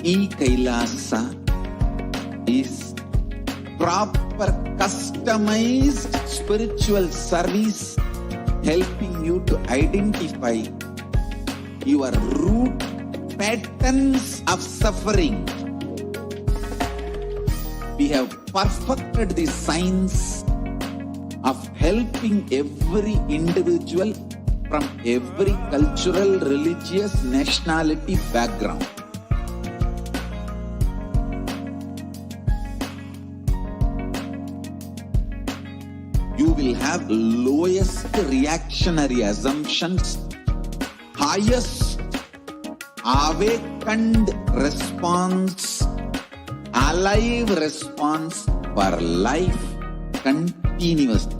E-Kailasa is proper customized spiritual service helping you to identify your root patterns of suffering. We have perfected the science of helping every individual from every cultural, religious, nationality background. You will have lowest reactionary assumptions, highest awakened response, alive response for life continuously.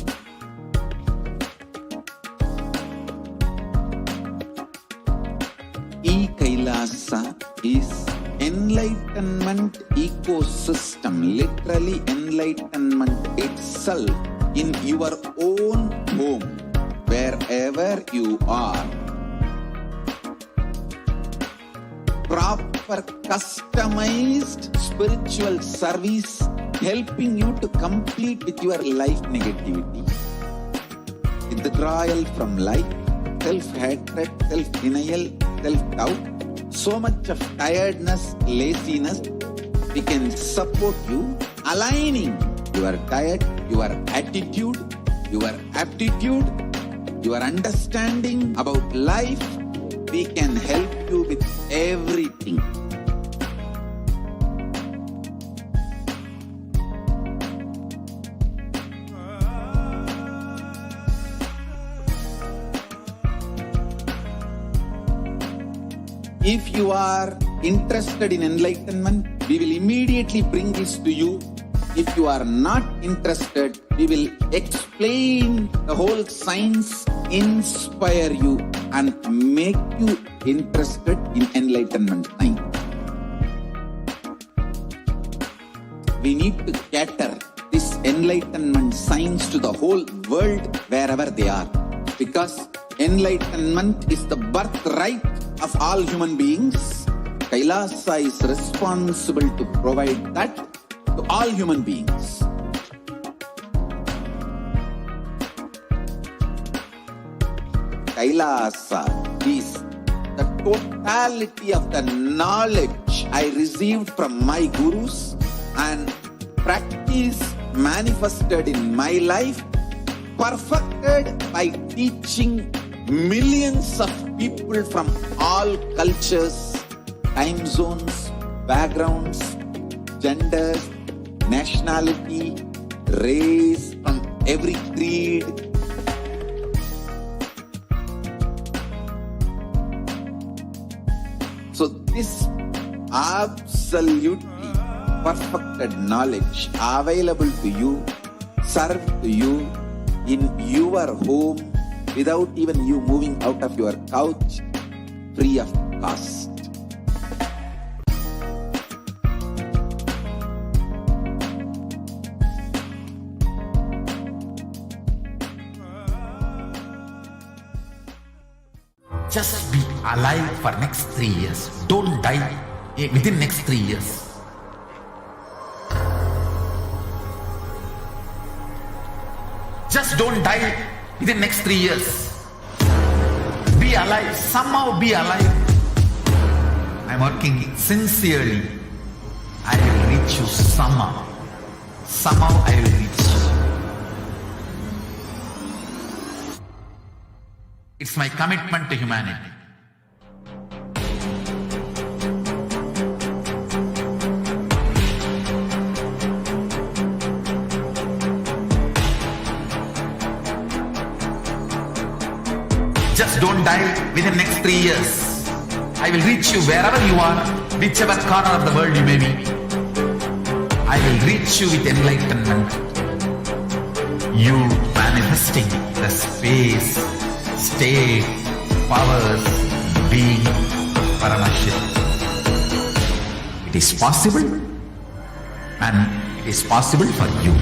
E-Kailasa is enlightenment ecosystem, literally enlightenment itself in your own home, wherever you are. Proper customized spiritual service helping you to complete with your life negativity. Withdrawal from life, self-hatred, self-denial, self-doubt, so much of tiredness, laziness. We can support you aligning your diet, your attitude, your aptitude, your understanding about life. We can help you with everything. If you are interested in enlightenment, we will immediately bring this to you. If you are not interested, we will explain the whole science, inspire you and make you interested in enlightenment time. We need to cater this enlightenment science to the whole world wherever they are, because enlightenment is the birthright of all human beings. Kailasa is responsible to provide that to all human beings. Kailasa is the totality of the knowledge I received from my gurus and practice manifested in my life, perfected by teaching millions of people from all cultures, time zones, backgrounds, genders, nationality, race, from every creed. So this absolutely perfected knowledge available to you, served to you in your home without even you moving out of your couch, free of cost. Just be alive for next 3 years. Don't die within next 3 years. Just don't die within next 3 years. Be alive. Somehow be alive. I'm working sincerely. I will reach you somehow. Somehow I will reach you. It's my commitment to humanity. Just don't die within next 3 years. I will reach you wherever you are, whichever corner of the world you may be. I will reach you with enlightenment. You manifesting the space, state, powers, being Paramashivoham. It is possible, and it is possible for you.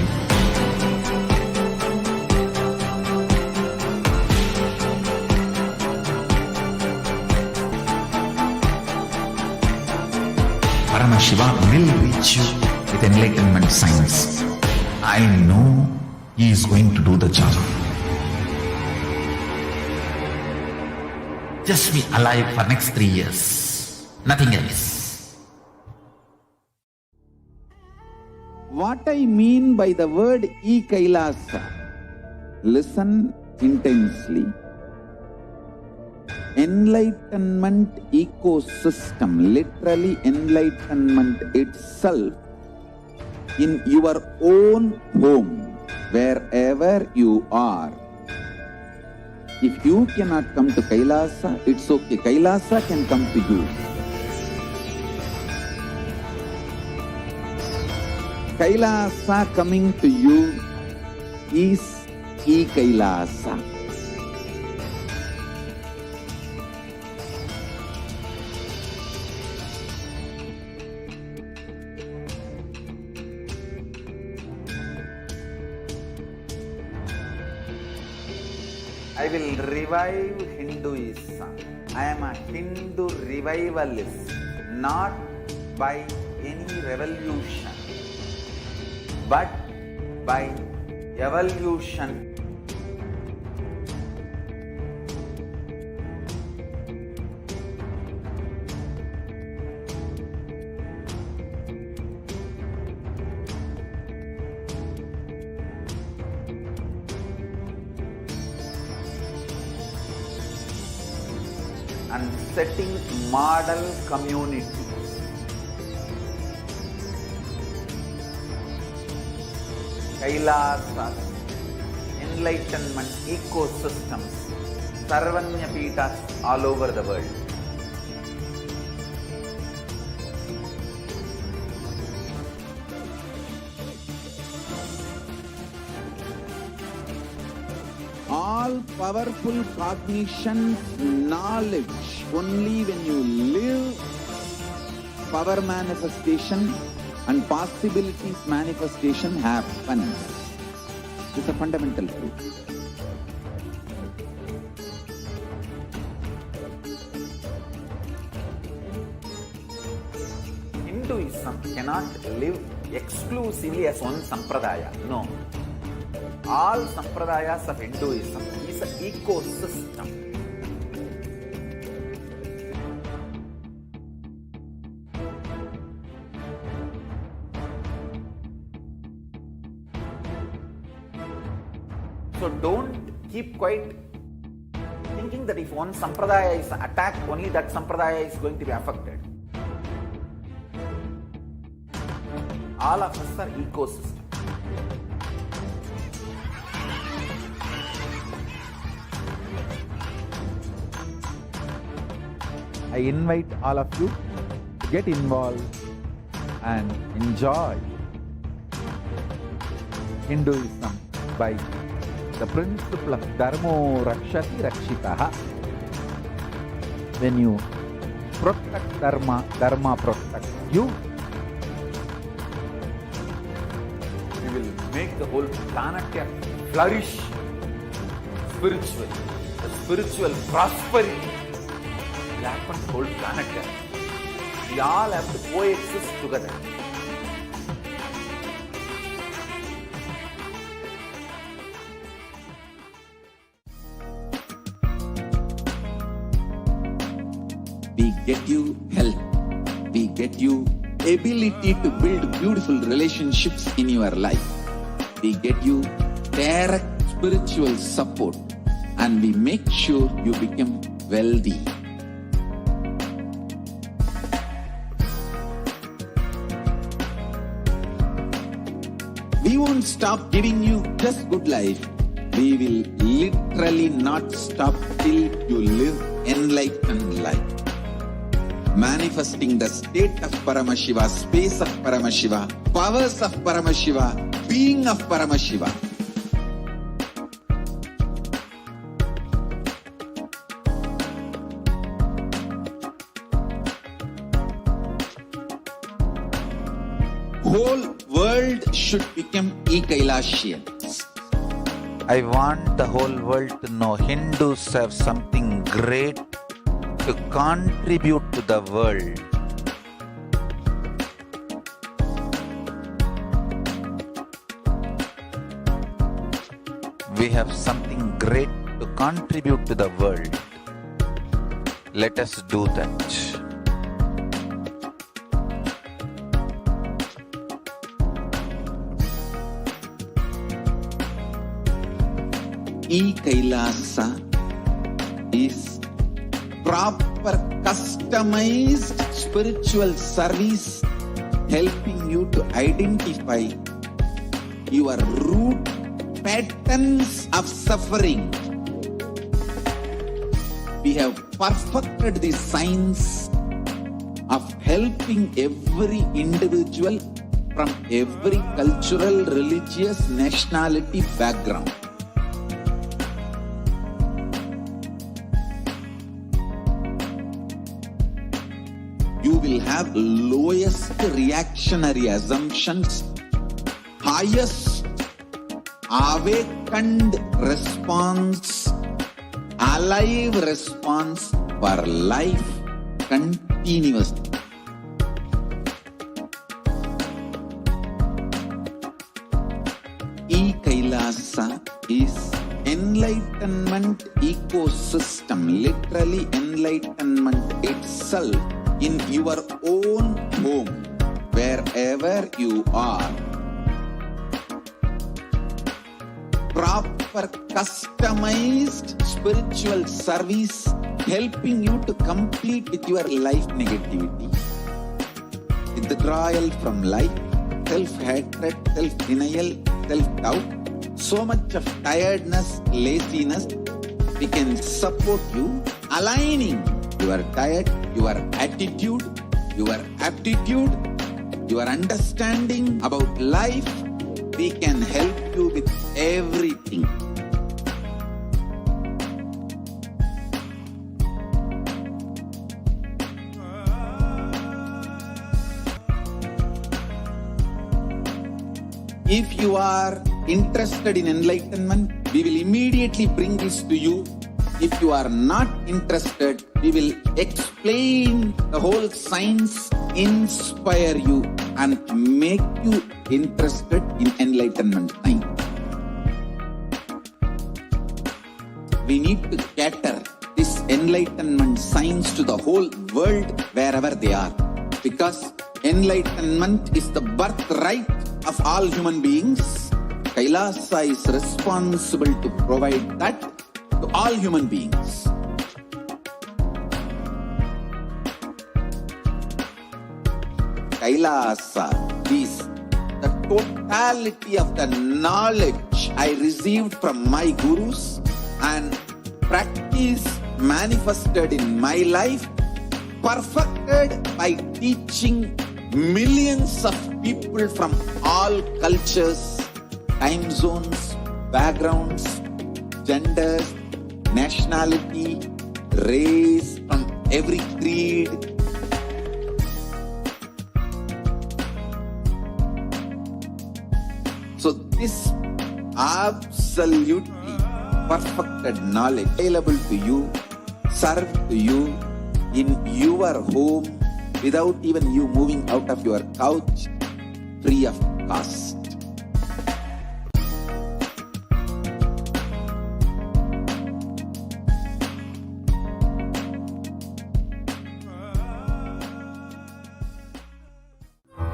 Paramashiva will reach you with enlightenment signs. I know he is going to do the job. Just be alive for next 3 years. Nothing else. What I mean by the word e-Kailasa, listen intensely. Enlightenment ecosystem, literally enlightenment itself, in your own home, wherever you are. If you cannot come to Kailasa, it's okay. Kailasa can come to you. Kailasa coming to you is e-Kailasa. I will revive Hinduism. I am a Hindu revivalist, not by any revolution, but by evolution. And setting model communities. Kailasas, enlightenment ecosystems, Sarvanya Pitas all over the world. All powerful cognition, knowledge, only when you live, power manifestation and possibilities manifestation happens. It's a fundamental truth. Hinduism cannot live exclusively as one sampradaya. No. All sampradayas of Hinduism is an ecosystem. So don't keep quiet thinking that if one sampradaya is attacked, only that sampradaya is going to be affected. All of us are ecosystems. I invite all of you to get involved and enjoy Hinduism by the principle of Dharmo Rakshati Rakshitaha. When you protect Dharma, Dharma protects you. You will make the whole planet flourish spiritually. The spiritual prosperity will happen to the whole planet. We all have to coexist together. We get you health. We get you ability to build beautiful relationships in your life. We get you direct spiritual support, and we make sure you become wealthy. We won't stop giving you just good life. We will literally not stop till you live enlightened life. Manifesting the state of Paramashiva, space of Paramashiva, powers of Paramashiva, being of Paramashiva. Whole world should become e-Kailasians. I want the whole world to know Hindus have something great to contribute to the world. We have something great to contribute to the world. Let us do that. E-Kailasa is proper customized spiritual service helping you to identify your root patterns of suffering. We have perfected the science of helping every individual from every cultural, religious, nationality background. You will have lowest reactionary assumptions, highest awakened response, alive response for life continuously. E-Kailasa is enlightenment ecosystem, literally enlightenment itself in your own home, wherever you are. Proper customized spiritual service helping you to complete with your life negativity, withdrawal from life, self-hatred, self-denial, self-doubt, so much of tiredness, laziness. We can support you aligning your diet, your attitude, your aptitude, your understanding about life. We can help you with everything. If you are interested in enlightenment, we will immediately bring this to you. If you are not interested, we will explain the whole science, inspire you and make you interested in enlightenment time. We need to cater this enlightenment science to the whole world wherever they are, because enlightenment is the birthright of all human beings. Kailasa is responsible to provide that to all human beings. Kailasa is the totality of the knowledge I received from my gurus and practice manifested in my life, perfected by teaching millions of people from all cultures, time zones, backgrounds, genders, nationality, race, from every creed. So this absolutely perfected knowledge available to you, served to you in your home without even you moving out of your couch, free of cost.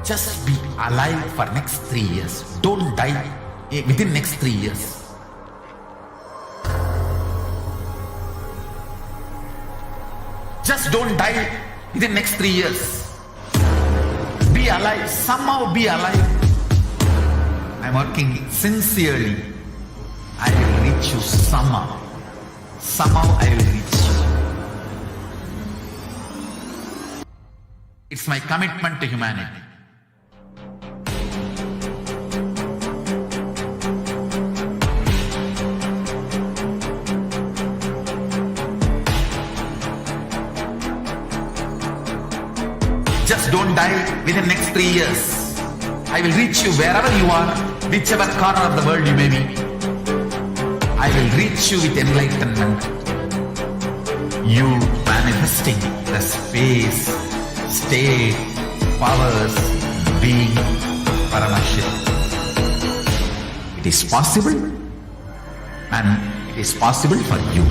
Just be alive for next 3 years. Don't die within next 3 years. Just don't die within next 3 years. Be alive. Somehow be alive. I'm working sincerely. I will reach you somehow. Somehow I will reach you. It's my commitment to humanity. Just don't die within next 3 years. I will reach you wherever you are, whichever corner of the world you may be. I will reach you with enlightenment. You manifesting the space, state, powers, being Paramashivoham. It is possible. and it is possible for you.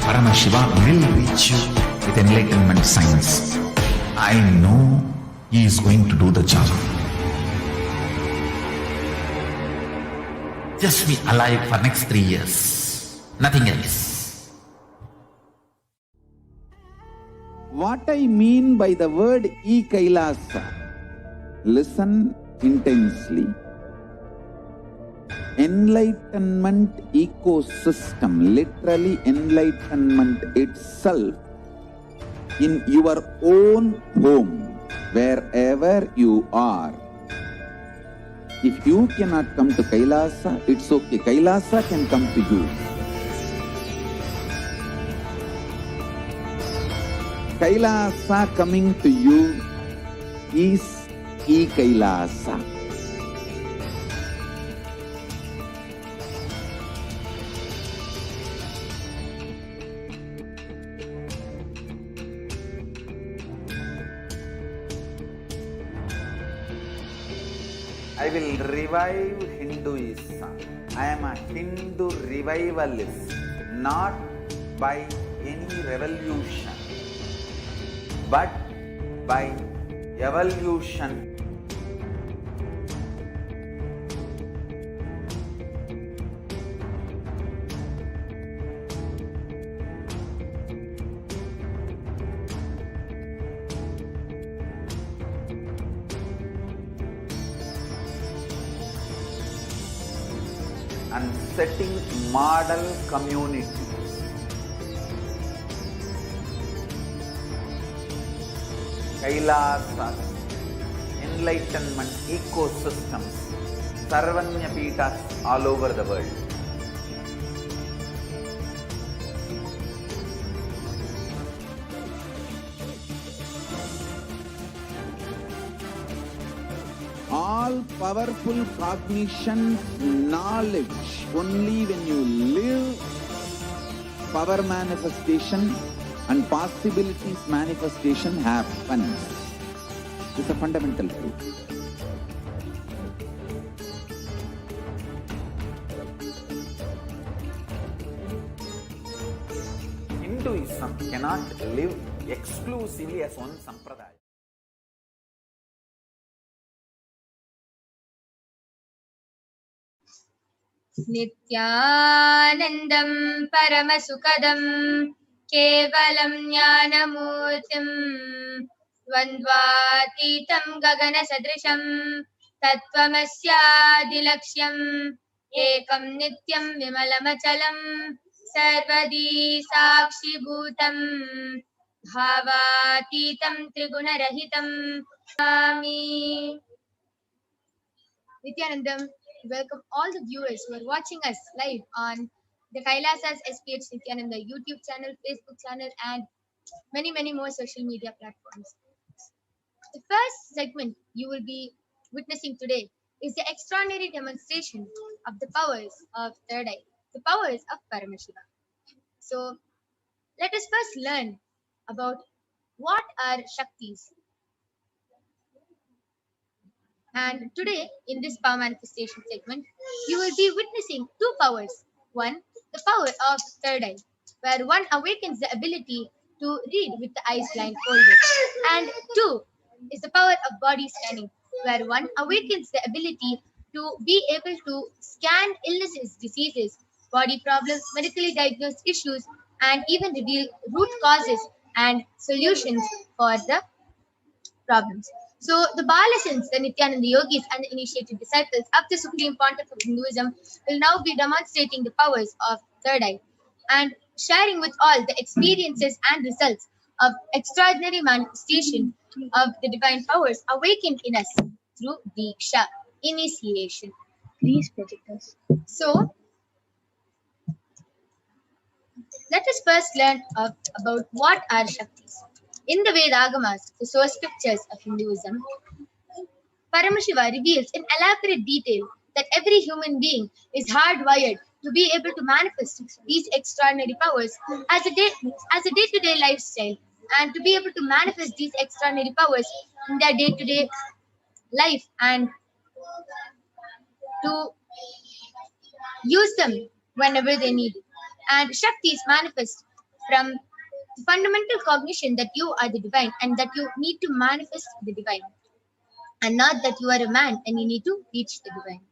Paramashiva will reach you with enlightenment science. I know he is going to do the job. Just be alive for next 3 years. Nothing else. What I mean by the word e-Kailasa, listen intensely. Enlightenment ecosystem, literally enlightenment itself, in your own home, wherever you are. If you cannot come to Kailasa, it's okay. Kailasa can come to you. Kailasa coming to you is e-Kailasa. I will revive Hinduism. I am a Hindu revivalist, not by any revolution, but by evolution. And setting model communities. Kailasas, enlightenment ecosystems, Sarvanya Pitas all over the world. All powerful cognition, knowledge, only when you live, power manifestation and possibilities manifestation happens. It's a fundamental truth. Hinduism cannot live exclusively as one sampradaya. नित्यानन्दं परमसुखदं केवलं ज्ञानमूर्तिं द्वन्द्वातीतं गगनसदृशं तत्त्वमस्यादिलक्ष्यम् एकं नित्यं विमलमचलं सर्वदी साक्षिभूतं भावातीतं त्रिगुणरहितं स्वामी Nithyanandam. Welcome all the viewers who are watching us live on the Kailasas HDH Nithyananda YouTube channel, Facebook channel, and many more social media platforms. The first segment you will be witnessing today is the extraordinary demonstration of the powers of third eye, the powers of Paramashiva. So, let us first learn about what are Shaktis. And today, in this power manifestation segment, you will be witnessing two powers. One, the power of third eye, where one awakens the ability to read with the eyes blindfolded. And two is the power of body scanning, where one awakens the ability to be able to scan illnesses, diseases, body problems, medically diagnosed issues, and even reveal root causes and solutions for the problems. So the Balasins, the Nithyananda yogis, and the initiated disciples of the Supreme Pontiff of Hinduism will now be demonstrating the powers of third eye and sharing with all the experiences and results of extraordinary manifestation of the divine powers awakened in us through Diksha, initiation. Please project us. So, let us first learn about what are Shaktis. In the Vedagamas, the source scriptures of Hinduism, Paramashiva reveals in elaborate detail that every human being is hardwired to be able to manifest these extraordinary powers as a day-to-day lifestyle, and to be able to manifest these extraordinary powers in their day-to-day life, and to use them whenever they need it. And Shaktis manifest from the fundamental cognition that you are the divine and that you need to manifest the divine, and not that you are a man and you need to reach the divine.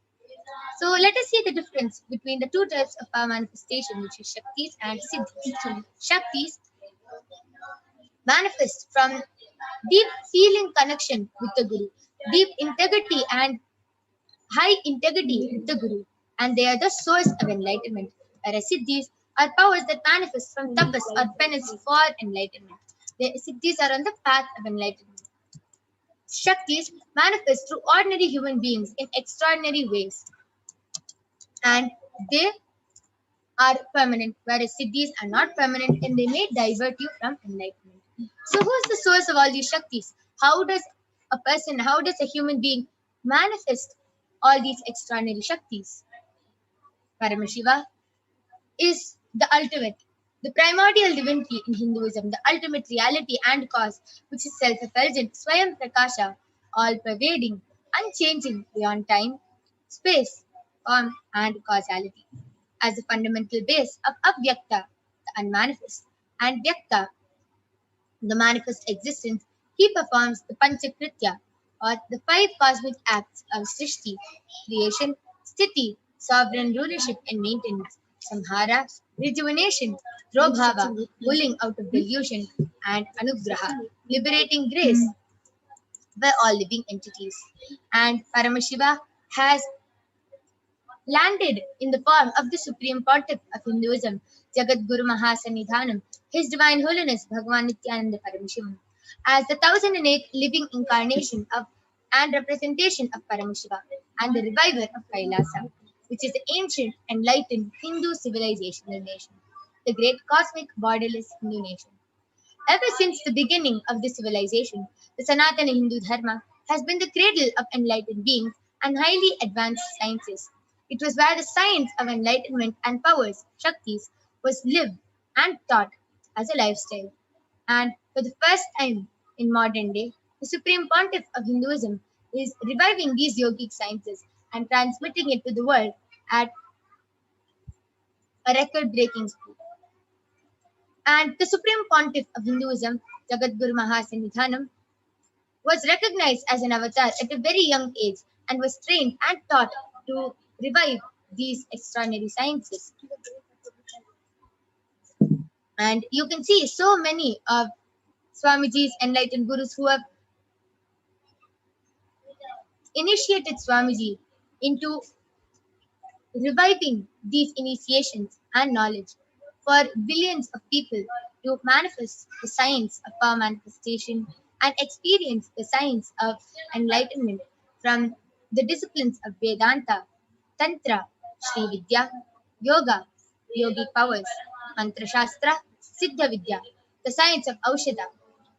So let us see the difference between the two types of power manifestation, which is Shaktis and Siddhis. Shaktis manifest from deep feeling connection with the Guru, deep integrity and high integrity with the Guru, and they are the source of enlightenment. Whereas Siddhis are powers that manifest from tapas or penance for enlightenment. The Siddhis are on the path of enlightenment. Shaktis manifest through ordinary human beings in extraordinary ways, and they are permanent, whereas Siddhis are not permanent and they may divert you from enlightenment. So who is the source of all these Shaktis? How does a human being manifest all these extraordinary Shaktis? Paramashiva is the ultimate, the primordial divinity in Hinduism, the ultimate reality and cause, which is self-effulgent, Swayam Prakasha, all-pervading, unchanging beyond time, space, form, and causality. As the fundamental base of Avyakta, the unmanifest, and Vyakta, the manifest existence, he performs the Panchakritya, or the 5 cosmic acts of Srishti, creation, Sthiti, sovereign rulership and maintenance, Samhara, rejuvenation, Drobhava, pulling out of delusion, and Anugraha, liberating grace by all living entities. And Paramashiva has landed in the form of the Supreme Pontiff of Hinduism, Jagat Guru Mahasanidhanam, His Divine Holiness Bhagavan Nithyananda Paramashivam, as the 1008 living incarnation of and representation of Paramashiva and the reviver of Kailasa, which is the ancient, enlightened Hindu civilizational nation, the great cosmic borderless Hindu nation. Ever since the beginning of the civilization, the Sanatana Hindu Dharma has been the cradle of enlightened beings and highly advanced sciences. It was where the science of enlightenment and powers, Shaktis, was lived and taught as a lifestyle. And for the first time in modern day, the Supreme Pontiff of Hinduism is reviving these yogic sciences and transmitting it to the world at a record-breaking speed. And the Supreme Pontiff of Hinduism, Jagat Guru Mahasanidhanam, was recognized as an avatar at a very young age and was trained and taught to revive these extraordinary sciences. And you can see so many of Swamiji's enlightened gurus who have initiated Swamiji into reviving these initiations and knowledge for billions of people to manifest the science of power manifestation and experience the science of enlightenment from the disciplines of Vedanta, Tantra, Sri Vidya, Yoga, Yogic powers, Mantra Shastra, Siddha Vidya, the science of Aushadha,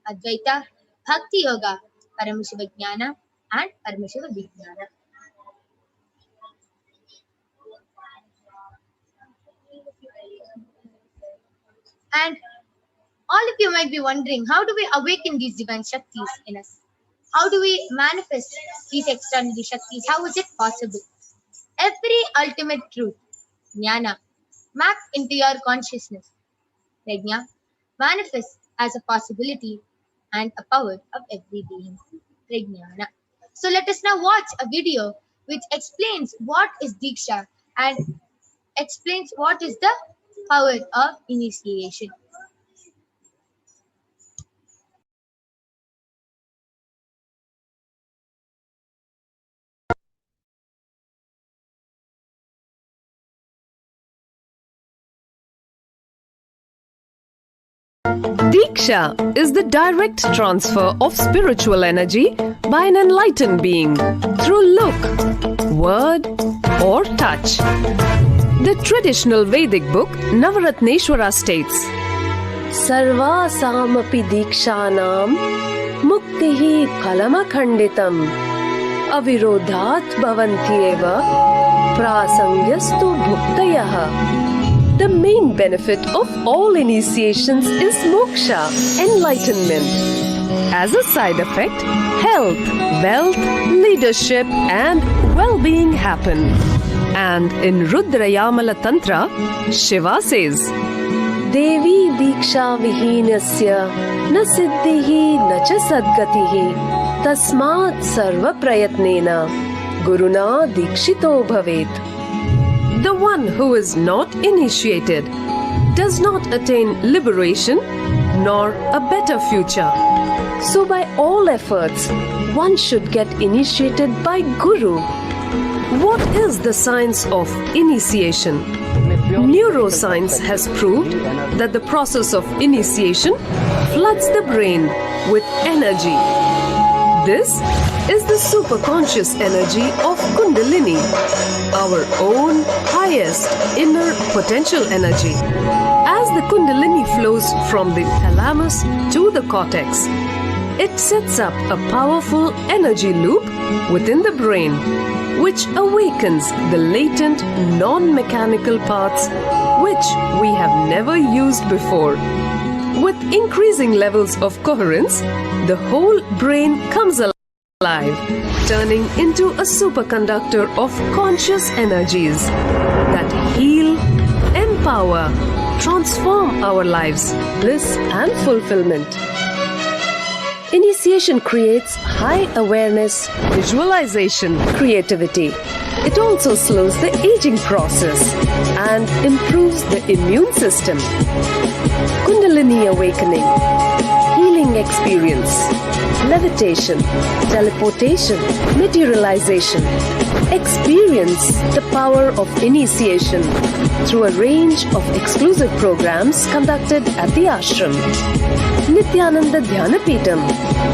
Advaita, Bhakti Yoga, Paramashiva Jnana, and Paramashiva Vijnana. And all of you might be wondering, how do we awaken these divine Shaktis in us? How do we manifest these extraordinary Shaktis? How is it possible? Every ultimate truth, Jnana, mapped into your consciousness, Prajna, manifests as a possibility and a power of every being, Prajnana. So let us now watch a video which explains what is Diksha and explains what is the power of initiation. Diksha is the direct transfer of spiritual energy by an enlightened being through look, word, or touch. The traditional Vedic book Navaratneshwara states, Sarva samapi dikshanam muktihi phalamakhanditam avirodhat bhavanti eva prasangyastu bhuktayah. The main benefit of all initiations is moksha, enlightenment. As a side effect, health, wealth, leadership, and well-being happen. And in Rudrayamala Tantra, Shiva says, Devi Diksha Vihinasya na siddhihi na cha sadgatihi tasmat sarva prayatnena guruna dikshito bhavet. The one who is not initiated does not attain liberation nor a better future. So by all efforts, one should get initiated by Guru. What is the science of initiation? Neuroscience has proved that the process of initiation floods the brain with energy. This is the superconscious energy of Kundalini, our own highest inner potential energy. As the Kundalini flows from the thalamus to the cortex, it sets up a powerful energy loop within the brain, which awakens the latent non-mechanical parts which we have never used before. With increasing levels of coherence, the whole brain comes alive, turning into a superconductor of conscious energies that heal, empower, transform our lives, bliss and fulfillment. Initiation creates high awareness, visualization, creativity. It also slows the aging process and improves the immune system. Kundalini awakening, healing experience, levitation, teleportation, materialization. Experience the power of initiation through a range of exclusive programs conducted at the ashram. Nithyananda Dhyanapitham,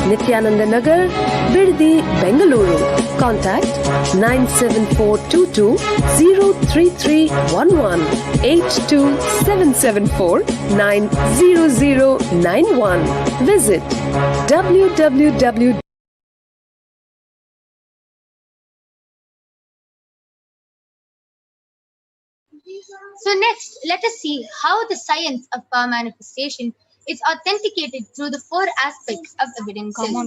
Nithyananda Nagar, Biddi, Bengaluru. Contact 97422 03311 82774 90091. Visit www. So next, let us see how the science of power manifestation is authenticated through the four aspects of evidences or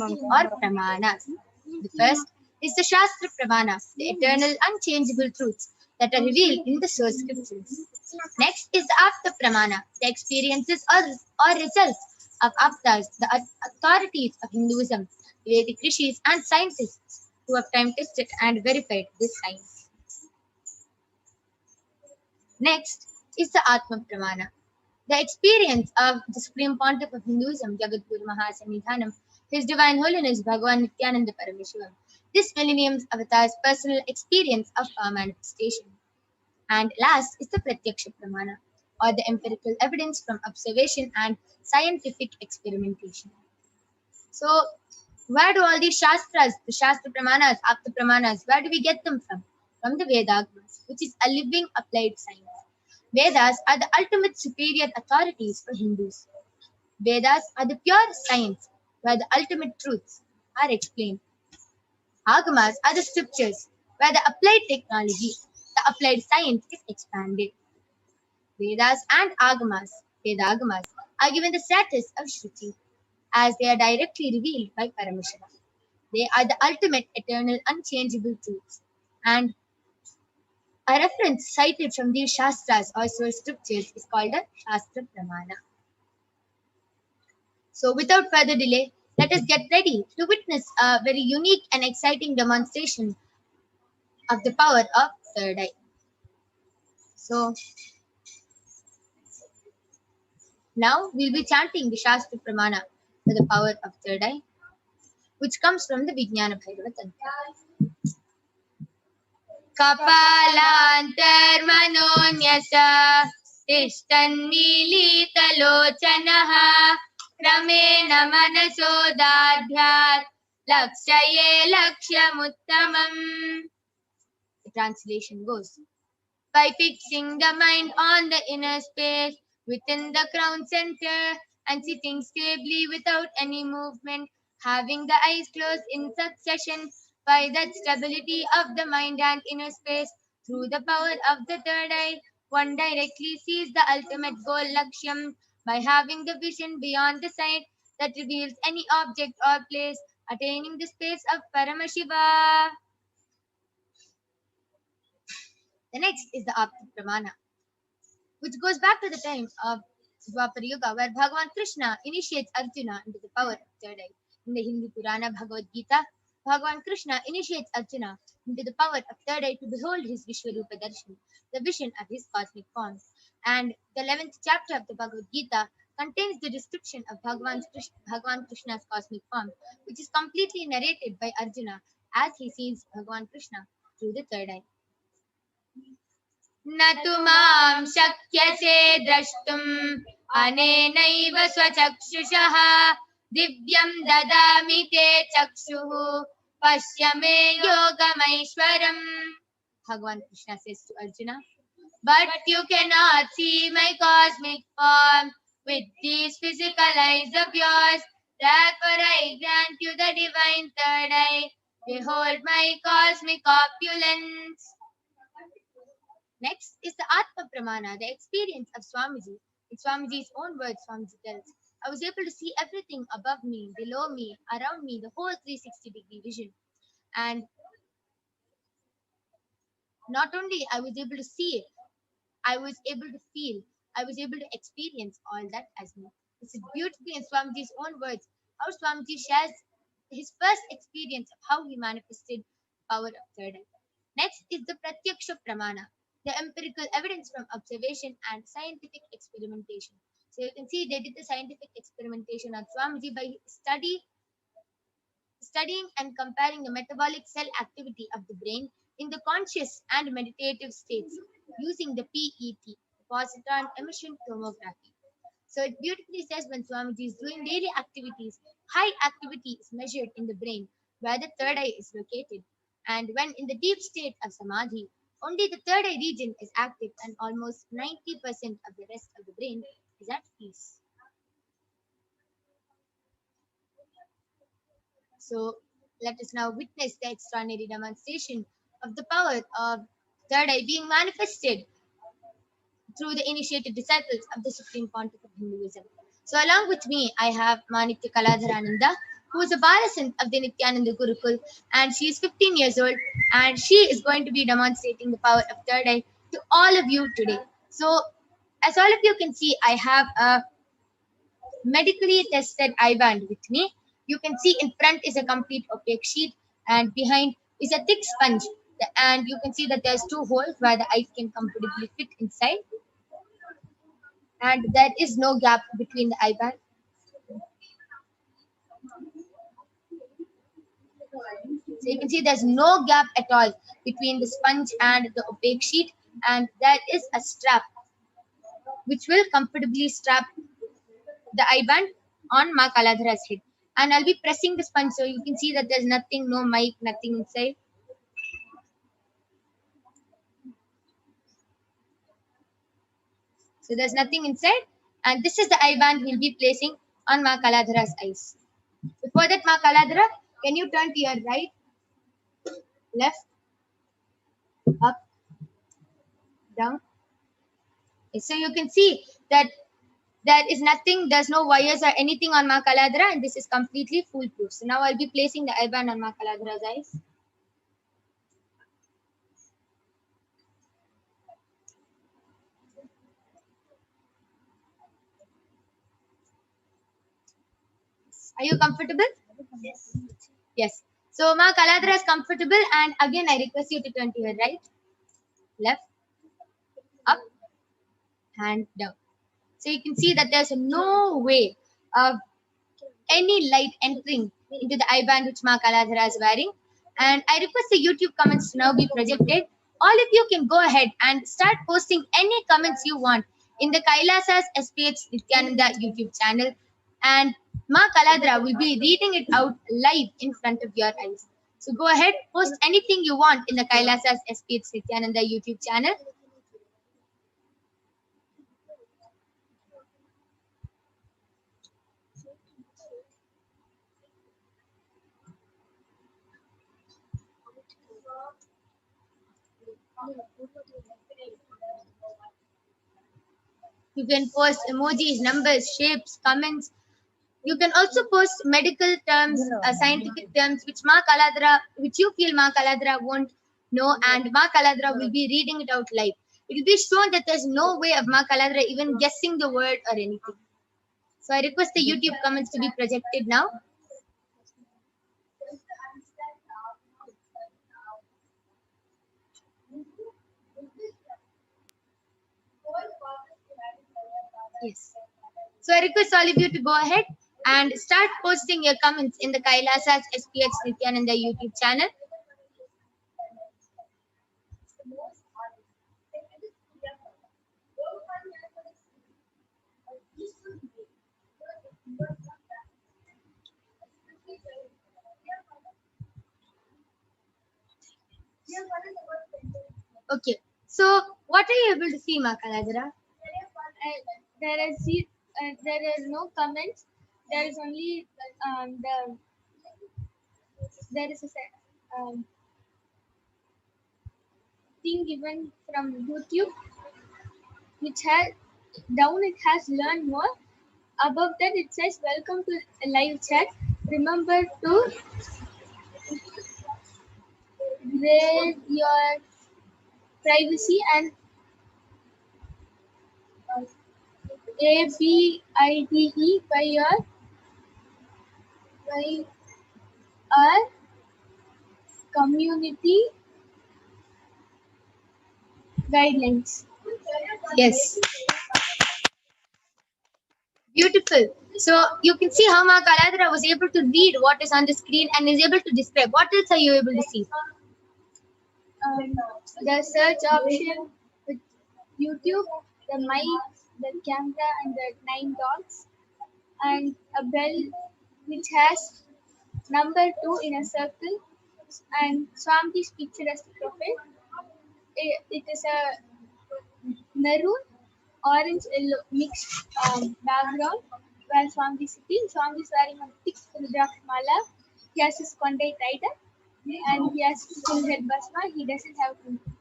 pramanas. The first is the Shastra Pramana, the eternal unchangeable truths that are revealed in the source scriptures. Next is the Apta Pramana, the experiences or results of Aptas, the authorities of Hinduism, Vedic rishis and scientists who have time tested and verified this science. Next is the Atma Pramana, the experience of the Supreme Pontiff of Hinduism, Jagadguru Mahasannidhanam, His Divine Holiness Bhagavan Nithyananda Paramashivam, this millennium's avatar's personal experience of power manifestation. And last is the Pratyaksha Pramana, or the empirical evidence from observation and scientific experimentation. So, where do all these Shastras, the Shastra Pramanas, Apta Pramanas, where do we get them from? From the Vedas, which is a living applied science. Vedas are the ultimate superior authorities for Hindus. Vedas are the pure science where the ultimate truths are explained. Agamas are the scriptures where the applied technology, the applied science is expanded. Vedas and Agamas, Vedagamas, are given the status of Shruti as they are directly revealed by Paramashiva. They are the ultimate eternal unchangeable truths, and a reference cited from these Shastras or source scriptures is called a Shastra Pramana. So without further delay, let us get ready to witness a very unique and exciting demonstration of the power of third eye. So now we'll be chanting the Shastra Pramana for the power of third eye, which comes from the Vijnana Bhairava Tantra. कपालान्तर्मनोन्यसा तिष्ठन्मीलितलोचनः क्रमेण मनसो दार्ढ्यात् लक्ष्ये लक्ष्यमुत्तमम्. The translation goes, by fixing the mind on the inner space within the crown center and sitting stably without any movement, having the eyes closed in succession, by that stability of the mind and inner space, Through the power of the third eye, one directly sees the ultimate goal Lakshyam by having the vision beyond the sight that reveals any object or place, attaining the space of Paramashiva. The next is the Apta Pramana, which goes back to the time of Dwapara Yuga, where Bhagavan Krishna initiates Arjuna into the power of third eye. In the Hindi Purana Bhagavad Gita, Bhagavan Krishna initiates Arjuna into the power of third eye to behold his Vishwarupa Darshan, the vision of his cosmic forms. And the 11th chapter of the Bhagavad Gita contains the description of Bhagavan Krishna's cosmic form, which is completely narrated by Arjuna as he sees Bhagavan Krishna through the third eye. न तु मां शक्यसे द्रष्टुम् अनेनैव स्वचक्षुषः दिव्यं ददामि ते चक्षुः पश्य मे योगमैश्वरम्. Bhagavan Krishna says to Arjuna, but you cannot see my cosmic form with these physical eyes of yours. Therefore I grant you the divine third eye. Behold my cosmic opulence. Next is the Atma Pramana, the experience of Swamiji. In Swamiji's own words, Swamiji tells, I was able to see everything above me, below me, around me, the whole 360-degree vision. And not only I was able to see it, I was able to feel, I was able to experience all that as me. This is beautifully in Swamiji's own words, how Swamiji shares his first experience of how he manifested power of third eye. Next is the Pratyaksha Pramana, the empirical evidence from observation and scientific experimentation. So you can see they did the scientific experimentation on Swamiji by studying and comparing the metabolic cell activity of the brain in the conscious and meditative states using the PET, positron emission tomography. So it beautifully says when Swamiji is doing daily activities, high activity is measured in the brain where the third eye is located. And when in the deep state of Samadhi, only the third eye region is active and almost 90% of the rest of the brain is at peace. So let us now witness the extraordinary demonstration of the power of third eye being manifested through the initiated disciples of the Supreme Pontiff of Hinduism. So along with me, I have Manitya Kaladharananda, who is a Balasant of the Nithyananda Gurukul, and she is 15 years old, and she is going to be demonstrating the power of third eye to all of you today. So as all of you can see, I have a medically tested eye band with me. You can see in front is a complete opaque sheet, and behind is a thick sponge. And you can see that there's two holes where the eyes can comfortably fit inside, and there is no gap between the eye band. So you can see there's no gap at all between the sponge and the opaque sheet, and there is a strap which will comfortably strap the eye band on Ma Kaladhara's head. And I'll be pressing the sponge so you can see that there's nothing, no mic, nothing inside. So there's nothing inside, and this is the eye band we'll be placing on Ma Kaladhara's eyes. Before that, Ma Kaladhara, can you turn to your right, left, up, down? So you can see that there is nothing, there's no wires or anything on Ma Kaladhara, and this is completely foolproof. So now I'll be placing the eye band on Ma Kaladhara's eyes. Are you comfortable? Yes. Yes. So Ma Kaladhara is comfortable, and again I request you to turn to your right, left, up, and down. So you can see that there's no way of any light entering into the eye band which Ma Kaladhara is wearing. And I request the YouTube comments to now be projected. All of you can go ahead and start posting any comments you want in the Kailasa's SPH Nithyananda YouTube channel. And Ma Kaladhara will be reading it out live in front of your eyes. So go ahead, post anything you want in the Kailasa's SPH Nithyananda YouTube channel. You can post emojis, numbers, shapes, comments. You can also post medical terms, scientific terms, which you feel Ma Kaladra won't know, and Ma Kaladra will be reading it out live. It will be shown that there's no way of Ma Kaladra even guessing the word or anything. So I request the YouTube comments to be projected now. Yes. So I request all of you to go ahead and start posting your comments in the Kailasa's HDH Nithyananda YouTube channel. Okay. So what are you able to see, Makaladra? There are no comments. There is only there is a thing given from YouTube, which has down it has learn more. Above that it says welcome to a live chat. Remember to read your privacy and ABIDE by our community guidelines. Yes. Beautiful. So you can see how Makaladra was able to read what is on the screen and is able to describe. What else are you able to see? The search option with YouTube, the mic, the camera, and the 9 dots, and a bell which has number 2 in a circle, and Swami's picture as the profile. It is a maroon, orange, yellow mixed background where Swami is sitting. Swami is wearing a thick Rudraksh mala. He has his kondai tied up and he has full head basma. He doesn't have kumkum.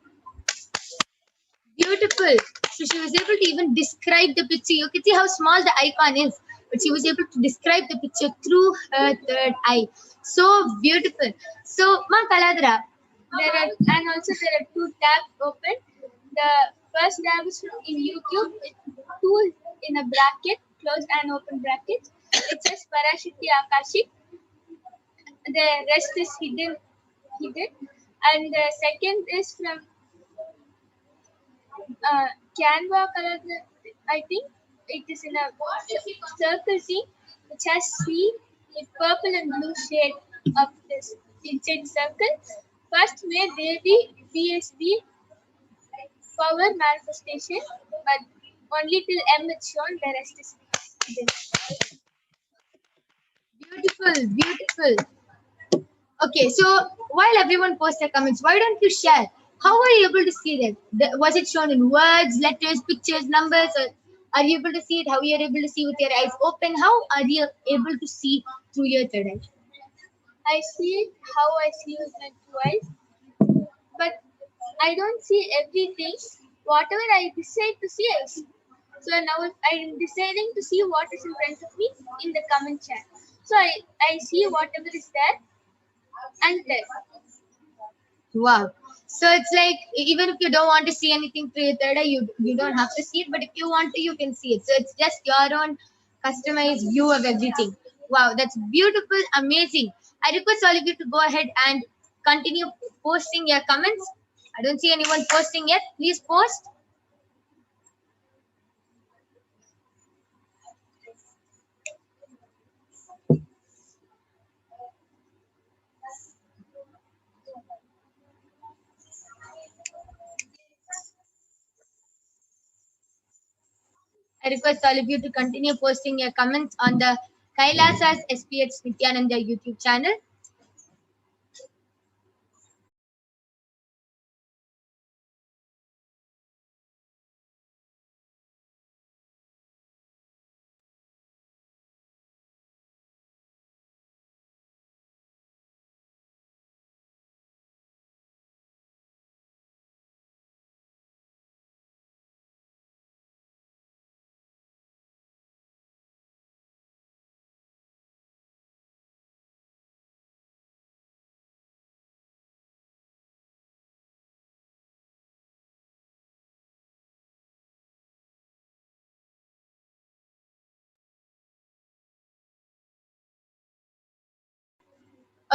Beautiful. So she was able to even describe the picture. You can see how small the icon is, but she was able to describe the picture through her third eye. So beautiful. So Makaladra, And also there are 2 tabs open. The first tab is in YouTube, with 2 in a bracket, closed and open bracket. It says Parashakti Akashic. The rest is hidden. And the second is from Canva color. I think it is in a circle thing which has C with purple and blue shade of this inside circle. First may there be PSB power manifestation, but only till M is shown, the rest is hidden. beautiful, beautiful. Okay, so while everyone posts their comments, why don't you share? How were you able to see that? Was it shown in words, letters, pictures, numbers, or are you able to see it? How you are able to see with your eyes open? How are you able to see through your third eye? I see it how I see with my 2 eyes, but I don't see everything. Whatever I decide to see, I see. So now I'm deciding to see what is in front of me in the comment chat. So I see whatever is there and tell. Wow. So it's like even if you don't want to see anything through your third eye, you don't have to see it. But if you want to, you can see it. So it's just your own customized view of everything. Wow, that's beautiful, amazing. I request all of you to go ahead and continue posting your comments. I don't see anyone posting yet. Please post. I request all of you to continue posting your comments on the Kailasa's SPH Nithyananda YouTube channel.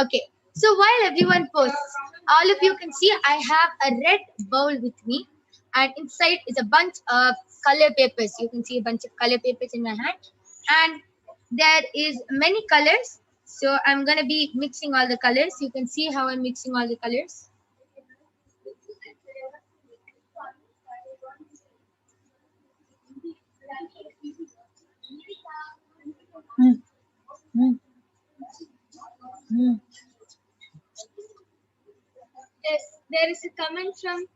Okay, so while everyone posts, all of you can see I have a red bowl with me, and inside is a bunch of color papers. You can see a bunch of color papers in my hand, and there is many colors. So I'm gonna be mixing all the colors. You can see how I'm mixing all the colors. Yes, there is a comment from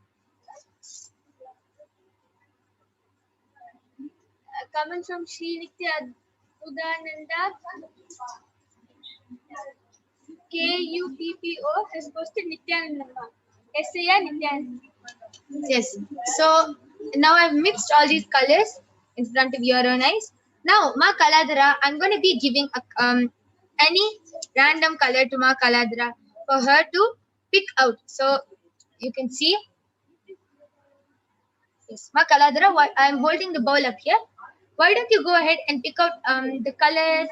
Sri Nithyananda KUPPO has posted Nithyananda. SAR Nithyananda. Yes. So now I've mixed all these colors in front of your own eyes. Now, Ma Kaladara, I'm going to be giving any random color to Ma Kaladara for her to pick out. So you can see. Yes, Ma Kaladara, I'm holding the bowl up here. Why don't you go ahead and pick out the colors?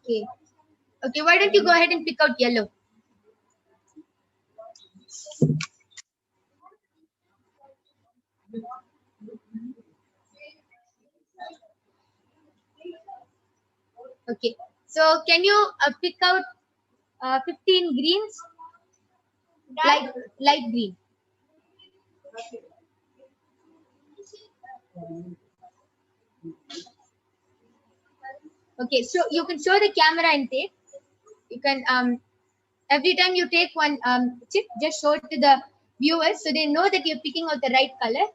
Okay. Okay, why don't you go ahead and pick out yellow? Okay. So can you pick out 15 greens? Light green. Okay, so you can show the camera and take. You can every time you take one chip, just show it to the viewers so they know that you're picking out the right color.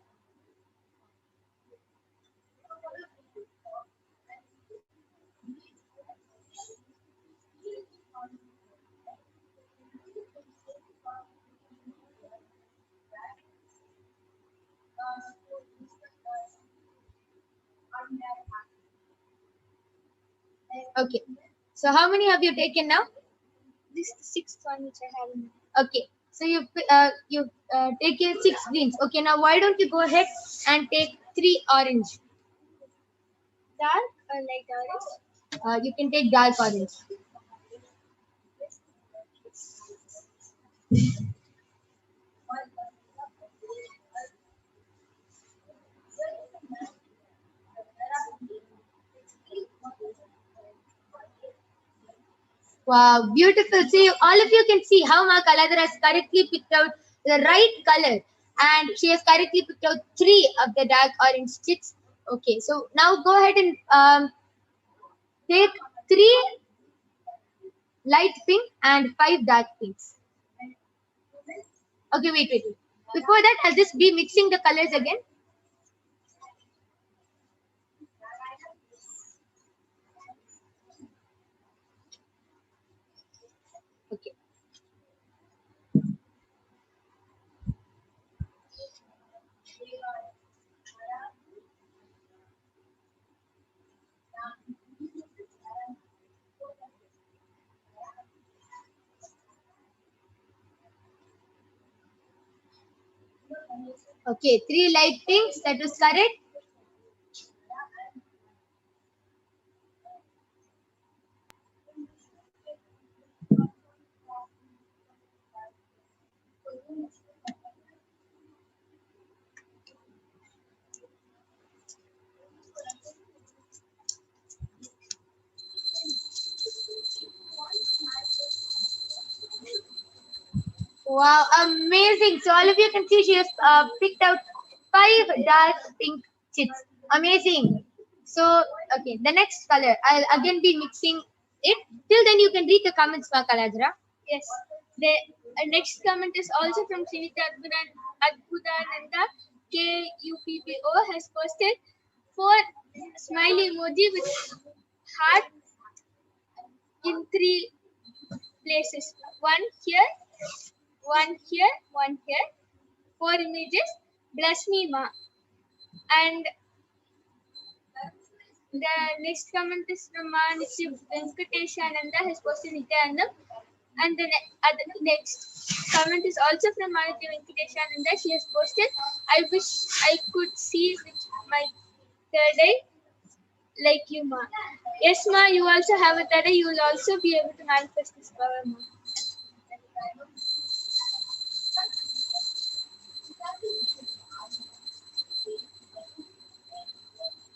Okay. So how many have you taken now? This is the sixth one which I have. Okay. So you take your 6 greens. Okay. Now why don't you go ahead and take 3 orange? Dark or light orange? You can take dark orange. Wow, beautiful. See, all of you can see how Ma Kaladara has correctly picked out the right color, and she has correctly picked out 3 of the dark orange sticks. Okay, so now go ahead and take 3 light pink and 5 dark pinks. Okay, wait. Before that, I'll just be mixing the colors again. Okay. Okay, 3 light pinks, that was correct. Wow, amazing. So all of you can see she has picked out 5 dark pink chips. Amazing. So, okay, the next color. I'll again be mixing it. Till then, you can read the comments, Ma Kaladra. Yes. The next comment is also from Srinitha Adbhutananda KUPPO has posted 4 smiley emoji with heart in 3 places. One here, one here, one here. 4 images. Bless me, Ma. And the next comment is from Manishib Venkateshananda has posted Nithyananda. And the next comment is also from Manishib Venkateshananda. She has posted, I wish I could see with my third eye. like you, ma. Yes, ma, you also have a third eye. You will also be able to manifest this power, ma.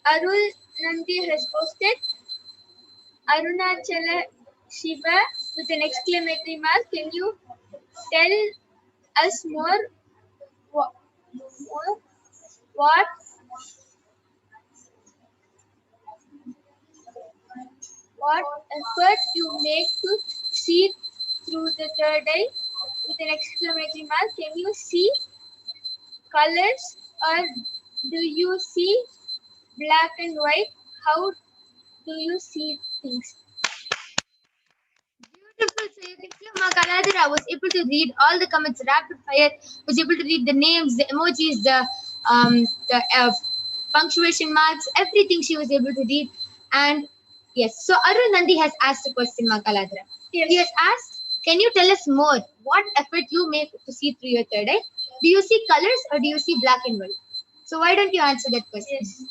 Arul Nandi has posted Arunachala Shiva with an exclamatory mark. Can you tell us what, what what effort you make to see through the third eye with an exclamatory mark? Can you see colors or do you see black and white? How do you see things? Beautiful. So you can see Ma Kaladhara was able to read all the comments rapid fire, was able to read the names, the emojis, the punctuation marks, everything she was able to read. And yes, so Arun Nandi has asked a question, Ma Kaladhara. Yes. He has asked, can you tell us more? What effort you make to see through your third eye? Do you see colors or do you see black and white? So why don't you answer that question? Yes.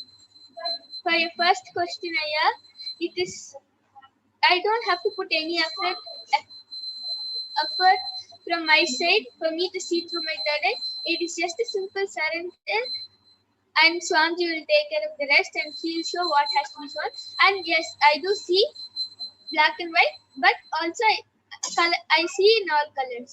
For your first question, Aya, it is I don't have to put any effort from my side for me to see through my third eye. It is just a simple surrender, and Swamiji will take care of the rest, and he'll show what has to be shown. And yes, I do see black and white, but also I see in all colors.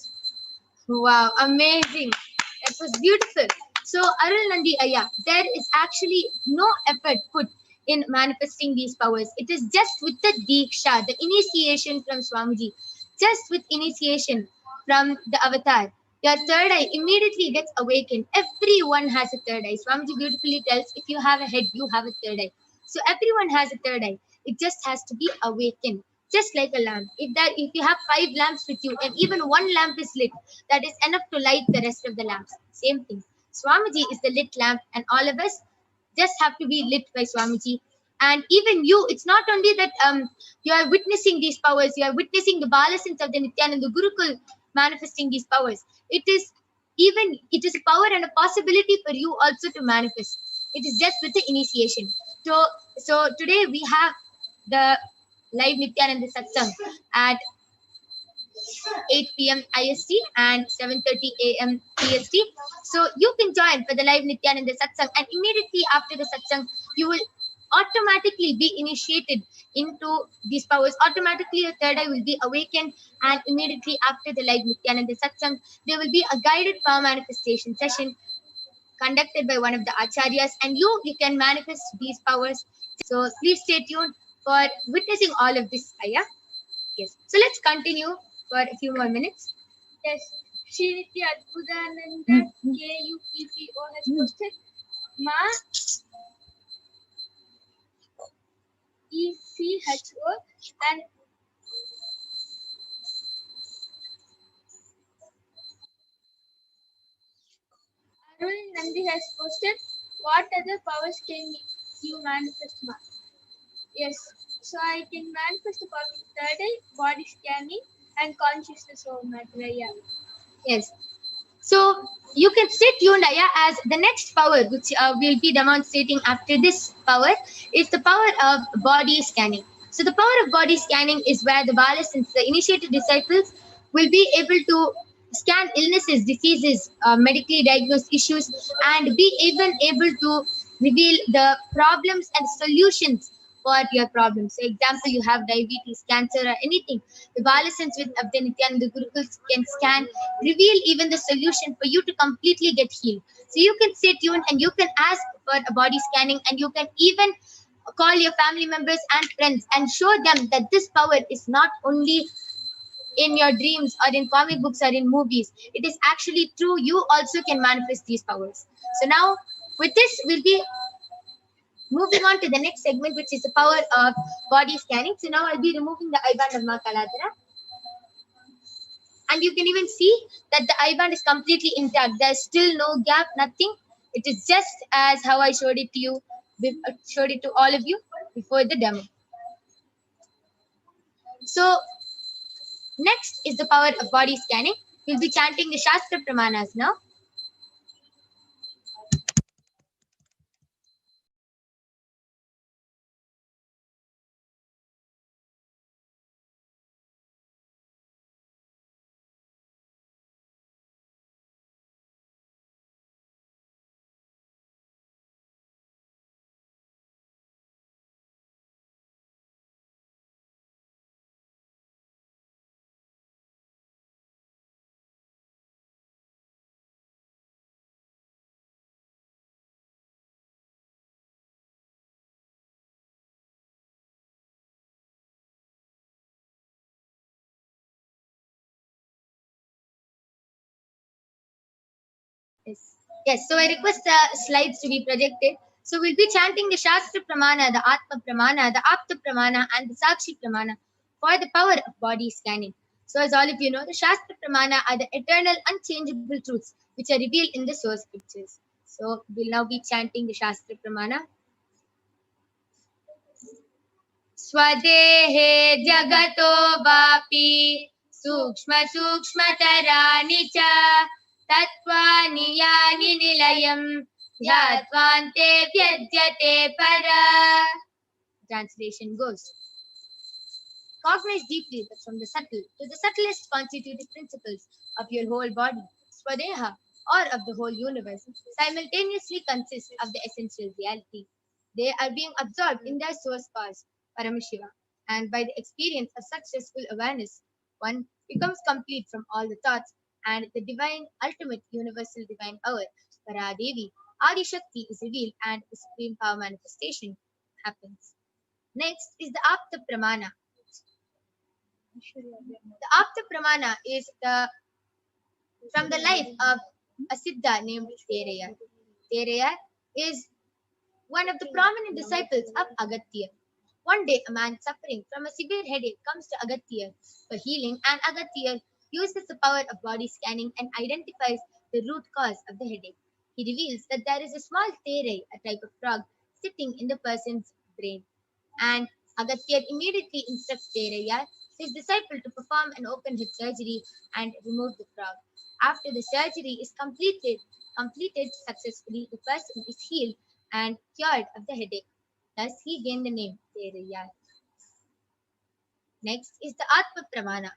Wow, amazing. That was beautiful. So, Arul Nandi Aya, there is actually no effort put in manifesting these powers. It is just with the Diksha, the initiation from Swamiji, just with initiation from the avatar. Your third eye immediately gets awakened. Everyone has a third eye. Swamiji beautifully tells, if you have a head, you have a third eye. So everyone has a third eye. It just has to be awakened. Just like a lamp. If you have 5 lamps with you and even one lamp is lit, that is enough to light the rest of the lamps. Same thing. Swamiji is the lit lamp, and all of us just have to be lit by Swamiji. And even you, it's not only that you are witnessing these powers, you are witnessing the Balasins of the Nithyananda Gurukul manifesting these powers. It is a power and a possibility for you also to manifest. It is just with the initiation. So today we have the live Nithyananda Satsang at 8 p.m. IST and 7:30 a.m. PST. So you can join for the live Nithyananda Satsang, and immediately after the Satsang, you will automatically be initiated into these powers. Automatically, your third eye will be awakened, and immediately after the live Nithyananda Satsang, there will be a guided power manifestation session conducted by one of the acharyas, and you can manifest these powers. So please stay tuned for witnessing all of this, Aya. Yes. So let's continue for a few more minutes. Yes. Srinitya Adbhudananda KUPPO has posted Ma ECHO and Arul Nandi has posted what other powers can you manifest, Ma? Yes, so I can manifest the power of third eye, body scanning, and consciousness of matter. Yeah. Yes. So you can stay tuned, Aya, as the next power, which we'll be demonstrating after this power, is the power of body scanning. So the power of body scanning is where the Balasins, the initiated disciples, will be able to scan illnesses, diseases, medically diagnosed issues, and be even able to reveal the problems and solutions for your problems. So, example, you have diabetes, cancer, or anything. The Balasins with Abdya Nithyananda Gurukuls can scan, reveal even the solution for you to completely get healed. So you can stay tuned and you can ask for a body scanning, and you can even call your family members and friends and show them that this power is not only in your dreams or in comic books or in movies. It is actually true. You also can manifest these powers. So now with this, we'll be moving on to the next segment, which is the power of body scanning. So now I'll be removing the eye band of Ma Kaladhara. And you can even see that the eye band is completely intact. There's still no gap, nothing. It is just as how I showed it to you, showed it to all of you before the demo. So next is the power of body scanning. We'll be chanting the Shastra Pramanas now. Yes. Yes. So I request the slides to be projected. So we'll be chanting the Shastra Pramana, the Atma Pramana, the Apta Pramana, and the Sakshi Pramana for the power of body scanning. So as all of you know, the Shastra Pramana are the eternal, unchangeable truths which are revealed in the source scriptures. So we'll now be chanting the Shastra Pramana. स्वदेहे जगतो वापि सूक्ष्म सूक्ष्मतराणि च तत्त्वानि यानि निलयम् ध्यात्वान्ते व्यज्यते para. Translation goes: cognize deeply that from the subtle to the subtlest constitutive principles of your whole body, Swadeha, or of the whole universe, simultaneously consist of the essential reality. They are being absorbed in their source cause, Paramashiva, and by the experience of successful awareness, one becomes complete from all the thoughts, and the divine, ultimate, universal divine power, Paradevi, Adi Shakti, is revealed, and the supreme power manifestation happens. Next is the Apta Pramana. The Apta Pramana is from the life of a Siddha named Thereya. Thereya is one of the prominent disciples of Agatya. One day, a man suffering from a severe headache comes to Agatya for healing, and Agatya uses the power of body scanning and identifies the root cause of the headache. He reveals that there is a small Therai, a type of frog, sitting in the person's brain. And Agastya immediately instructs Teraya, his disciple, to perform an open head surgery and remove the frog. After the surgery is completed successfully, the person is healed and cured of the headache. Thus, he gained the name Teraya. Next is the Atma Pramana.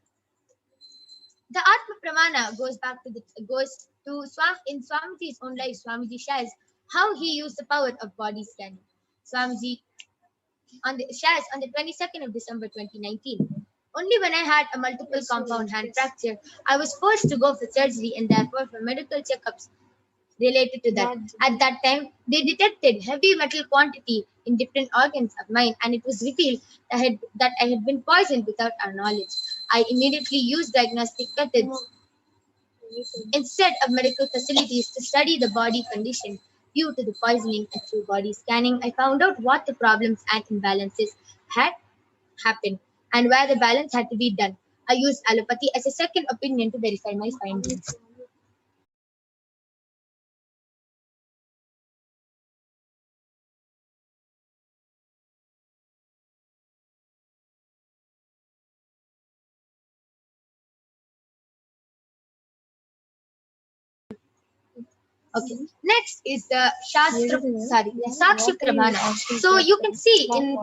The Atma Pramana goes to in Swamiji's own life. Swamiji shares how he used the power of body scanning. Swamiji shares on the 22nd of December 2019. Only when I had a multiple compound hand fracture, I was forced to go for surgery and therefore for medical checkups related to that. At that time, they detected heavy metal quantity in different organs of mine, and it was revealed that I had been poisoned without our knowledge. I immediately used diagnostic methods instead of medical facilities to study the body condition due to the poisoning, and through body scanning, I found out what the problems and imbalances had happened and where the balance had to be done. I used allopathy as a second opinion to verify my findings. Okay. Next is the Sakshi Pramana. So you can see in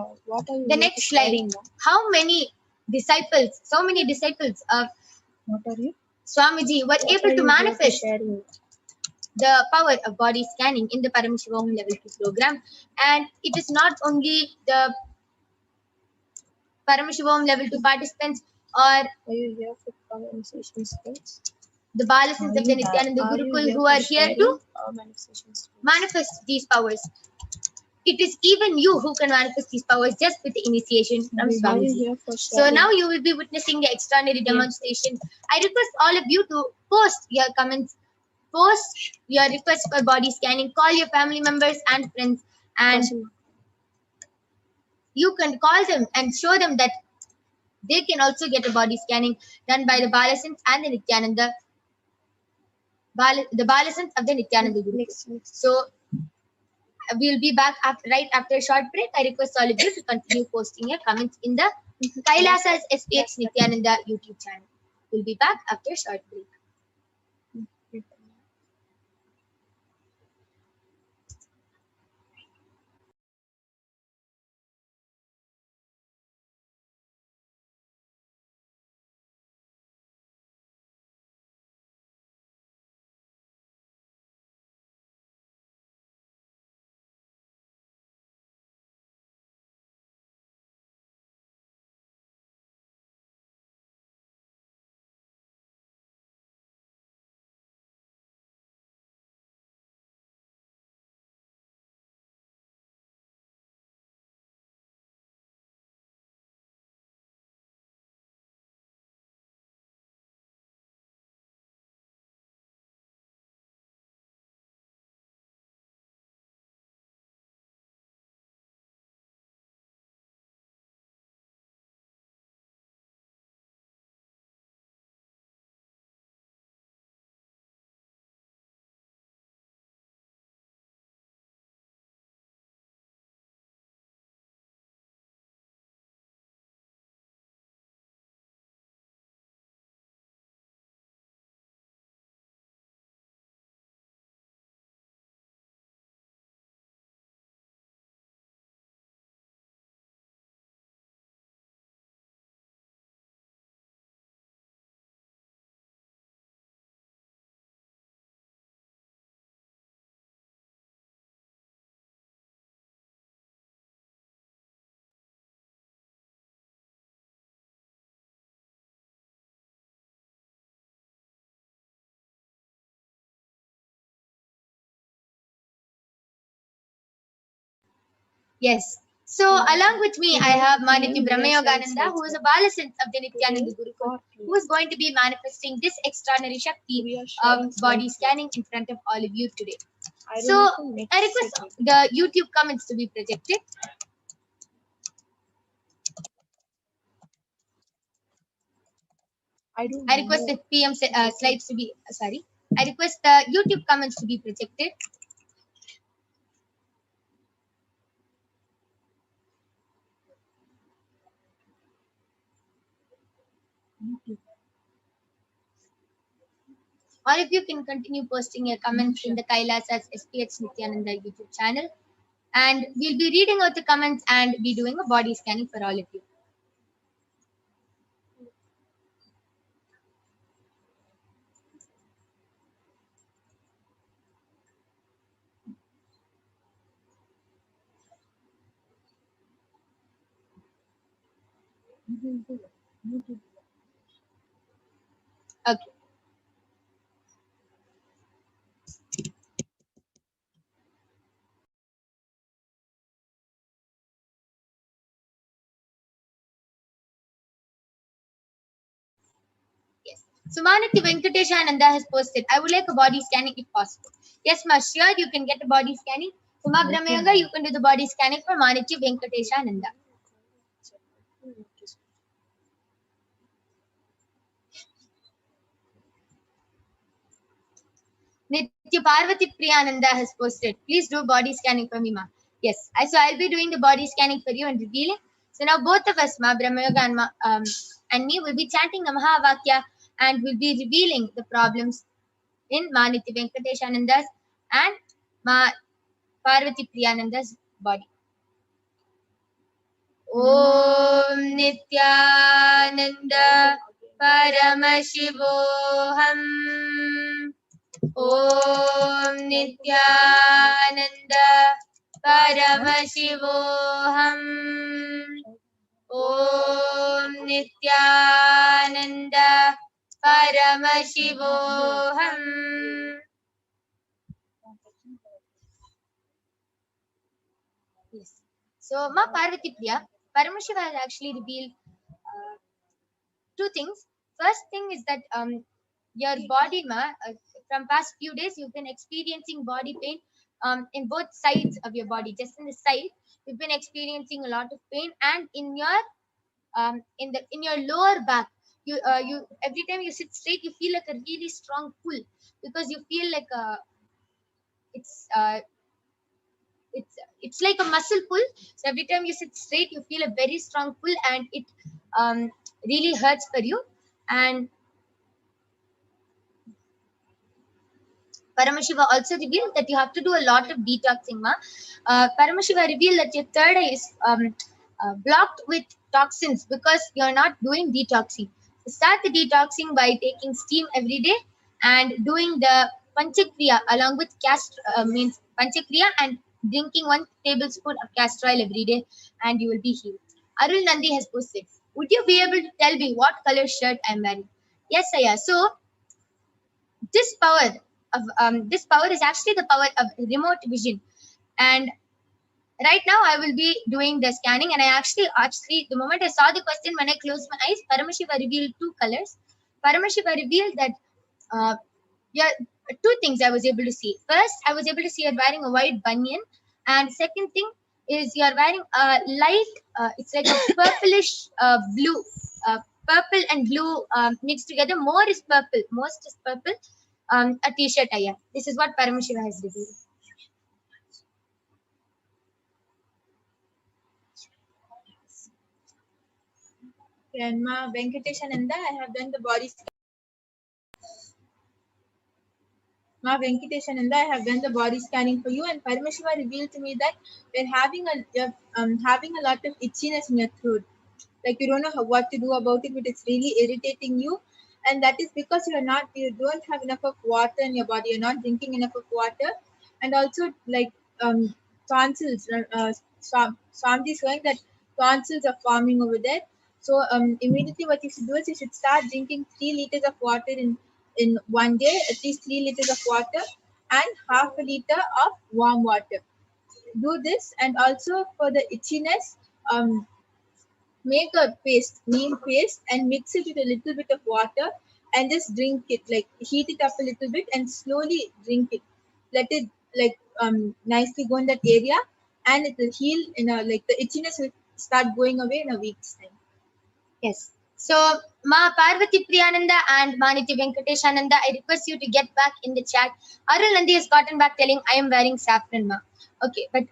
the next slide how many disciples, so many disciples of Swamiji were able to manifest the power of body scanning in the Paramashivoham level 2 program. And it is not only the Paramashivoham level 2 participants or the Balasins of the Nithyananda Gurukul who are here to manifest these powers. It is even you who can manifest these powers just with the initiation from Swamiji. So now you will be witnessing the extraordinary demonstration. I request all of you to post your comments, post your requests for body scanning, call your family members and friends, and you can call them and show them that they can also get a body scanning done by the Balasins and the Nithyananda, the Balasins of the Nithyananda Guru. So we'll be back right after a short break. I request all of you to continue posting your comments in the Kailasa's HDH Nithyananda YouTube channel. We'll be back after a short break. Yes. So along with me, I have Manitya Brahmayogananda, who is a Balasant of the Nithyananda Gurukul, who is going to be manifesting this extraordinary Shakti of body scanning in front of all of you today. So I request the YouTube comments to be projected. I request the PM slides to be, I request the YouTube comments to be projected. Or if you can continue posting your comments in the Kailasa's HDH Nithyananda YouTube channel. And we'll be reading out the comments and be doing a body scanning for all of you. Okay. Yes. So Manati Venkateshananda has posted, I would like a body scanning if possible. Yes, ma, sure, you can get a body scanning. So Ma Brahmayanga, you can do the body scanning for Manati Venkateshananda. Nitya Parvati Priyananda has posted, please do body scanning for me, ma. Yes, so I'll be doing the body scanning for you and revealing. So now both of us, Ma Brahmayoga and me, will be chanting the Mahavakya and will be revealing the problems in Ma Nitya Venkateshananda's and Ma Parvati Priyananda's body. Om Nithyananda Paramashivoham. Om Nithyananda Paramashivoham. Om Nithyananda Paramashivoham. Yes. So, Ma Parvati Priya, Paramashiva has actually revealed two things. First thing is that your body, ma, from past few days, you've been experiencing body pain in both sides of your body. Just in the side, you've been experiencing a lot of pain, and in your lower back, you every time you sit straight, you feel like a really strong pull because you feel like it's uh, it's like a muscle pull. So every time you sit straight, you feel a very strong pull, and it really hurts for you. And Paramashiva also revealed that you have to do a lot of detoxing, ma. Paramashiva revealed that your third eye is blocked with toxins because you're not doing detoxing. So start the detoxing by taking steam every day and doing the Panchakriya along with means Panchakriya and drinking 1 tablespoon of castor oil every day, and you will be healed. Arul Nandi has posted, would you be able to tell me what color shirt I'm wearing? Yes, Aya. So this power is actually the power of remote vision. And right now I will be doing the scanning, and I actually the moment I saw the question, when I closed my eyes, Paramashiva revealed 2 colors. Paramashiva revealed that yeah, 2 things I was able to see. First, I was able to see you're wearing a white banyan, and second thing is you're wearing a light it's like a purplish blue, purple and blue mixed together. Most is purple, a t-shirt aya. This is what Paramashiva has revealed. And Ma Venkateshananda, I have done the body scan. Ma Venkateshananda, I have done the body scanning for you, and Paramashiva revealed to me that you're having a lot of itchiness in your throat. Like you don't know what to do about it, but it's really irritating you. And that is because you don't have enough of water in your body. You're not drinking enough of water. And also like tonsils, Swamiji is showing that tonsils are forming over there. So immediately what you should do is you should start drinking 3 liters of water in one day, at least 3 liters of water and half a liter of warm water. do this, and also for the itchiness, make a paste, neem paste, and mix it with a little bit of water, and just drink it. Like heat it up a little bit and slowly drink it. Let it like nicely go in that area, and it will heal in a like the itchiness will start going away in a week's time. Yes. So, Ma Parvati Priyananda and Maniti Venkateshananda, I request you to get back in the chat. Arul Nandi has gotten back telling I am wearing saffron, Ma. Okay, but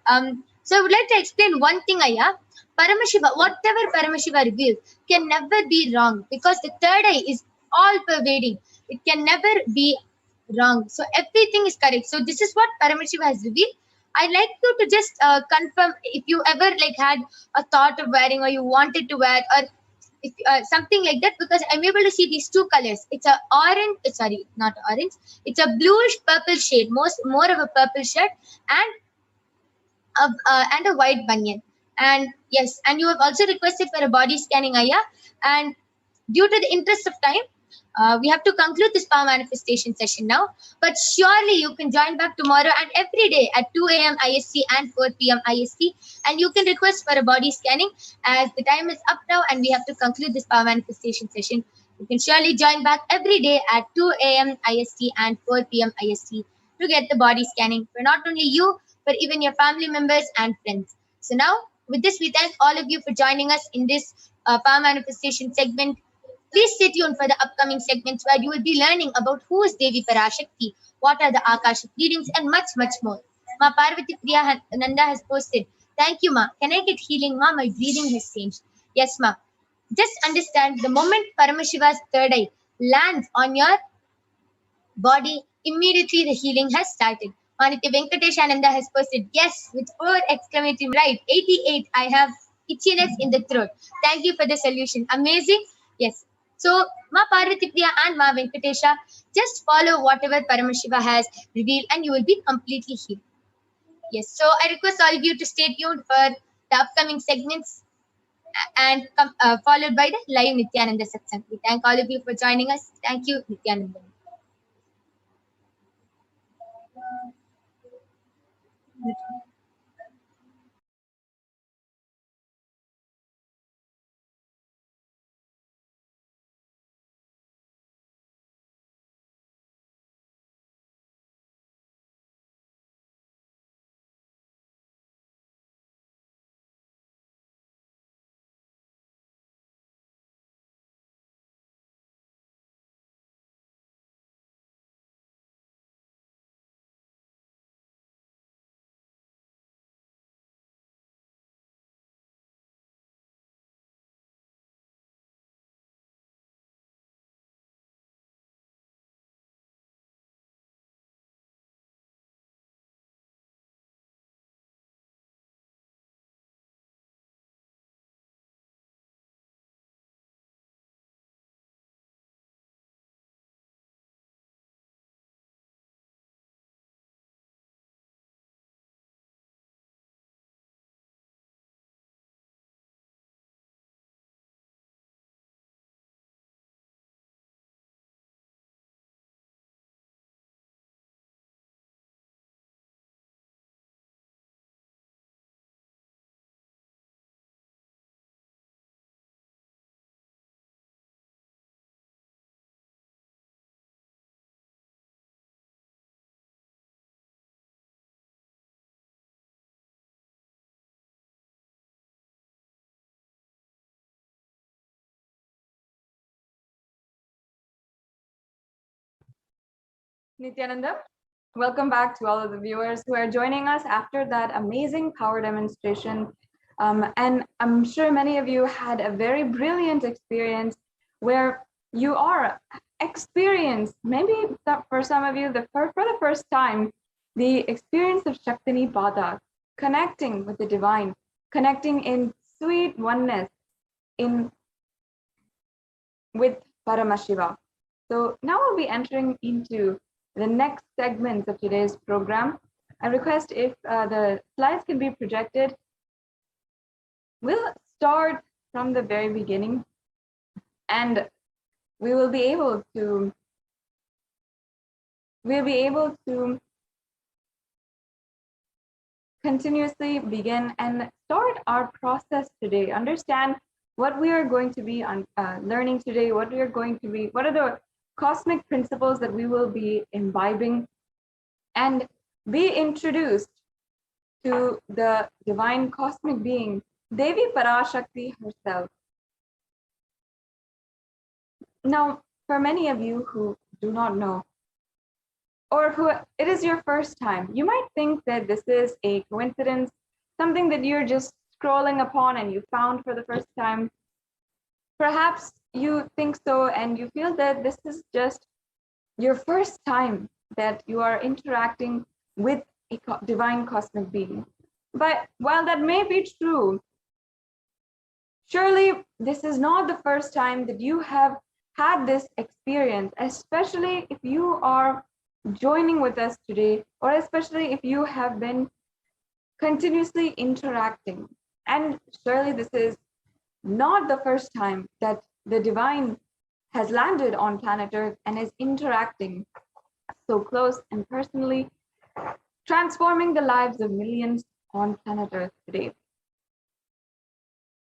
so I would like to explain one thing, Aya. Paramashiva, whatever Paramashiva reveals can never be wrong because the third eye is all pervading. It can never be wrong. So everything is correct. So this is what Paramashiva has revealed. I'd like you to just confirm if you ever like had a thought of wearing or you wanted to wear or if, something like that, because I'm able to see these two colors. It's a orange, sorry, not orange. It's a bluish purple shade, more of a purple shirt and a white banyan. And yes, and you have also requested for a body scanning, Aya. And due to the interest of time, we have to conclude this power manifestation session now. But surely you can join back tomorrow and every day at 2 a.m. IST and 4 p.m. IST. And you can request for a body scanning as the time is up now and we have to conclude this power manifestation session. You can surely join back every day at 2 a.m. IST and 4 p.m. IST to get the body scanning for not only you, but even your family members and friends. So now, with this, we thank all of you for joining us in this power manifestation segment. Please stay tuned for the upcoming segments where you will be learning about who is Devi Parashakti, what are the Akashic readings, and much, much more. Ma Parvati Priya Nanda has posted, thank you, Ma. Can I get healing, Ma? My breathing has changed. Yes, Ma. Just understand the moment Paramashiva's third eye lands on your body, immediately the healing has started. Manitya Venkatesh Ananda has posted, yes, with 4 exclamation right. 88, I have itchiness in the throat. Thank you for the solution. Amazing. Yes. So, Ma Parvati Priya and Ma Venkatesha, just follow whatever Paramashiva has revealed and you will be completely healed. Yes. So, I request all of you to stay tuned for the upcoming segments and followed by the live Nithyananda Satsang. We thank all of you for joining us. Thank you, Nithyananda. Nithyananda, welcome back to all of the viewers who are joining us after that amazing power demonstration. And I'm sure many of you had a very brilliant experience where you are experienced, maybe for some of you, for the first time, the experience of Shaktini Pada, connecting with the divine, connecting in sweet oneness with Paramashiva. So now we'll be entering into the next segments of today's program. I request if the slides can be projected. We'll start from the very beginning and we will be able to continuously begin and start our process today. Understand what we are going to be learning today, what are the cosmic principles that we will be imbibing, and be introduced to the divine cosmic being, Devi Parashakti herself. Now, for many of you who do not know, or who it is your first time, you might think that this is a coincidence, something that you're just scrolling upon and you found for the first time. Perhaps you think so and you feel that this is just your first time that you are interacting with a divine cosmic being. But while that may be true, surely this is not the first time that you have had this experience, especially if you are joining with us today, or especially if you have been continuously interacting. And surely this is not the first time that the divine has landed on planet Earth and is interacting so close and personally, transforming the lives of millions on planet Earth today.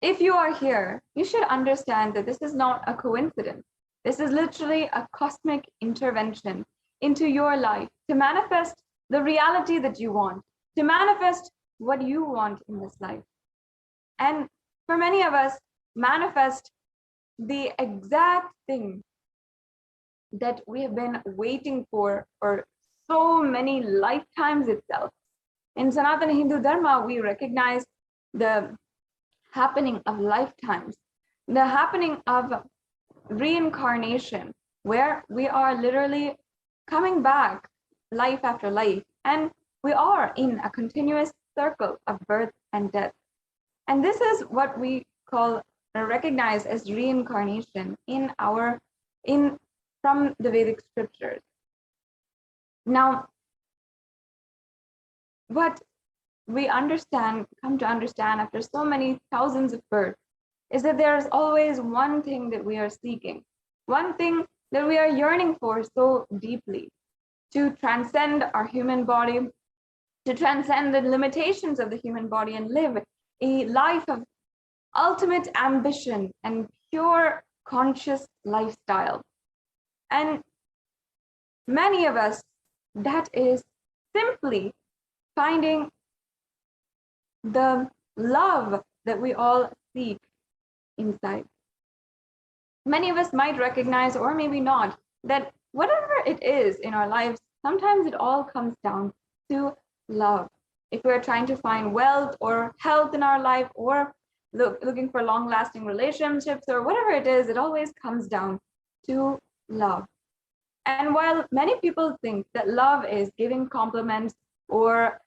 If you are here, you should understand that this is not a coincidence. This is literally a cosmic intervention into your life to manifest the reality that you want, to manifest what you want in this life. And for many of us, manifest the exact thing that we have been waiting for so many lifetimes itself. In Sanatana Hindu Dharma, we recognize the happening of lifetimes, the happening of reincarnation, where we are literally coming back life after life, and we are in a continuous circle of birth and death. And this is what we call or recognize as reincarnation from the Vedic scriptures. Now, what we come to understand after so many thousands of births is that there is always one thing that we are seeking, one thing that we are yearning for so deeply, to transcend our human body, to transcend the limitations of the human body and live a life of ultimate ambition and pure conscious lifestyle. And many of us, that is simply finding the love that we all seek inside. Many of us might recognize, or maybe not, that whatever it is in our lives, sometimes it all comes down to love. If we're trying to find wealth or health in our life, or looking for long-lasting relationships, or whatever it is, it always comes down to love. And while many people think that love is giving compliments, or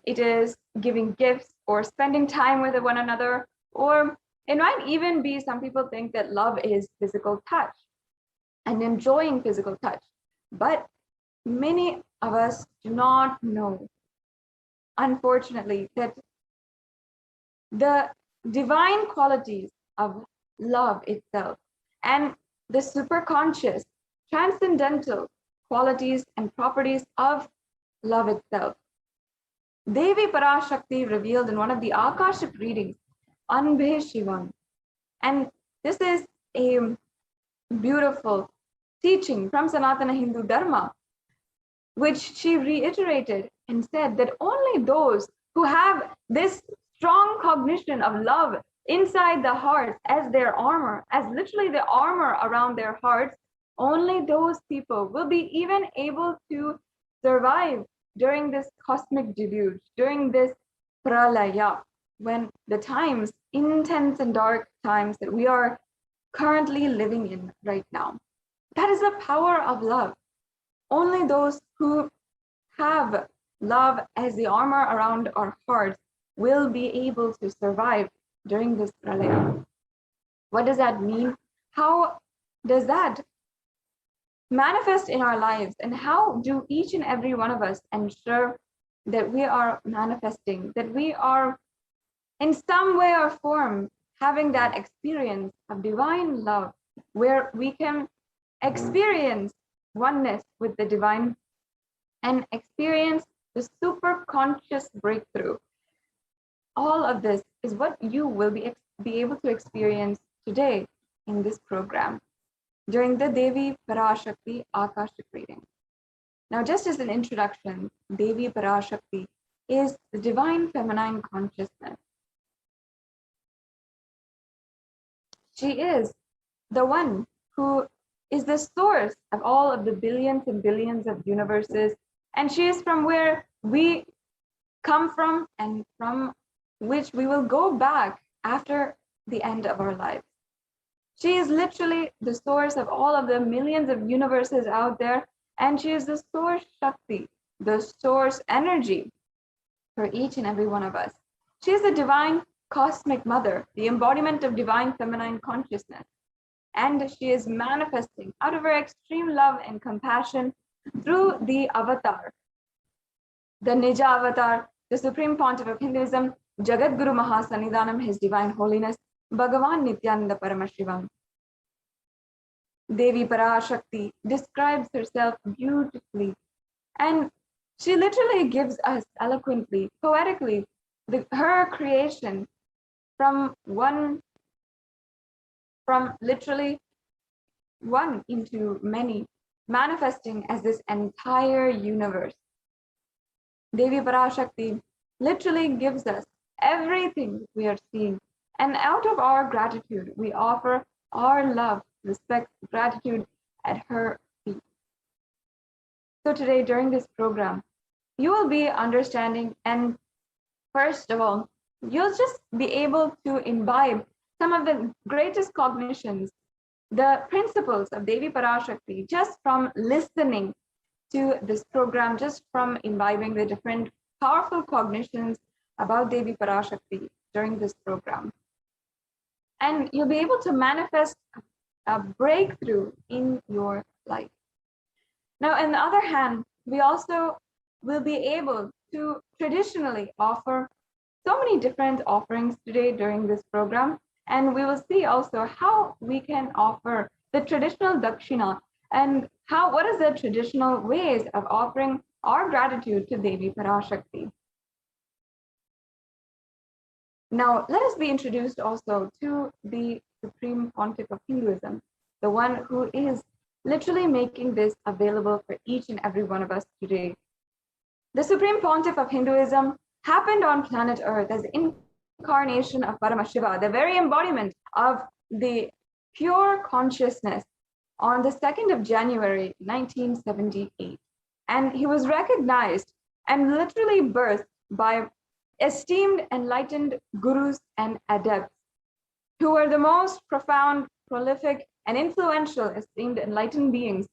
it is giving gifts, or spending time with one another, or it might even be some people think that love is physical touch and enjoying physical touch. But many of us do not know, unfortunately, that the divine qualities of love itself and the superconscious, transcendental qualities and properties of love itself, Devi Parashakti revealed in one of the Akashic readings, Anbhe. And this is a beautiful teaching from Sanatana Hindu Dharma, which she reiterated and said that only those who have this strong cognition of love inside the hearts as their armor, as literally the armor around their hearts, only those people will be even able to survive during this cosmic deluge, during this pralaya, when the times, intense and dark times that we are currently living in right now. That is the power of love. Only those who have love as the armor around our hearts will be able to survive during this pralaya. What does that mean? How does that manifest in our lives? And how do each and every one of us ensure that we are manifesting, that we are in some way or form having that experience of divine love, where we can experience oneness with the divine and experience the super conscious breakthrough all of this is what you will be able to experience today in this program during the Devi Parashakti Akashic reading. Now, just as an introduction, Devi Parashakti is the divine feminine consciousness. She is the one who is the source of all of the billions and billions of universes, and she is from where we come from and from which we will go back after the end of our lives. She is literally the source of all of the millions of universes out there, and she is the source Shakti, the source energy for each and every one of us. She is the divine cosmic mother, the embodiment of divine feminine consciousness. And she is manifesting out of her extreme love and compassion through the avatar, the Nija avatar, the Supreme Pontiff of Hinduism, Jagat Guru Mahasannidhanam, His Divine Holiness, Bhagavan Nithyananda Paramashivam. Devi Parashakti describes herself beautifully, and she literally gives us eloquently, poetically, her creation from literally one into many, manifesting as this entire universe. Devi Parashakti literally gives us everything we are seeing, and out of our gratitude, we offer our love, respect, gratitude at her feet. So today, during this program, you will be understanding, and first of all, you'll just be able to imbibe some of the greatest cognitions, the principles of Devi Parashakti, just from listening to this program, just from imbibing the different powerful cognitions about Devi Parashakti during this program. And you'll be able to manifest a breakthrough in your life. Now, on the other hand, we also will be able to traditionally offer so many different offerings today during this program. And we will see also how we can offer the traditional dakshina and what is the traditional ways of offering our gratitude to Devi Parashakti. Now, let us be introduced also to the Supreme Pontiff of Hinduism, the one who is literally making this available for each and every one of us today. The Supreme Pontiff of Hinduism happened on planet Earth as incarnation of Paramashiva, the very embodiment of the pure consciousness, on the 2nd of January, 1978. And he was recognized and literally birthed by esteemed enlightened gurus and adepts who were the most profound, prolific, and influential esteemed enlightened beings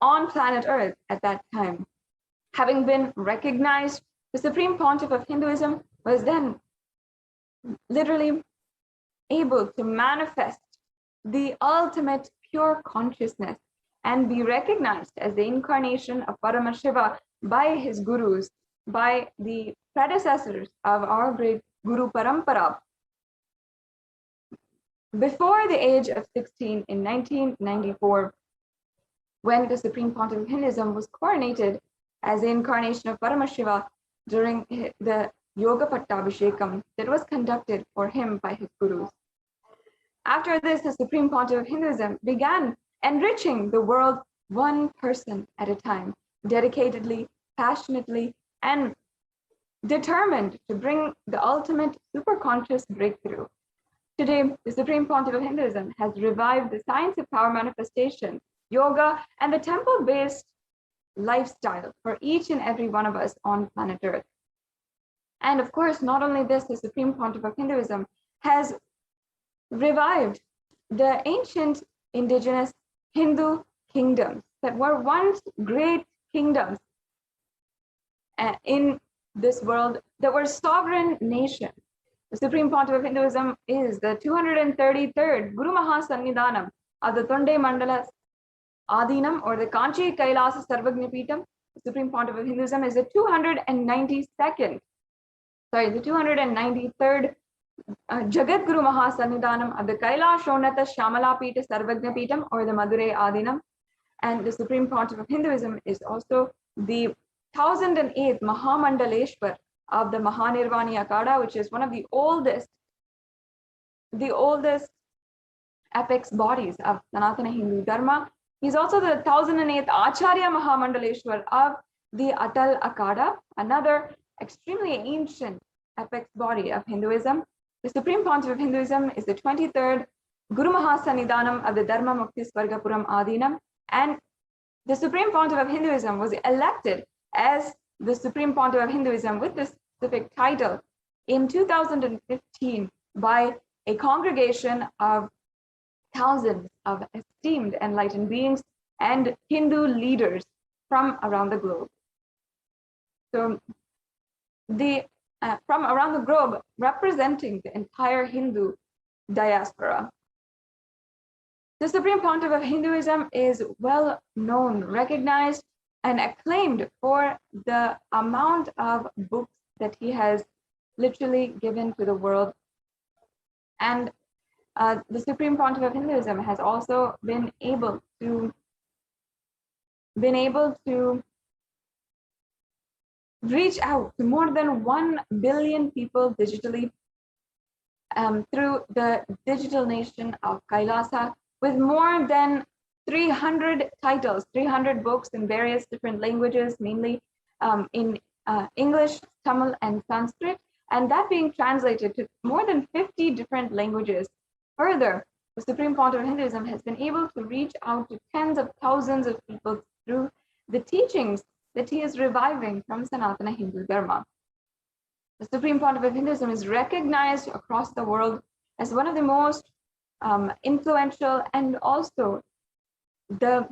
on planet Earth at that time. Having been recognized, the Supreme Pontiff of Hinduism was then literally able to manifest the ultimate pure consciousness and be recognized as the incarnation of Paramashiva by his gurus, by the predecessors of our great Guru Parampara. Before the age of 16 in 1994, when the Supreme Pontiff of Hinduism was coronated as the incarnation of Paramashiva during the Yoga Pattabhishekam that was conducted for him by his gurus. After this, the Supreme Pontiff of Hinduism began enriching the world one person at a time, dedicatedly, passionately, and determined to bring the ultimate superconscious breakthrough. Today, the Supreme Pontiff of Hinduism has revived the science of power manifestation, yoga, and the temple-based lifestyle for each and every one of us on planet Earth. And of course, not only this, the Supreme Pontiff of Hinduism has revived the ancient indigenous Hindu kingdoms that were once great kingdoms in this world, that were sovereign nations. The Supreme Pontiff of Hinduism is the 233rd Guru Mahasannidhanam of the Tonde Mandala Adinam, or the Kanchi Kailasa Sarvagnapitam. The Supreme Pontiff of Hinduism is the 293rd Jagat Guru Mahasannidhanam of the Kailashonata Shamalapita Sarvagnapitam, or the Madurai Adinam. And the Supreme Pontiff of Hinduism is also the 1008th Mahamandaleshwar of the Mahanirvani Akada, which is one of the oldest apex bodies of Sanatana Hindu Dharma. He's also the 1008th Acharya Mahamandaleshwar of the Atal Akada, another extremely ancient apex body of Hinduism. The Supreme Pontiff of Hinduism is the 23rd Guru Mahasannidhanam of the Dharma Mukti Swargapuram Adinam, and the Supreme Pontiff of Hinduism was elected as the Supreme Pontiff of Hinduism with this specific title in 2015 by a congregation of thousands of esteemed enlightened beings and Hindu leaders from around the globe. So from around the globe, representing the entire Hindu diaspora. The Supreme Pontiff of Hinduism is well known, recognized, and acclaimed for the amount of books that he has literally given to the world. And the Supreme Pontiff of Hinduism has also been able to reach out to more than 1 billion people digitally through the digital nation of Kailasa, with more than 300 titles, 300 books in various different languages, mainly in English, Tamil, and Sanskrit, and that being translated to more than 50 different languages. Further, the Supreme Pontiff of Hinduism has been able to reach out to tens of thousands of people through the teachings that he is reviving from Sanatana Hindu Dharma. The Supreme Pontiff of Hinduism is recognized across the world as one of the most influential and also the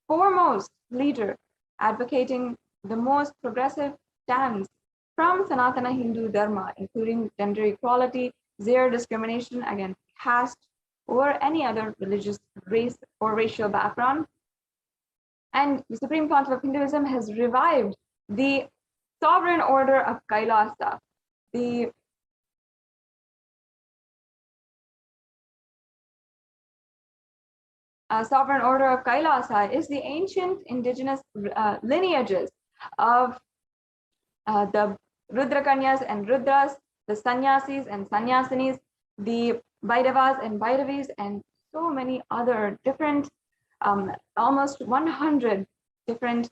foremost leader advocating the most progressive stance from Sanatana Hindu Dharma, including gender equality, zero discrimination against caste or any other religious, race, or racial background. And the Supreme Pontiff of Hinduism has revived the sovereign order of Kailasa. The sovereign order of Kailasa is the ancient indigenous lineages of the Rudrakanyas and Rudras, the Sannyasis and Sannyasinis, the Bhairavas and Bhairavis, and so many other different, almost 100 different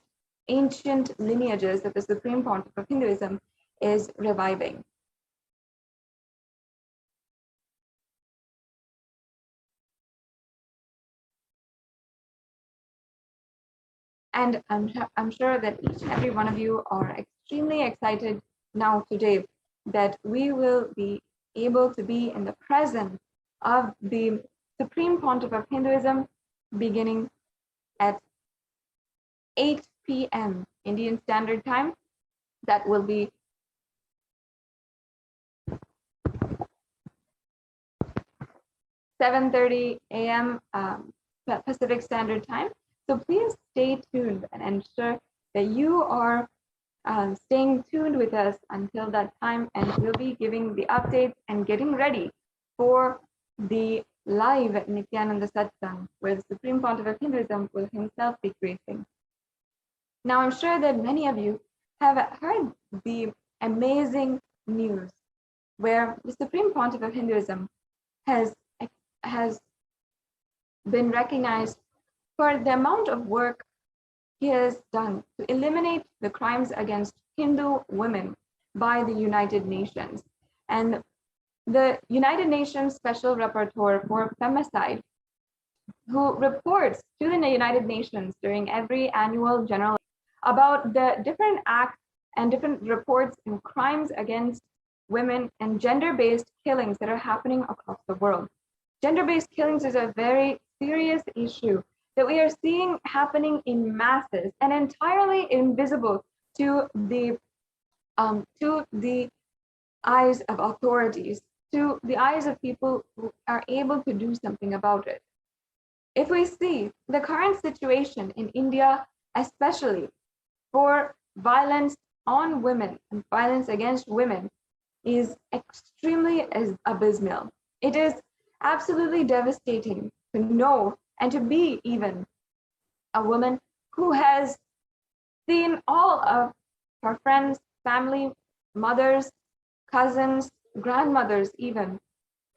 ancient lineages that the Supreme Pontiff of Hinduism is reviving. And I'm sure that each and every one of you are extremely excited now today that we will be able to be in the presence of the Supreme Pontiff of Hinduism beginning at 8 p.m. Indian Standard Time. That will be 7:30 a.m. Pacific Standard Time. So please stay tuned and ensure that you are staying tuned with us until that time, and we'll be giving the updates and getting ready for the live Nithyananda Satsang, where the Supreme Pontiff of Hinduism will himself be gracing. Now, I'm sure that many of you have heard the amazing news where the Supreme Pontiff of Hinduism has been recognized for the amount of work he has done to eliminate the crimes against Hindu women by the United Nations. And the United Nations Special Rapporteur for Femicide, who reports to the United Nations during every annual general about the different acts and different reports and crimes against women and gender-based killings that are happening across the world. Gender-based killings is a very serious issue that we are seeing happening in masses and entirely invisible to the eyes of authorities, to the eyes of people who are able to do something about it. If we see the current situation in India, especially for violence on women and violence against women, is extremely abysmal. It is absolutely devastating to know and to be even a woman who has seen all of her friends, family mothers, cousins, grandmothers even,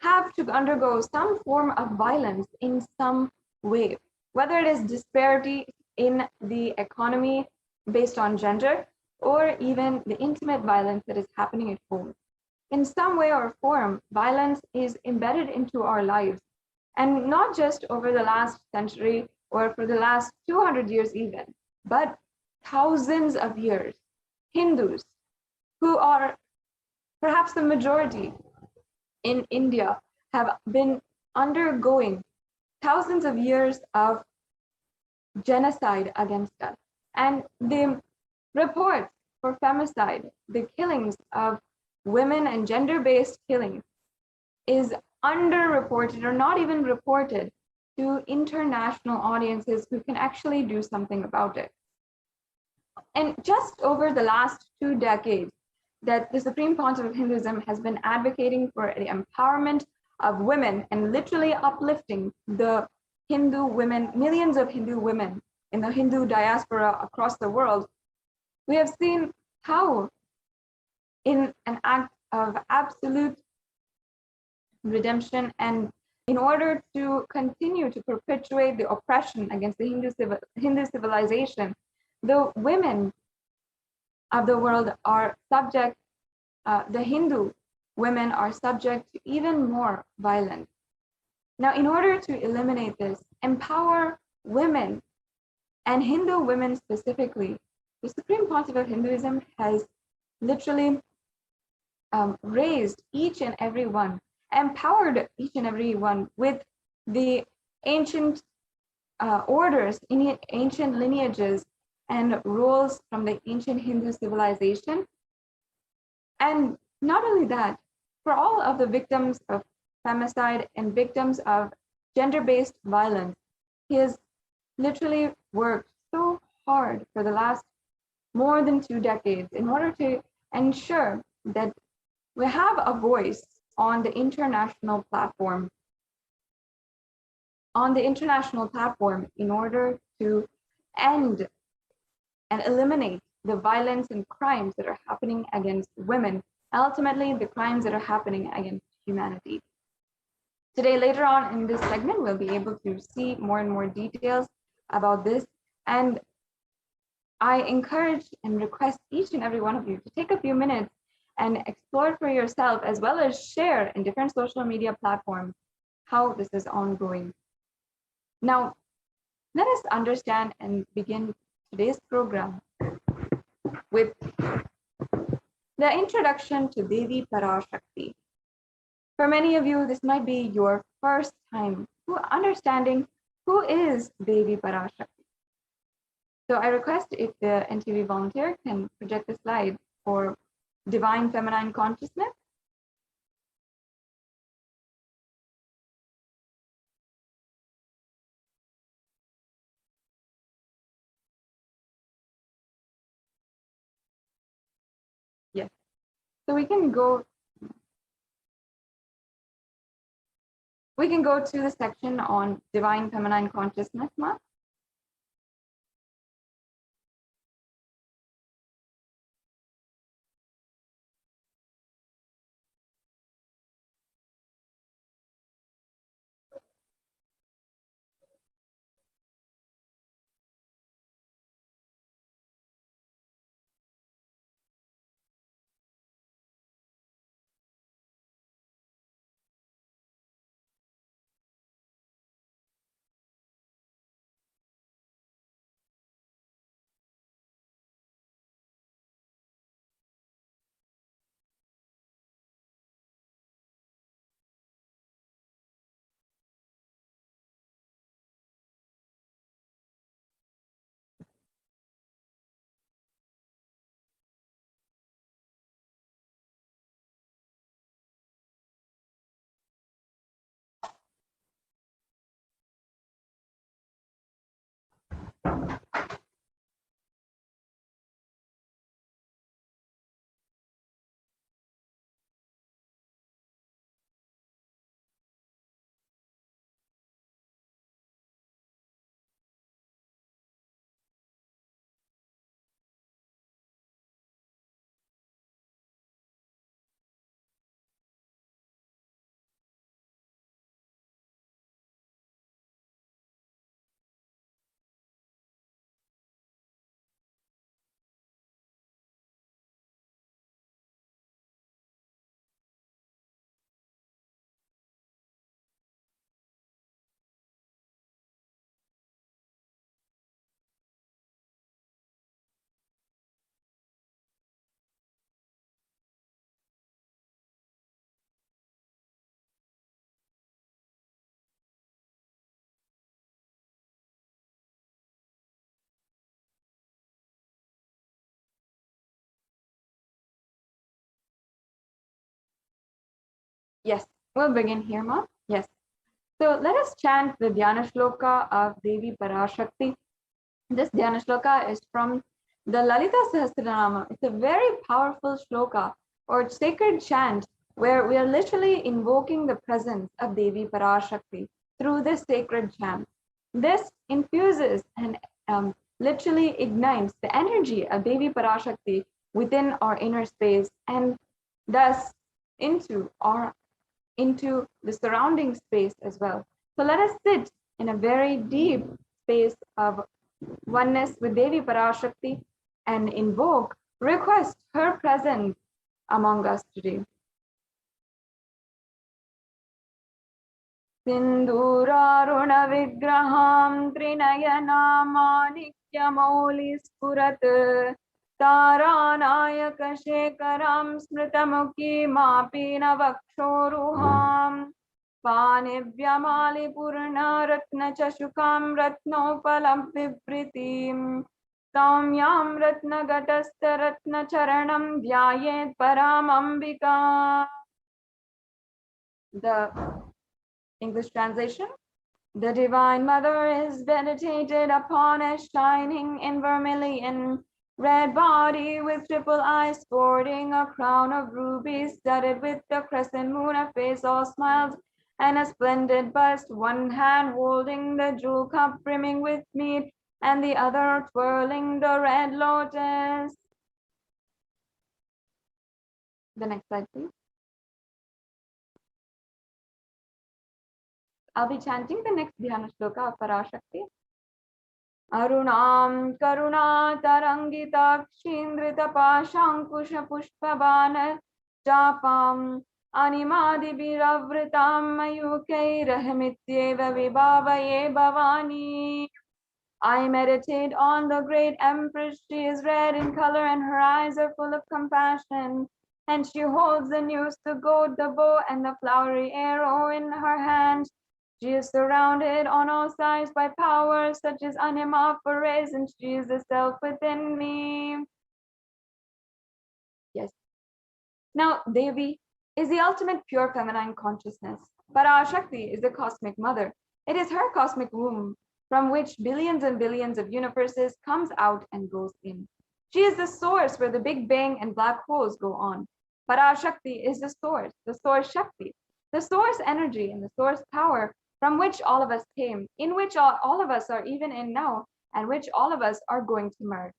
have to undergo some form of violence in some way, whether it is disparity in the economy based on gender, or even the intimate violence that is happening at home. In some way or form, violence is embedded into our lives, and not just over the last century or for the last 200 years even, but thousands of years. Hindus, who are perhaps the majority in India, have been undergoing thousands of years of genocide against us. And the reports for femicide, the killings of women and gender-based killings, is underreported or not even reported to international audiences who can actually do something about it. And just over the last 2 decades, that the Supreme Council of Hinduism has been advocating for the empowerment of women and literally uplifting the Hindu women, millions of Hindu women in the Hindu diaspora across the world. We have seen how, in an act of absolute redemption, and in order to continue to perpetuate the oppression against the Hindu civilization, the women of the world are subject, the Hindu women are subject to even more violence. Now, in order to eliminate this, empower women, and Hindu women specifically, the Supreme Council of Hinduism has literally raised each and every one, empowered each and every one with the ancient orders, ancient lineages, and roles from the ancient Hindu civilization. And not only that, for all of the victims of femicide and victims of gender-based violence, he has literally worked so hard for the last more than 2 decades in order to ensure that we have a voice on the international platform. In order to end and eliminate the violence and crimes that are happening against women, and ultimately the crimes that are happening against humanity. Today, later on in this segment, we'll be able to see more and more details about this. And I encourage and request each and every one of you to take a few minutes and explore for yourself, as well as share in different social media platforms, how this is ongoing. Now, let us understand and begin today's program with the introduction to Devi Parashakti. For many of you, this might be your first time understanding who is Devi Parashakti. So I request if the NTV volunteer can project the slide for Divine Feminine Consciousness. Yes. So we can go to the section on Divine Feminine Consciousness, Ma. Yes, we'll begin here, Ma. Yes. So let us chant the Dhyana Shloka of Devi Parashakti. This Dhyana Shloka is from the Lalita Sahasranama. It's a very powerful shloka or sacred chant where we are literally invoking the presence of Devi Parashakti through this sacred chant. This infuses and literally ignites the energy of Devi Parashakti within our inner space and thus into the surrounding space as well. So let us sit in a very deep space of oneness with Devi Parashakti and invoke, request her presence among us today. Sinduraruna vigraham trinayanaमानिक्यमौलिस्फुरत् तारानायकशेखरं स्मृतमुखीमापीनवक्षोरुहां पाणिभ्यमालिपूर्णरत्नचषुकां रत्नोपलब्धिवृतिं सौम्यां रत्नगतस्थरत्नचरणं ध्यायेत् परामम्बिका. The English translation: the Divine Mother is meditated upon as shining in vermilion, red body with triple eyes, sporting a crown of rubies studded with the crescent moon, a face all smiles, and a splendid bust, one hand holding the jewel cup brimming with mead, and the other twirling the red lotus. The next slide, please. I'll be chanting the next Dhyana Shloka of Parashakti. Arunam karuna tarangitakshindrita pashankusha pushpabana japam animadibhiravritam mayukairahamityeva vibhavaye bhavani. I meditate on the great Empress. She is red in color and her eyes are full of compassion. And she holds the noose, the goad, the bow, and the flowery arrow in her hands. She is surrounded on all sides by powers such as anima for rays, and she is the self within me. Yes. Now, Devi is the ultimate pure feminine consciousness. Parashakti is the cosmic mother. It is her cosmic womb from which billions and billions of universes comes out and goes in. She is the source where the Big Bang and black holes go on. Parashakti is the source Shakti, the source energy and the source power from which all of us came, in which all of us are even in now, and which all of us are going to merge.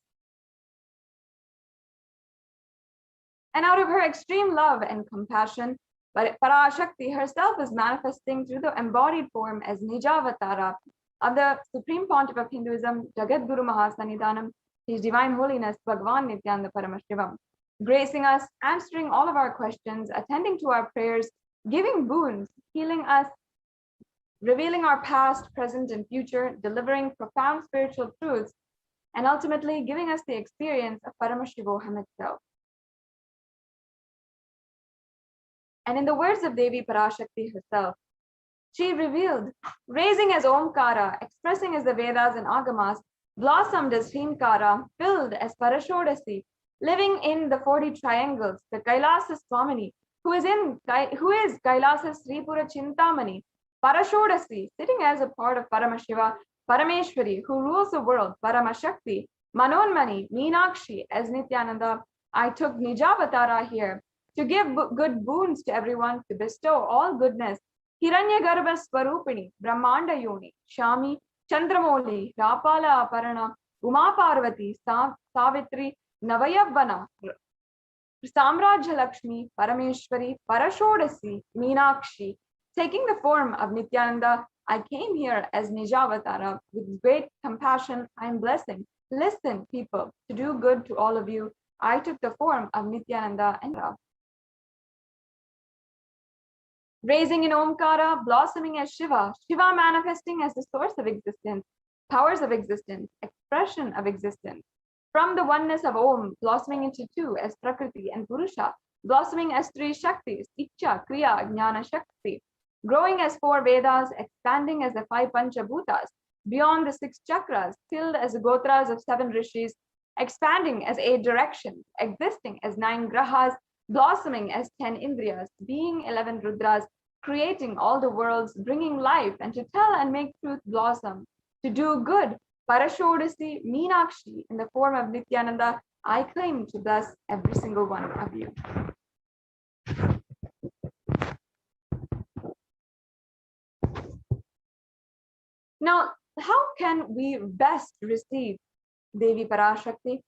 And out of her extreme love and compassion, Parashakti herself is manifesting through the embodied form as Nijavatara of the Supreme Pontiff of Hinduism, Jagadguru Mahasannidhanam, His Divine Holiness Bhagavan Nithyananda Paramashivam, gracing us, answering all of our questions, attending to our prayers, giving boons, healing us, revealing our past, present, and future, delivering profound spiritual truths, and ultimately giving us the experience of Paramashivoham itself. And in the words of Devi Parashakti herself, she revealed, raising as Omkara, expressing as the Vedas and Agamas, blossomed as Hrinkara, filled as Parashodasi, living in the 40 triangles, the Kailasa Swamini, who is Kailasa Sripura Chintamani, Parashodasi, sitting as a part of Paramashiva, Parameshwari, who rules the world, Paramashakti, Manonmani, Meenakshi, as Nithyananda. I took Nijavatara here to give good boons to everyone, to bestow all goodness. Hiranyagarbha Swarupini, Brahmanda Yoni, Shami, Chandramoli, Rapala Aparana, Uma Parvati, Savitri, Navayavana, Samrajya Lakshmi, Parameshwari, Parashodasi, Meenakshi. Taking the form of Nithyananda, I came here as Nijavatara with great compassion. I am blessing. Listen, people, to do good to all of you. I took the form of Nithyananda and raising in Omkara, blossoming as Shiva, Shiva manifesting as the source of existence, powers of existence, expression of existence. From the oneness of Om, blossoming into two as Prakriti and Purusha, blossoming as three Shaktis, Ichcha, Kriya, Jnana, Shakti, growing as 4 Vedas, expanding as the 5 Panchabhutas, beyond the 6 chakras, filled as the Gotras of 7 Rishis, expanding as 8 directions, existing as 9 Grahas, blossoming as 10 Indriyas, being 11 Rudras, creating all the worlds, bringing life, and to tell and make truth blossom, to do good, Parashodasi, Meenakshi, in the form of Nithyananda, I claim to bless every single one of you. Now, how can we best receive Devi Parashakti?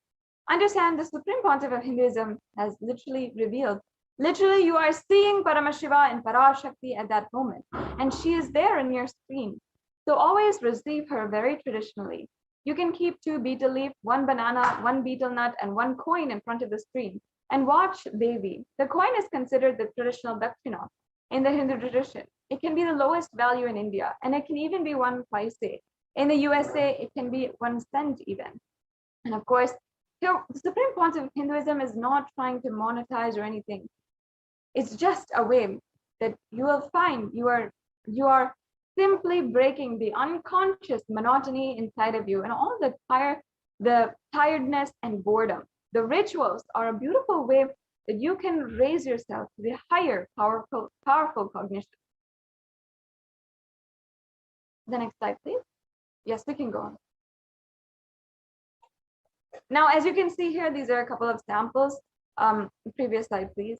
Understand, the Supreme Pontiff of Hinduism has literally revealed. Literally, you are seeing Paramashiva and Parashakti at that moment, and she is there on your screen. So always receive her very traditionally. You can keep 2 betel leaf, 1 banana, 1 betel nut, and 1 coin in front of the screen and watch Devi. The coin is considered the traditional dakshina in the Hindu tradition. It can be the lowest value in India, and it can even be 1 paise. In the USA, it can be 1 cent even. And of course, here, the Supreme Pontiff of Hinduism is not trying to monetize or anything. It's just a way that you will find you are simply breaking the unconscious monotony inside of you and all the tiredness and boredom. The rituals are a beautiful way that you can raise yourself to the higher, powerful cognition. The next slide, please. Yes, we can go on. Now, as you can see here, these are a couple of samples. Previous slide, please.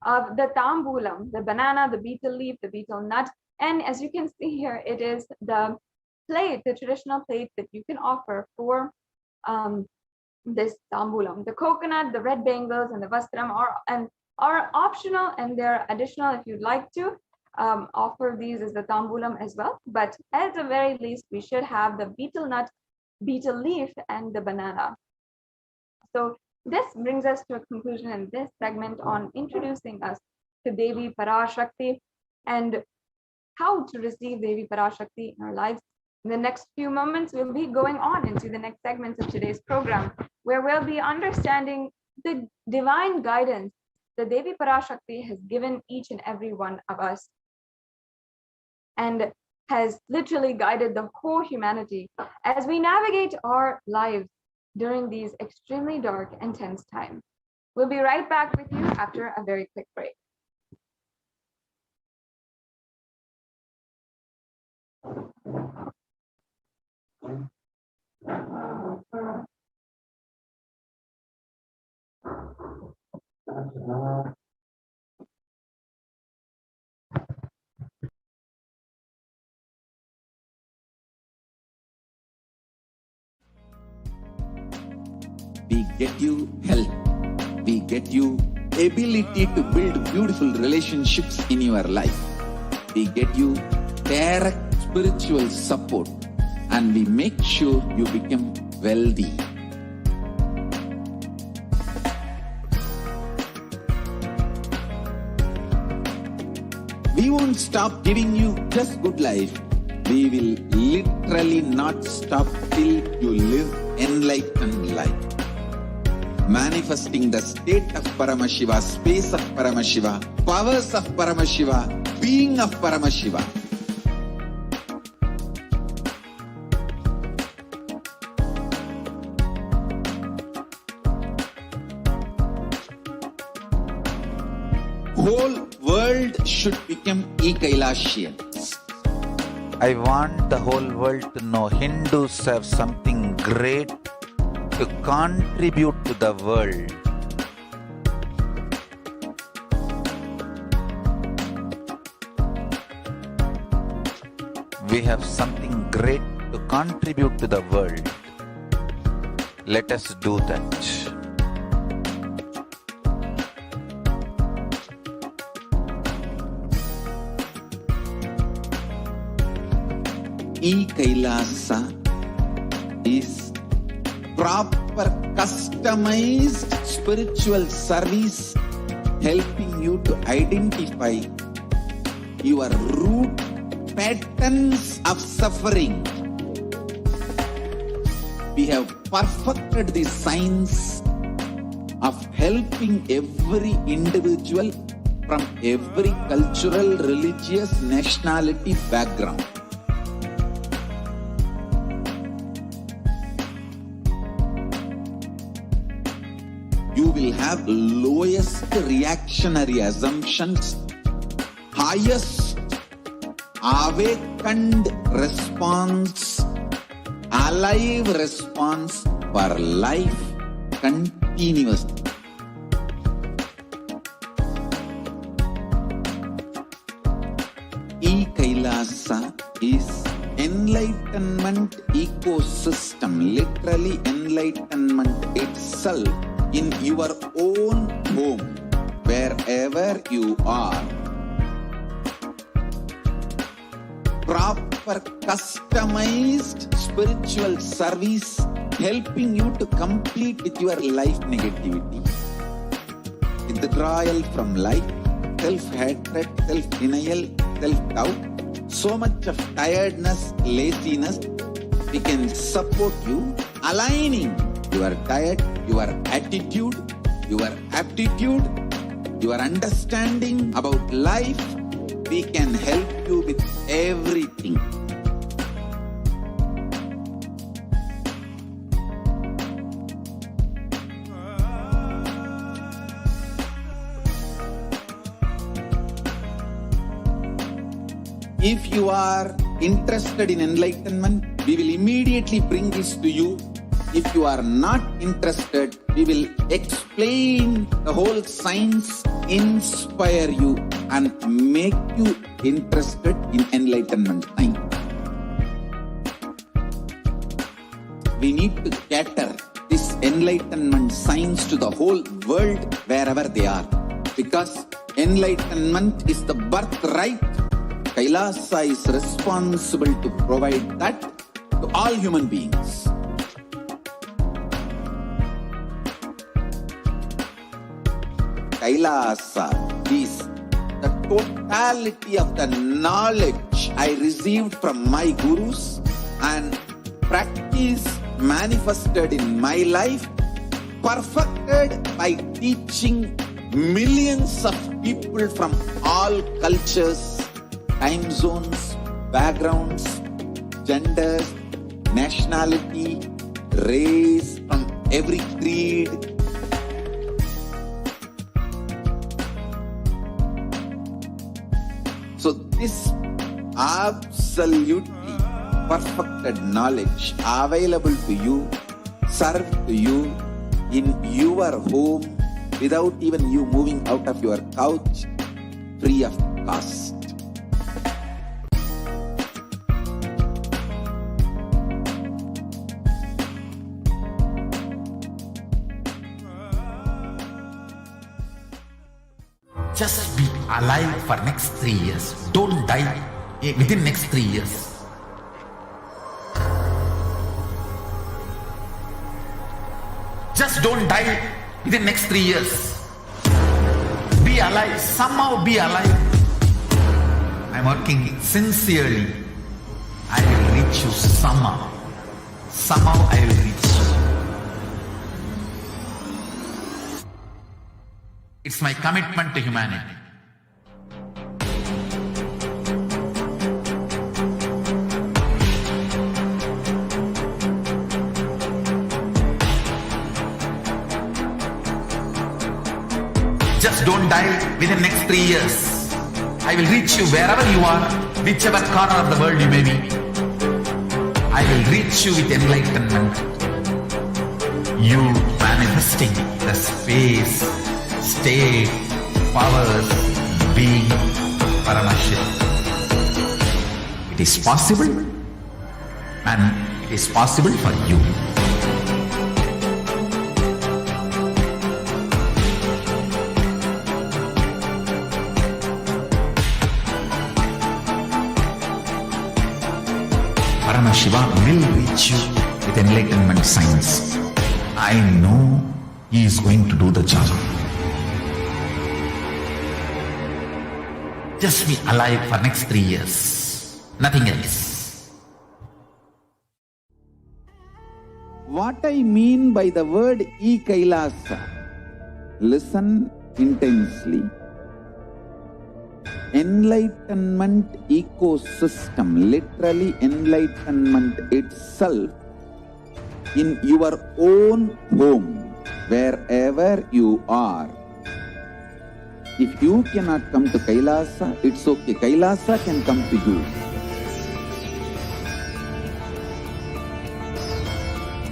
Of the tambulam, the banana, the betel leaf, the betel nut. And as you can see here, it is the plate, the traditional plate that you can offer for this tambulam. The coconut, the red bangles, and the vastram are optional, and they're additional if you'd like to offer these as the tambulam as well. But at the very least, we should have the betel nut, betel leaf, and the banana. So this brings us to a conclusion in this segment on introducing us to Devi Parashakti and how to receive Devi Parashakti in our lives. In the next few moments, we'll be going on into the next segments of today's program, where we'll be understanding the divine guidance that Devi Parashakti has given each and every one of us and has literally guided the whole humanity as we navigate our lives during these extremely dark and tense times. We'll be right back with you after a very quick break. We get you health. We get you ability to build beautiful relationships in your life. We get you direct spiritual support, and we make sure you become wealthy. We won't stop giving you just good life. We will literally not stop till you live enlightened life. Manifesting the state of Paramashiva, space of Paramashiva, powers of Paramashiva, being of Paramashiva. Whole world should become e-Kailashians. I want the whole world to know Hindus have something great to contribute to the world. We have something great to contribute to the world. Let us do that. E-Kailasa is proper customized spiritual service helping you to identify your root patterns of suffering. We have perfected the science of helping every individual from every cultural, religious, nationality background. you will have lowest reactionary assumptions, highest awakened response, alive response for life continuously. E-Kailasa is enlightenment ecosystem, literally enlightenment itself in your own home, wherever you are. Proper customized spiritual service helping you to complete with your life negativity. Withdrawal from life, self-hatred, self-denial, self-doubt, so much of tiredness, laziness, we can support you aligning your diet, your attitude, your aptitude, your understanding about life. We can help you with everything. If you are interested in enlightenment, we will immediately bring this to you. If you are not interested, we will explain the whole science, inspire you and make you interested in enlightenment time. We need to cater this enlightenment science to the whole world wherever they are, because enlightenment is the birthright. Kailasa is responsible to provide that to all human beings. Kailasa is the totality of the knowledge I received from my gurus and practice manifested in my life, perfected by teaching millions of people from all cultures, time zones, backgrounds, genders, nationality, race, from every creed. So this absolutely perfected knowledge available to you, served to you in your home without even you moving out of your couch, free of cost. Just be alive for next 3 years. Don't die within next 3 years. Just don't die within next 3 years. Be alive. Somehow be alive. I'm working sincerely. I will reach you somehow. Somehow I will reach you. It's my commitment to humanity. Just don't die within next 3 years. I will reach you wherever you are, whichever corner of the world you may be. I will reach you with enlightenment. You manifesting the space, state, powers, being Paramashivoham. It is possible, and it is possible for you. Paramashivoham will reach you with enlightenment science. I know he is going to do the job. Just be alive for next 3 years. Nothing else. What I mean by the word E-Kailasa, listen intensely. Enlightenment ecosystem, literally enlightenment itself in your own home, wherever you are. If you cannot come to Kailasa, it's okay. Kailasa can come to you.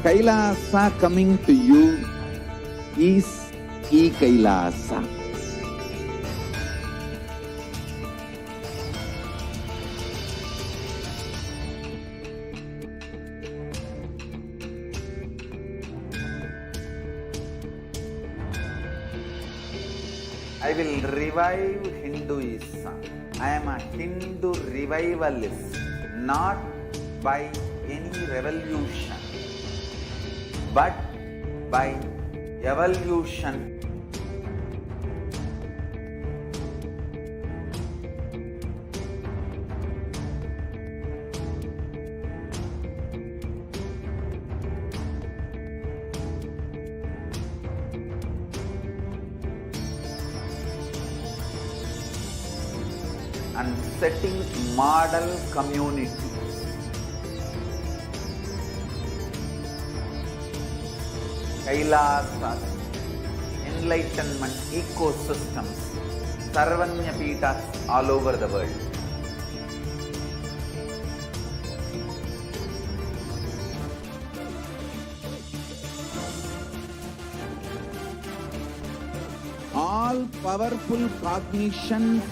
Kailasa coming to you is E-Kailasa. I will revive Hinduism. I am a Hindu revivalist, not by any revolution, but by evolution. And setting model community. Kailasas, enlightenment ecosystems, Sarvanya Pitas all over the world. All powerful cognition,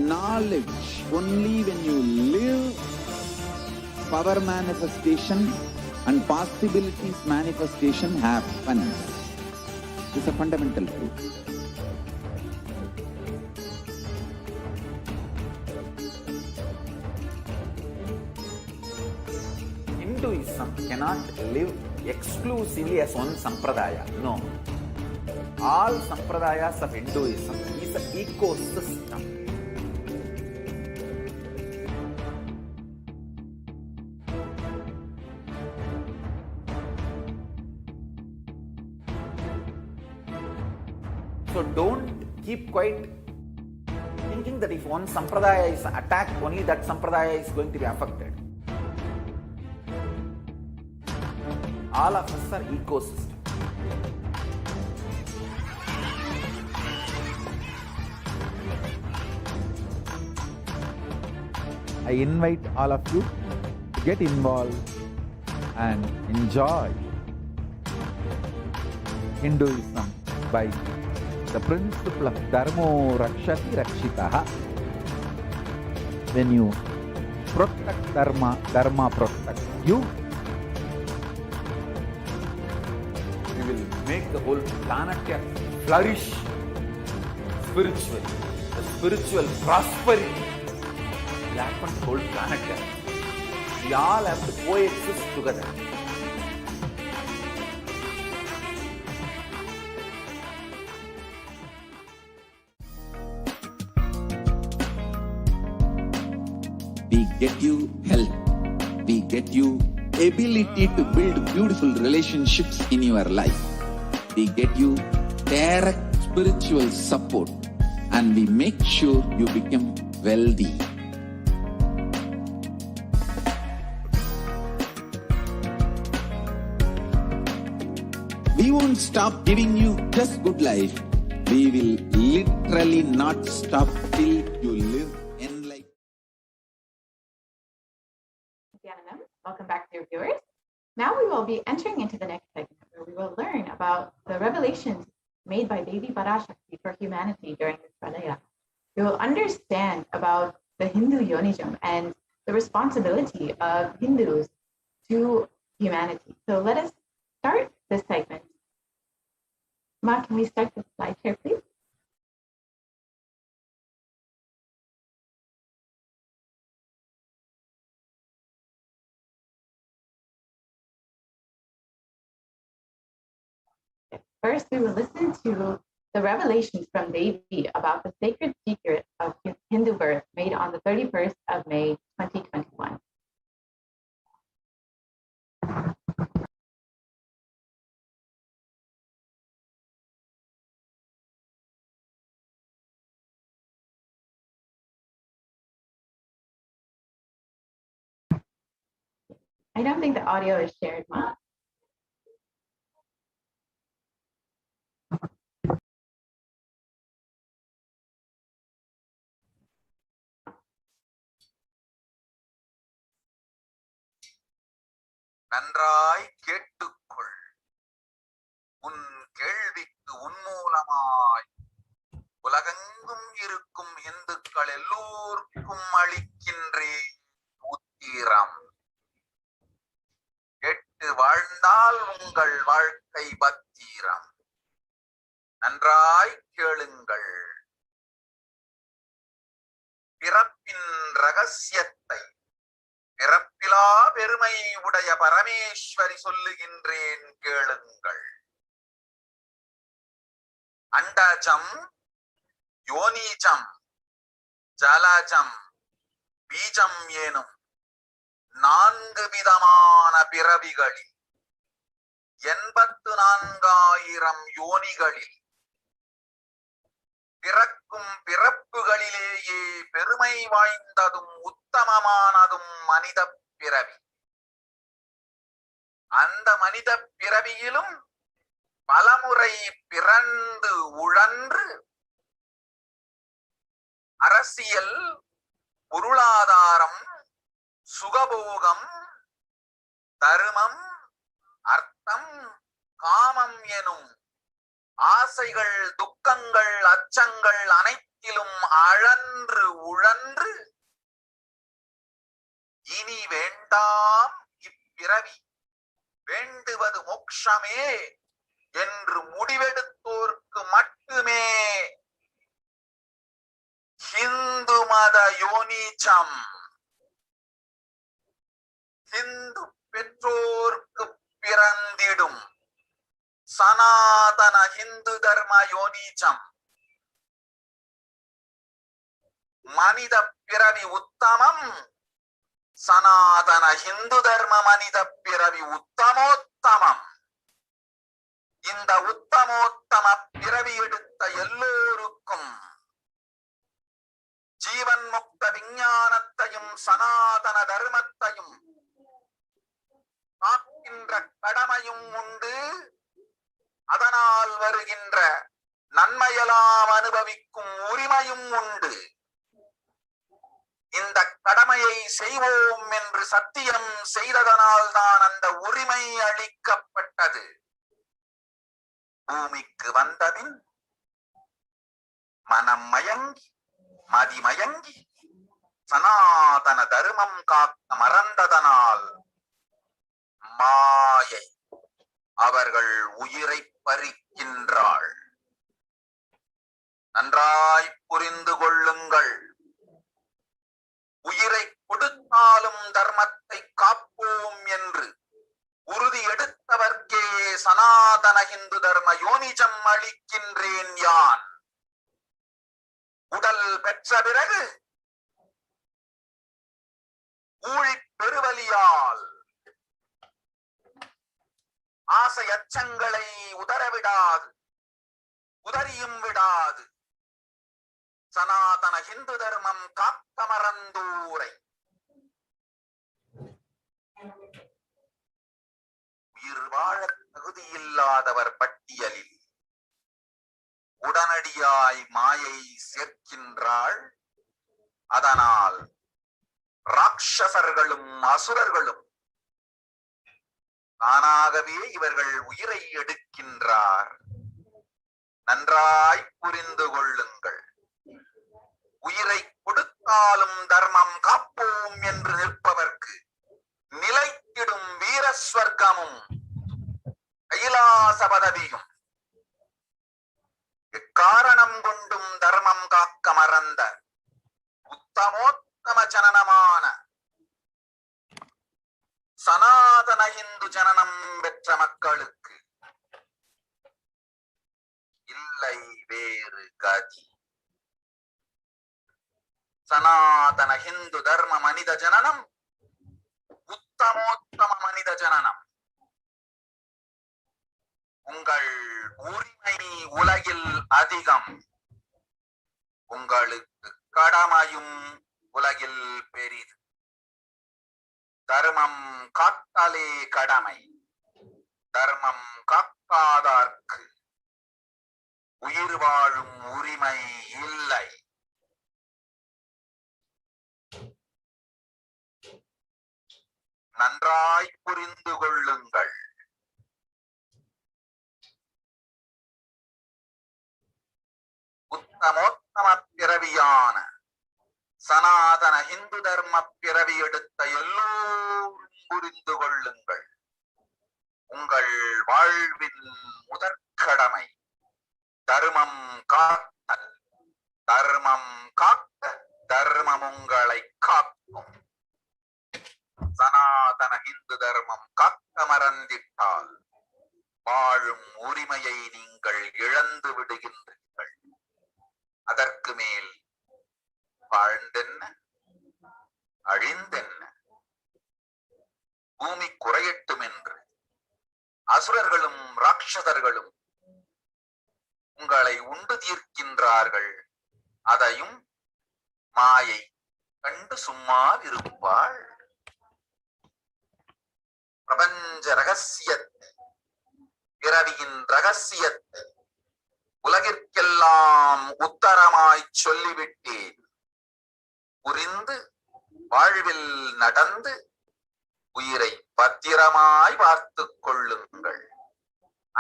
knowledge, only when you live power manifestation and possibilities manifestation happens. It's a fundamental truth. Hinduism cannot live exclusively as one sampradaya. No. All sampradayas of Hinduism is an ecosystem. So don't keep quiet thinking that if one sampradaya is attacked, only that sampradaya is going to be affected. All of us are ecosystems. I invite all of you to get involved and enjoy Hinduism by the principle of Dharmo Rakshati Rakshitaha. When you protect Dharma, Dharma protects you. We will make the whole planet flourish spiritually. The spiritual prosperity will happen to the whole planet. We all have to coexist together. We get you health. We get you ability to build beautiful relationships in your life. We get you direct spiritual support, and we make sure you become wealthy. We won't stop giving you just good life. We will literally not stop till you live enlightened. Nithyanandam. Welcome back, dear viewers. Now we will be entering into the next segment where we will learn about the revelations made by Devi Parashakti for humanity during this Pralaya. We will understand about the Hindu Yonism and the responsibility of Hindus to humanity. So let us start this segment. Ma, can we start the slide share, please? First, we will listen to the revelations from Devi about the sacred secret of Hindu birth made on the 31st of May, 2021. I don't think the audio is shared, Ma. நன்றாய் கேட்டுக்கொள். உன் கேள்விக்கு உன்மூலமாய் உலகெங்கும் இருக்கும் இந்துக்கள் எல்லோருக்கும் அளிக்கின்றேன் உத்திரம். கேட்டு வாழ்ந்தால் உங்கள் வாழ்க்கை பத்திரம். நன்றாய் கேளுங்கள். பிறப்பின் ரகசியத்தை பிறப்பிலா பெருமை உடைய பரமேஸ்வரி சொல்லுகின்றேன் கேளுங்கள். அண்டஜம், யோனிஜம், ஜலஜம், பீஜம் எனும் 4 விதமான பிறவிகளில் 84,000 யோனிகளில் பிறக்கும் பிறப்புகளிலேயே பெருமை வாய்ந்ததும் உத்தமமானதும் மனித பிறவி. அந்த மனித பிறவியிலும் பலமுறை பிறந்து உழன்று அரசியல், பொருளாதாரம், சுகபோகம், தர்மம், அர்த்தம், காமம் எனும் ஆசைகள், துக்கங்கள், அச்சங்கள் அனைத்திலும் அழன்று உழன்று இனி வேண்டாம் இப்பிறவி, வேண்டுவது மோட்சமே என்று முடிவெடுத்தோர்க்கு மட்டுமே ஹிந்து மத யோனிச்சம், ஹிந்து பெற்றோர்க்கு பிறந்திடும் சனாதன ஹிந்து தர்ம யோனிச்சம், மனித பிறவி உத்தமம், சனாதன ஹிந்து தர்ம மனித பிறவி உத்தமோத்தமம். இந்த உத்தமோத்தம பிறவி எடுத்த எல்லோருக்கும் ஜீவன் முக்த விஞ்ஞானத்தையும் சனாதன தர்மத்தையும் காக்கின்ற கடமையும் உண்டு. அதனால் வருகின்ற நன்மையெல்லாம் அனுபவிக்கும் உரிமையும் உண்டு. இந்த கடமையை செய்வோம் என்று சத்தியம் செய்ததனால் தான் அந்த உரிமை அளிக்கப்பட்டது. பூமிக்கு வந்தபின் மனம் மயங்கி மதிமயங்கி சனாதன தர்மம் காக்க மறந்ததனால் மாயை அவர்கள் உயிரை பறிக்கின்றாள். நன்றாய் புரிந்து கொள்ளுங்கள். உயிரை கொடுத்தாலும் தர்மத்தை காப்போம் என்று உறுதி எடுத்தவர்க்கே சனாதன இந்து தர்ம யோனிஜம் அளிக்கின்றேன் யான். உடல் பெற்ற பிறகு ஊழி பெருவலியால் ஆசை அச்சங்களை உதறவிடாது, உதறியும் விடாது சனாதன இந்து தர்மம் காக்க மறந்தோரை உயிர் வாழ தகுதியில்லாதவர் பட்டியலில் உடனடியாய் மாயை சேர்க்கின்றாள். அதனால் ராட்சசர்களும் அசுரர்களும் தானாகவே இவர்கள் உயிரை எடுக்கின்றார். நன்றாய் புரிந்து கொள்ளுங்கள். உயிரை கொடுத்தாலும் தர்மம் காப்போம் என்று நிற்பவர்க்கு நிலைத்திடும் வீரஸ்வர்க்கமும் கைலாச பதவியும் எக்காரணம் கொண்டும் தர்மம் காக்க மறந்த உத்தமோத்தம ஜனனமான சனாதன இந்து ஜனனம் பெற்ற மக்களுக்கு இல்லை வேறு கதி. சனாதன இந்து தர்ம மனித ஜனனம் உத்தமோத்தம மனித ஜனனம். உங்கள் உரிமை உலகில் அதிகம், உங்களுக்கு கடமையும் உலகில் பெரிது. தர்மம் காத்தாலே கடமை, தர்மம் காக்காதார்க்கு உயிர் வாழும் உரிமை இல்லை. நன்றாய் புரிந்து கொள்ளுங்கள். உத்தமோத்தம பிறவியான சனாதன இந்து தர்ம பிறவி எடுத்த எல்லோரும் புரிந்து கொள்ளுங்கள். உங்கள் வாழ்வின் முதற்கடமை தர்மம் காத்தல். தர்மம் காக்க தர்மம் உங்களை காக்கும். சனாதன இந்து தர்மம் காக்க மறந்திட்டால் வாழும் உரிமையை நீங்கள் இழந்து விடுகின்றீர்கள். அதற்கு மேல் வாழ்ந்தென்ன அழிந்தென்ன, பூமி குறையட்டும் என்று அசுரர்களும் ராட்சதர்களும் உங்களை உண்டு தீர்க்கின்றார்கள். அதையும் மாயை கண்டு சும்மா இருப்பாள். பிரபஞ்ச ரகசியத்தை, பிறவியின் ரகசியத்தை உலகிற்கெல்லாம் உத்தரமாய் சொல்லிவிட்டேன். புரிந்து வாழ்வில் நடந்து உயிரை பத்திரமாய் பார்த்துக் கொள்ளுங்கள்.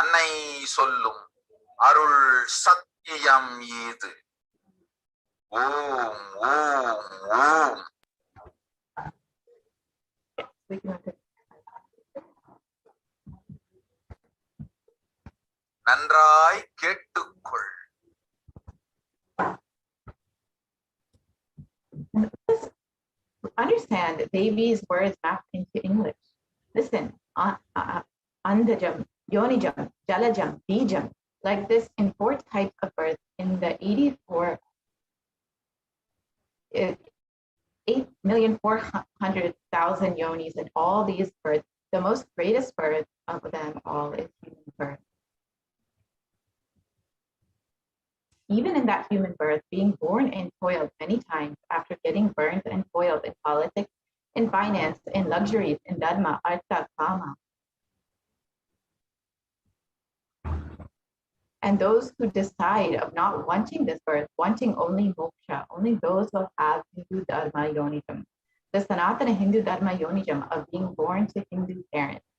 அன்னை சொல்லும் அருள் சத்தியம் இது. ஓம் ஓம் ஓம். நன்றாய் கேட்டுக்கொள். Understand Devi's words mapped into English. Listen, Andajam, Yonijam, Jalajam, Bijam, like this in 4 types of birth in the 8,400,000 yonis in all these births. The most greatest birth of them all is human birth. Even in that human birth, being born and toiled many times after getting burned and toiled in politics, in finance, in luxuries, in dharma, artha, kama. And those who decide of not wanting this birth, wanting only moksha, only those who have Hindu dharma yonijam, the Sanatana Hindu dharma yonijam of being born to Hindu parents.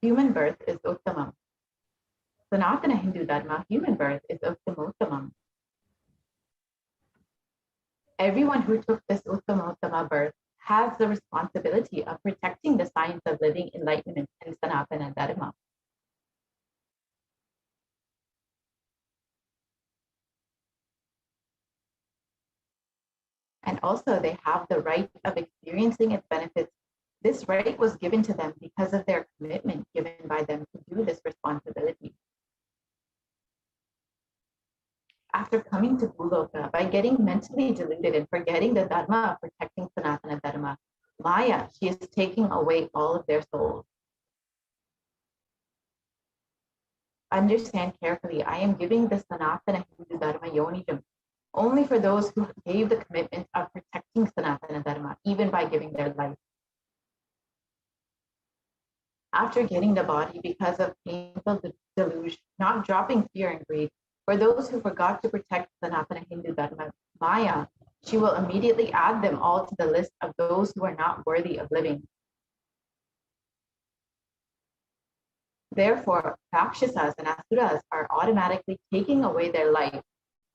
Human birth is uttamam. Sanatana Hindu dharma, human birth, is uttamottamam. Everyone who took this uttamottama birth has the responsibility of protecting the science of living enlightenment and Sanatana dharma. And also they have the right of experiencing its benefits. This right was given to them because of their commitment given by them to do this responsibility. After coming to Bhuloka, by getting mentally deluded and forgetting the dharma of protecting Sanatana dharma, Maya, she is taking away all of their souls. Understand carefully, I am giving the Sanatana Hindu dharma yonijam only for those who gave the commitment of protecting Sanatana dharma, even by giving their life. After getting the body because of painful delusion, not dropping fear and greed, for those who forgot to protect Sanatana Hindu dharma, Maya, she will immediately add them all to the list of those who are not worthy of living. Therefore, Rakshasas and Asuras are automatically taking away their life.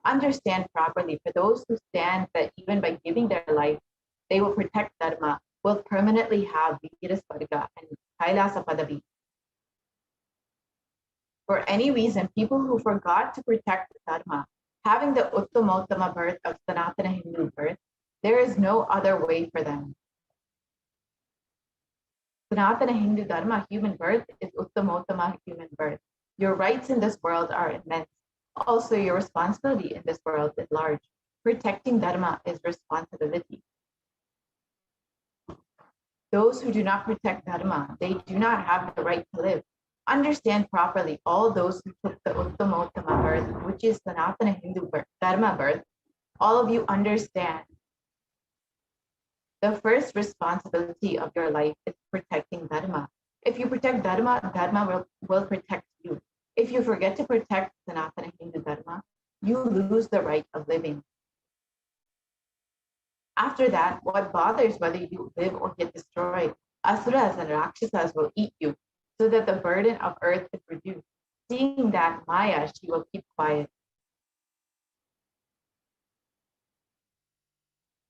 Understand properly, for those who stand that even by giving their life, they will protect dharma, will permanently have Virasvarga and Kailasa Padavi. For any reason, people who forgot to protect dharma, having the uttamottama birth of Sanatana Hindu birth, there is no other way for them. Sanatana Hindu dharma human birth is uttamottama human birth. Your rights in this world are immense. Also, your responsibility in this world is large. Protecting dharma is responsibility. Those who do not protect dharma, they do not have the right to live. Understand properly, all those who took the uttamottama birth, which is Sanatana Hindu birth, dharma birth, all of you understand. The first responsibility of your life is protecting dharma. If you protect dharma, dharma will protect you. If you forget to protect Sanatana Hindu dharma, you lose the right of living. After that, what bothers whether you live or get destroyed? Asuras and Rakshasas will eat you, so that the burden of earth is reduced. Seeing that Maya, she will keep quiet.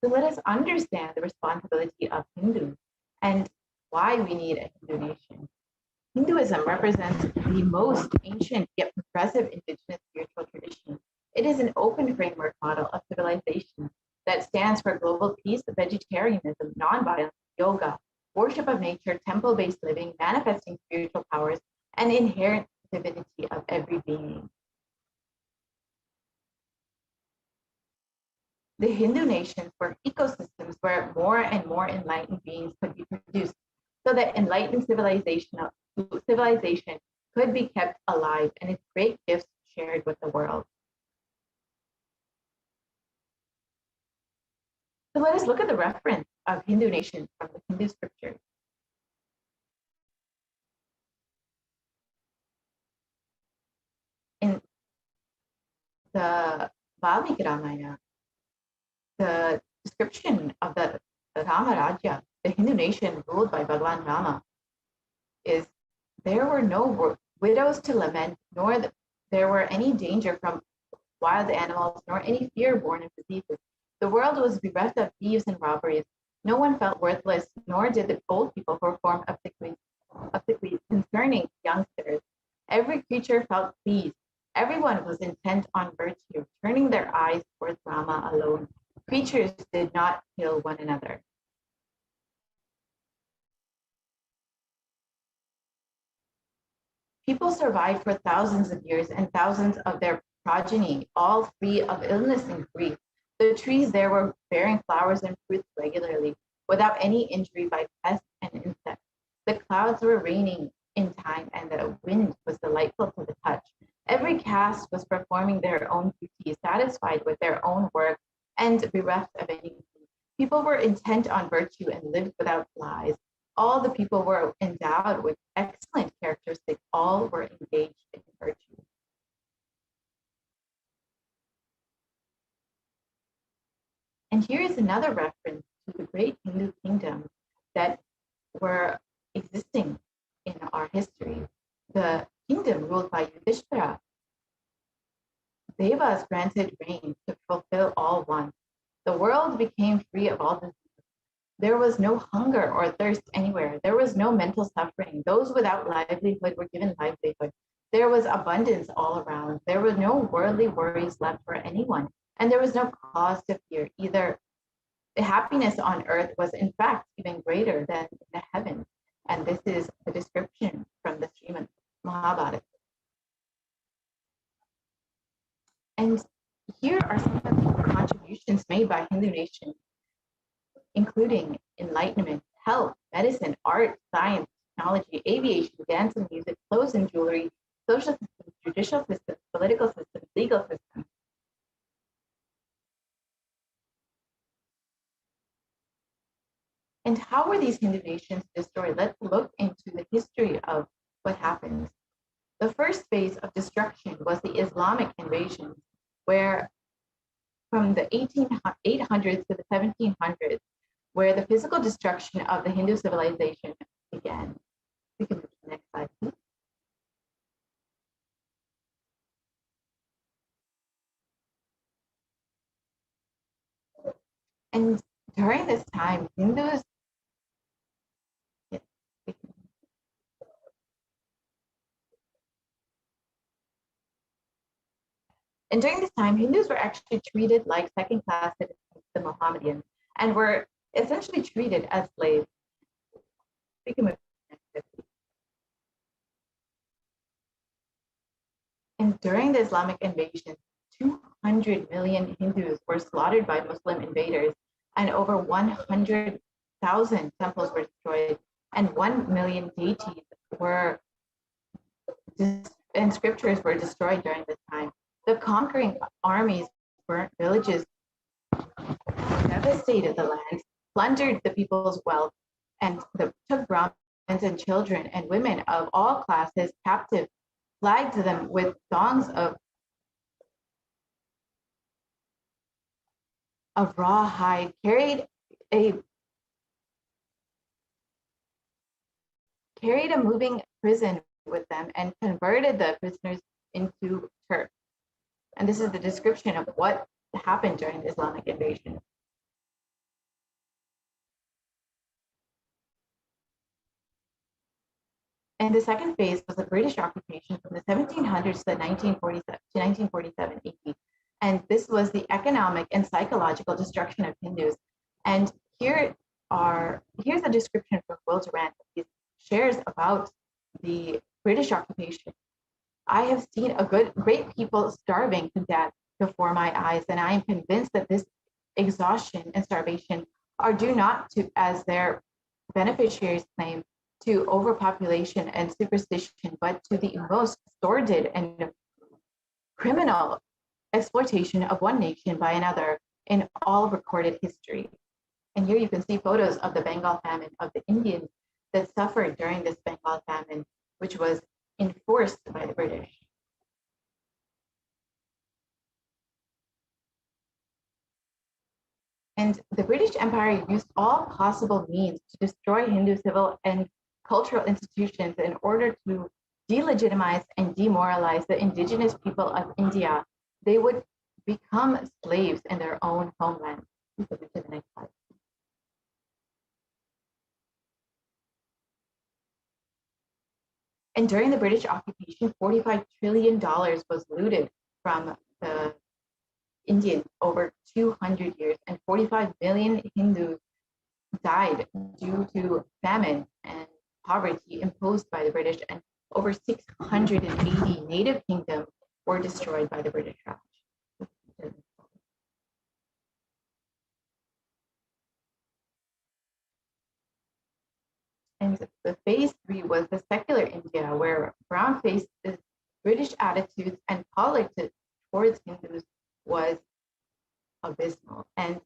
So let us understand the responsibility of Hindus and why we need a Hindu nation. Hinduism represents the most ancient yet progressive indigenous spiritual tradition. It is an open framework model of civilization that stands for global peace, vegetarianism, nonviolence, yoga, worship of nature, temple-based living, manifesting spiritual powers, and inherent divinity of every being. The Hindu nations were ecosystems where more and more enlightened beings could be produced, so that enlightened civilization could be kept alive and its great gifts shared with the world. So let us look at the reference of Hindu nations from the Hindu scriptures. In the Valmiki Ramayana, the description of the Rama Rajya, the Hindu nation ruled by Bhagwan Rama, is there were no widows to lament, nor there were any danger from wild animals, nor any fear born of diseases. The world was bereft of thieves and robberies. No one felt worthless, nor did the old people perform obsequies concerning youngsters. Every creature felt pleased. Everyone was intent on virtue, turning their eyes towards Rama alone. Creatures did not kill one another. People survived for thousands of years, and thousands of their progeny, all free of illness and grief. The trees there were bearing flowers and fruits regularly, without any injury by pests and insects. The clouds were raining in time, and the wind was delightful to the touch. Every caste was performing their own duties, satisfied with their own work, and bereft of any. People were intent on virtue and lived without lies. All the people were endowed with excellent characteristics. All were engaged in virtue. And here is another reference to the great Hindu kingdoms that were existing in our history. The kingdom ruled by Yudhishthira. Devas granted rain to fulfill all wants. The world became free of all disease. There was no hunger or thirst anywhere. There was no mental suffering. Those without livelihood were given livelihood. There was abundance all around. There were no worldly worries left for anyone. And there was no cause to fear either. The happiness on earth was in fact even greater than in the heavens. And this is a description from the Srimad Mahabharata. And here are some of the contributions made by Hindu nations, including enlightenment, health, medicine, art, science, technology, aviation, dance and music, clothes and jewelry, social systems, judicial systems, political systems, legal systems. And how were these Hindu nations destroyed? Let's look into the history of what happened. The first phase of destruction was the Islamic invasion, where from the 800s to the 1700s, where the physical destruction of the Hindu civilization began. We can move to the next slide, please. And during this time, Hindus, and during this time, Hindus were actually treated like second-class citizens of the Mohammedans and were essentially treated as slaves. We can move to the next slide. And during the Islamic invasion, 200 million Hindus were slaughtered by Muslim invaders, and over 100,000 temples were destroyed, and 1 million deities were, and scriptures were destroyed during this time. The conquering armies burnt villages, devastated the lands, plundered the people's wealth, and took Brahmins and children and women of all classes captive, flagged them with thongs of raw hide, carried a moving prison with them, and converted the prisoners into Turks. And this is the description of what happened during the Islamic invasion. And the second phase was the British occupation from the 1700s to 1947 AD. And this was the economic and psychological destruction of Hindus. And here's a description from Will Durant. He shares about the British occupation. I have seen great people starving to death before my eyes, and I am convinced that this exhaustion and starvation are due not to, as their beneficiaries claim, to overpopulation and superstition, but to the most sordid and criminal exploitation of one nation by another in all recorded history. And here you can see photos of the Bengal famine, of the Indians that suffered during this Bengal famine, which was enforced by the British. And the British Empire used all possible means to destroy Hindu civil and cultural institutions in order to delegitimize and demoralize the indigenous people of India. They would become slaves in their own homeland. Please go to the next slide. And during the British occupation, $45 trillion was looted from the Indians over 200 years, and 45 million Hindus died due to famine and poverty imposed by the British, and over 680 native kingdoms were destroyed by the British Raj. And the phase 3 was the secular India, where brown faced British attitudes and politics towards Hindus was abysmal. And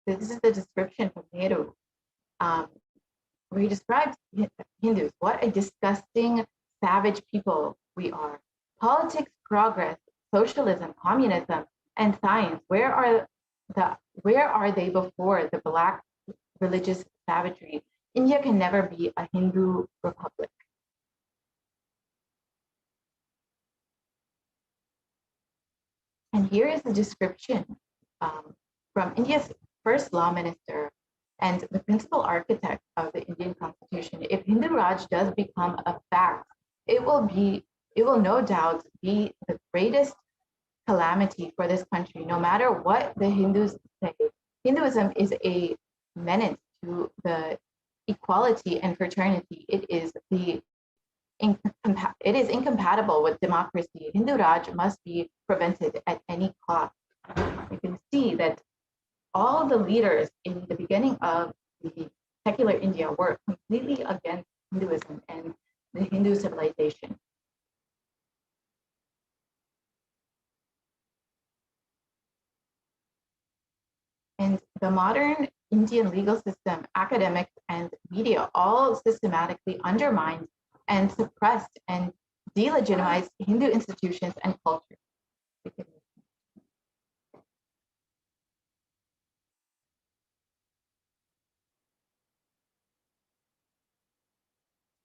this is the description from Nehru, where he describes Hindus: what a disgusting, savage people we are. Politics, progress, socialism, communism, and science, where are they before the black religious savagery? India can never be a Hindu republic. And here is the description from India's first law minister and the principal architect of the Indian Constitution. If Hindu Raj does become a fact, it will no doubt be the greatest calamity for this country, no matter what the Hindus say. Hinduism is a menace to the equality and fraternity. It is incompatible with democracy. Hindu Raj must be prevented at any cost. You can see that all the leaders in the beginning of the secular India were completely against Hinduism and the Hindu civilization. And the modern Indian legal system, academics, and media all systematically undermined and suppressed and delegitimized Hindu institutions and culture.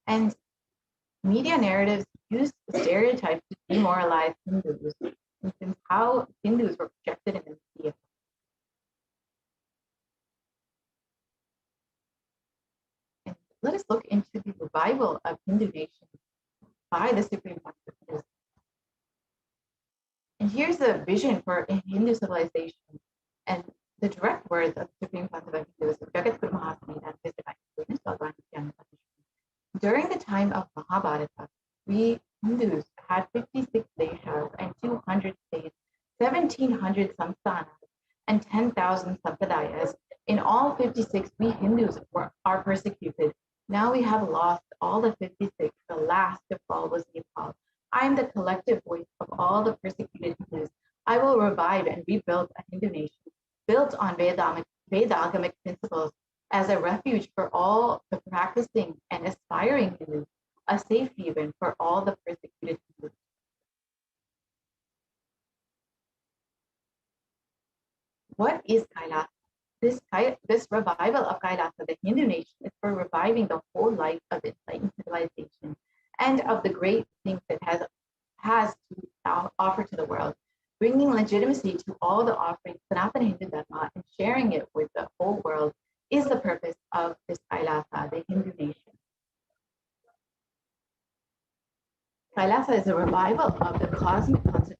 And media narratives use stereotypes to demoralize Hindus, and how Hindus were projected in the media. And let us look into the revival of Hindu nations by the Supreme Constitution. And here's the vision for a Hindu civilization. And the direct words of the Supreme Constitution is Jagat Guru Mahasani, his divine holiness, Bhagwan Nithyananda Paramashivam. During the time of Mahabharata, we Hindus had 56 deshas and 200 states, 1,700 samsthanas, and 10,000 sampradayas. In all 56, we Hindus are persecuted. Now we have lost all the 56. The last to fall was Nepal. I am the collective voice of all the persecuted Hindus. I will revive and rebuild a Hindu nation built on Vedagamic principles as a refuge for all the practicing and aspiring Hindus, a safe haven for all the persecuted Hindus. what is Kailasa? This revival of Kailasa, the Hindu nation, is for reviving the whole life of enlightened civilization and of the great things it has to offer to the world, bringing legitimacy to all the offerings Sanatana Hindu Dharma and sharing it with the whole world is the purpose of this Kailasa, the Hindu nation. Kailasa is a revival of the cosmic constitution.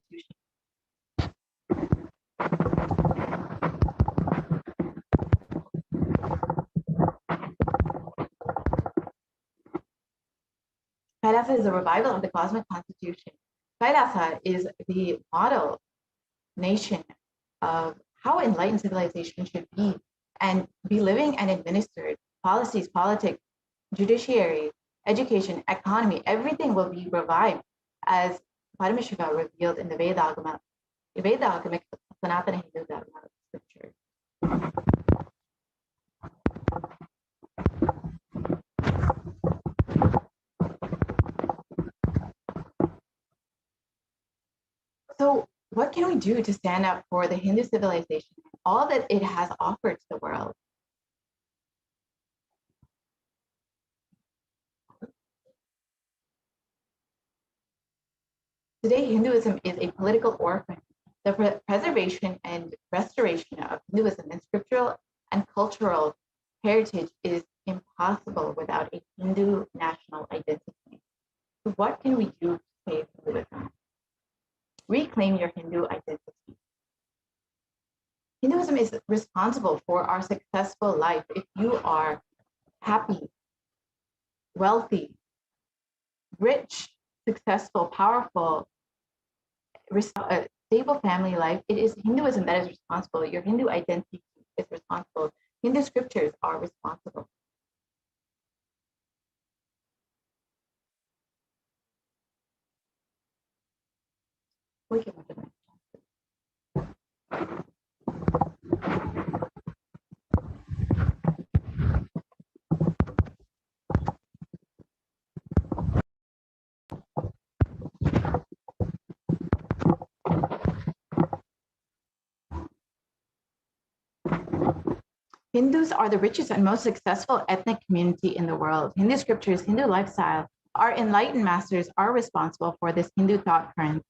Kailasa is a revival of the cosmic constitution. Kailasa is the model nation of how enlightened civilization should be and be living and administered. Policies, politics, judiciary, education, economy, everything will be revived as Paramashiva revealed in the Vedagamic Sanatana Hindu Dharma scriptures. So what can we do to stand up for the Hindu civilization and all that it has offered to the world? Today, Hinduism is a political orphan. The preservation and restoration of Hinduism and scriptural and cultural heritage is impossible without a Hindu national identity. So what can we do to save Hinduism? Reclaim your Hindu identity. Hinduism is responsible for our successful life. If you are happy, wealthy, rich, successful, powerful, stable family life, it is Hinduism that is responsible. Your Hindu identity is responsible. Hindu scriptures are responsible. We can look at that. Hindus are the richest and most successful ethnic community in the world. Hindu scriptures, Hindu lifestyle, our enlightened masters are responsible for this Hindu thought current.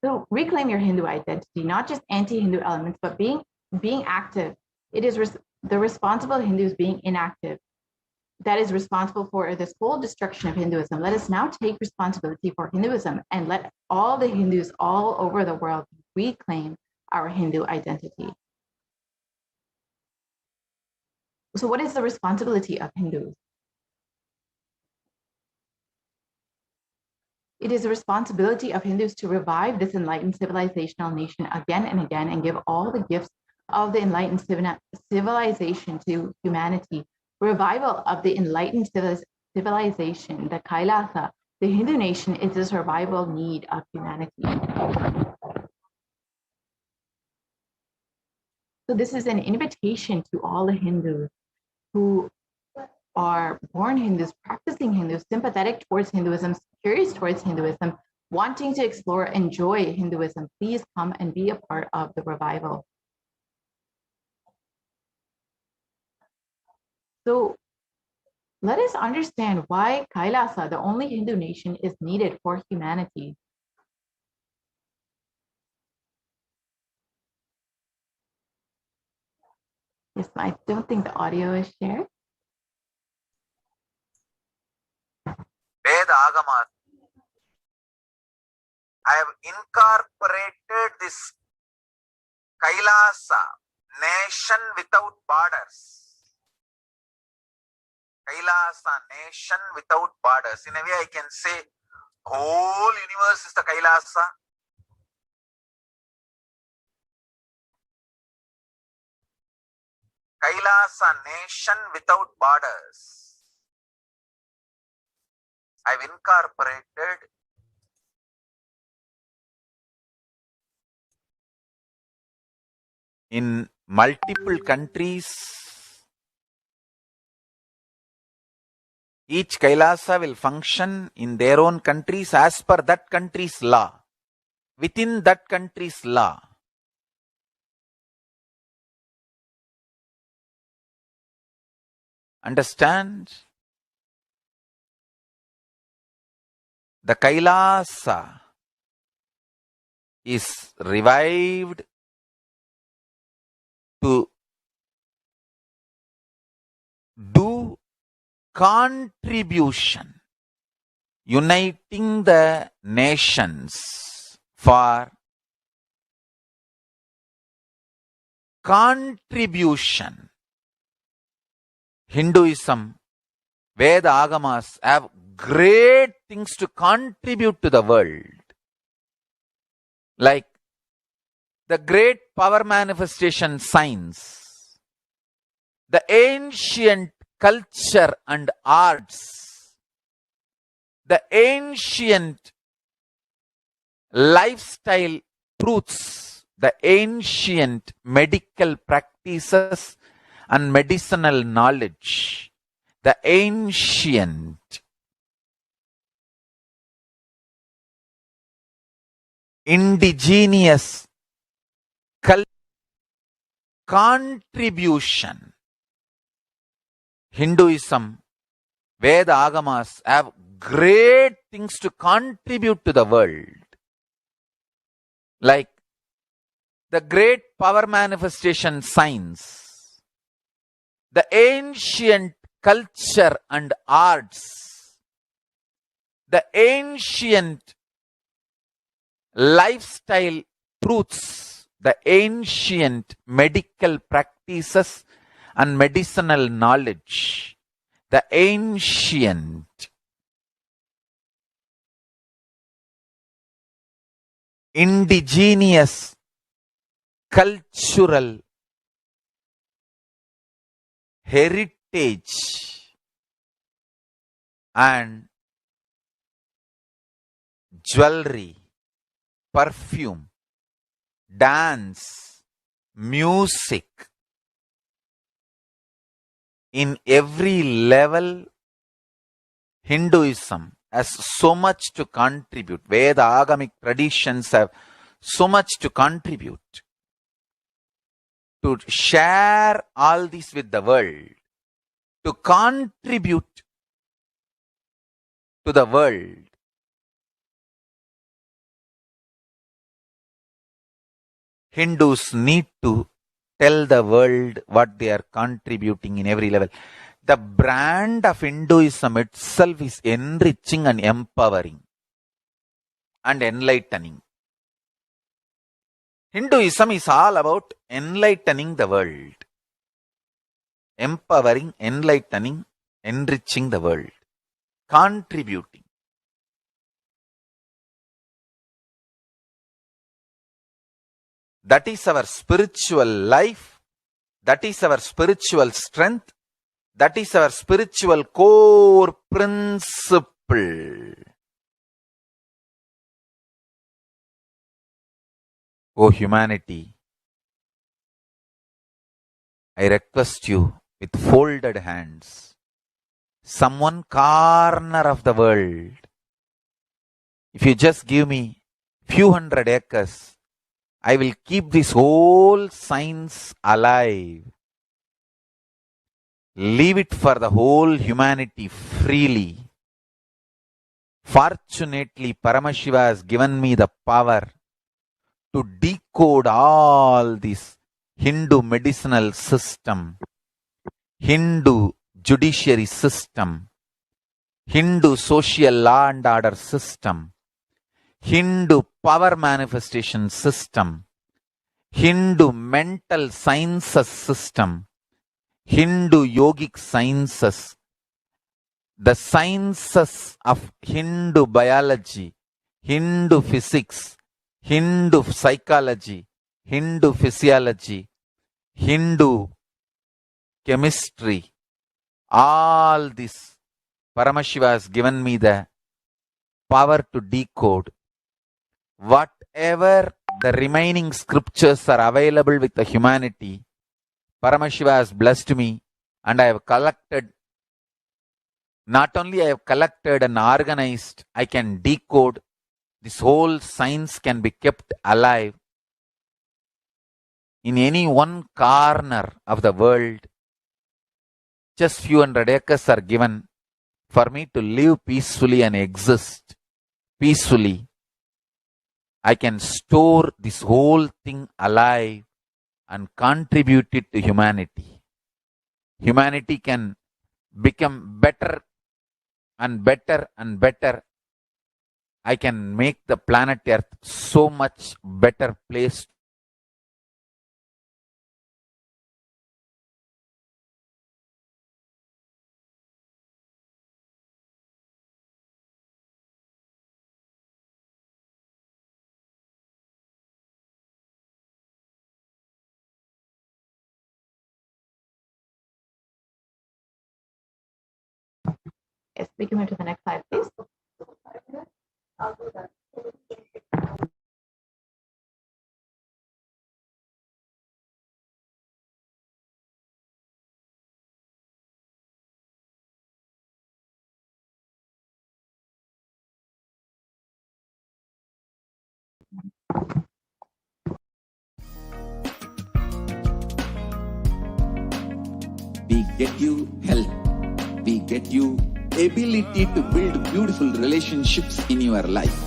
So reclaim your Hindu identity, not just anti-Hindu elements, but being active. It is the responsible Hindus being inactive that is responsible for this whole destruction of Hinduism. Let us now take responsibility for Hinduism and let all the Hindus all over the world reclaim our Hindu identity. So what is the responsibility of Hindus? It is the responsibility of Hindus to revive this enlightened civilizational nation again and again and give all the gifts of the enlightened civilization to humanity. Revival of the enlightened civilization, the Kailasa, the Hindu nation is the survival need of humanity. So this is an invitation to all the Hindus who are born Hindus, practicing Hindus, sympathetic towards Hinduism, curious towards Hinduism, wanting to explore, enjoy Hinduism. Please come and be a part of the revival. So let us understand why Kailasa, the only Hindu nation, is needed for humanity. Yes, I don't think the audio is shared. Veda Agamas. I have incorporated this Kailasa, nation without borders. Kailasa, nation without borders. In a way, I can say whole universe is the Kailasa. Kailasa, nation without borders. I've incorporated in multiple countries Each Kailasa will function in their own countries as per that country's law, within that country's law. Understand? The Kailasa is revived to do contribution, uniting the nations for contribution. Hinduism, Veda Agamas have great things to contribute to the world. Like the great power manifestation science, the ancient culture and arts, the ancient lifestyle truths, the ancient medical practices and medicinal knowledge, the ancient indigenous contribution. Hinduism, Veda Agamas have great things to contribute to the world. Like the great power manifestation science, the ancient culture and arts, the ancient lifestyle truths, the ancient medical practices and medicinal knowledge, the ancient indigenous cultural heritage and jewelry, perfume, dance, music. In every level, Hinduism has so much to contribute. Veda Agamic traditions have so much to contribute. To share all this with the world, to contribute to the world. Hindus need to tell the world what they are contributing in every level. The brand of Hinduism itself is enriching and empowering and enlightening. Hinduism is all about enlightening the world. Empowering, enlightening, enriching the world. Contributing. That is our spiritual life. That is our spiritual strength. That is our spiritual core principle. O humanity, I request you with folded hands, some one corner of the world, if you just give me few hundred acres, I will keep this whole science alive. Leave it for the whole humanity freely. Fortunately, Paramashiva has given me the power to decode all this Hindu medicinal system, Hindu judiciary system, Hindu social law and order system, Hindu power manifestation system, Hindu mental sciences system, Hindu yogic sciences, the sciences of Hindu biology, Hindu physics, Hindu psychology, Hindu physiology, Hindu chemistry, all this Paramashiva has given me the power to decode. Whatever the remaining scriptures are available with the humanity, Paramashiva has blessed me and I have collected Not only I have collected and organized, I can decode. This whole science can be kept alive in any one corner of the world. Just few hundred acres are given for me to live peacefully and exist peacefully. I can store this whole thing alive and contribute it to humanity. Humanity can become better and better and better. I can make the planet Earth so much better place. Yes, we can move to the next slide, please. We get you health. We get you ability to build beautiful relationships in your life.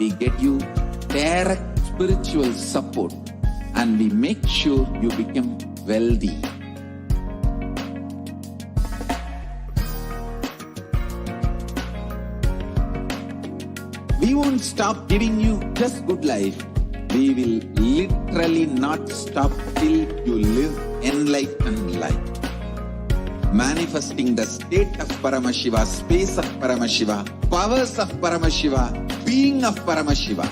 We get you direct spiritual support, and we make sure you become wealthy. We won't stop giving you just good life. We will literally not stop till you live enlightened life. Manifesting the state of Paramashiva, space of Paramashiva, powers of Paramashiva, being of Paramashiva.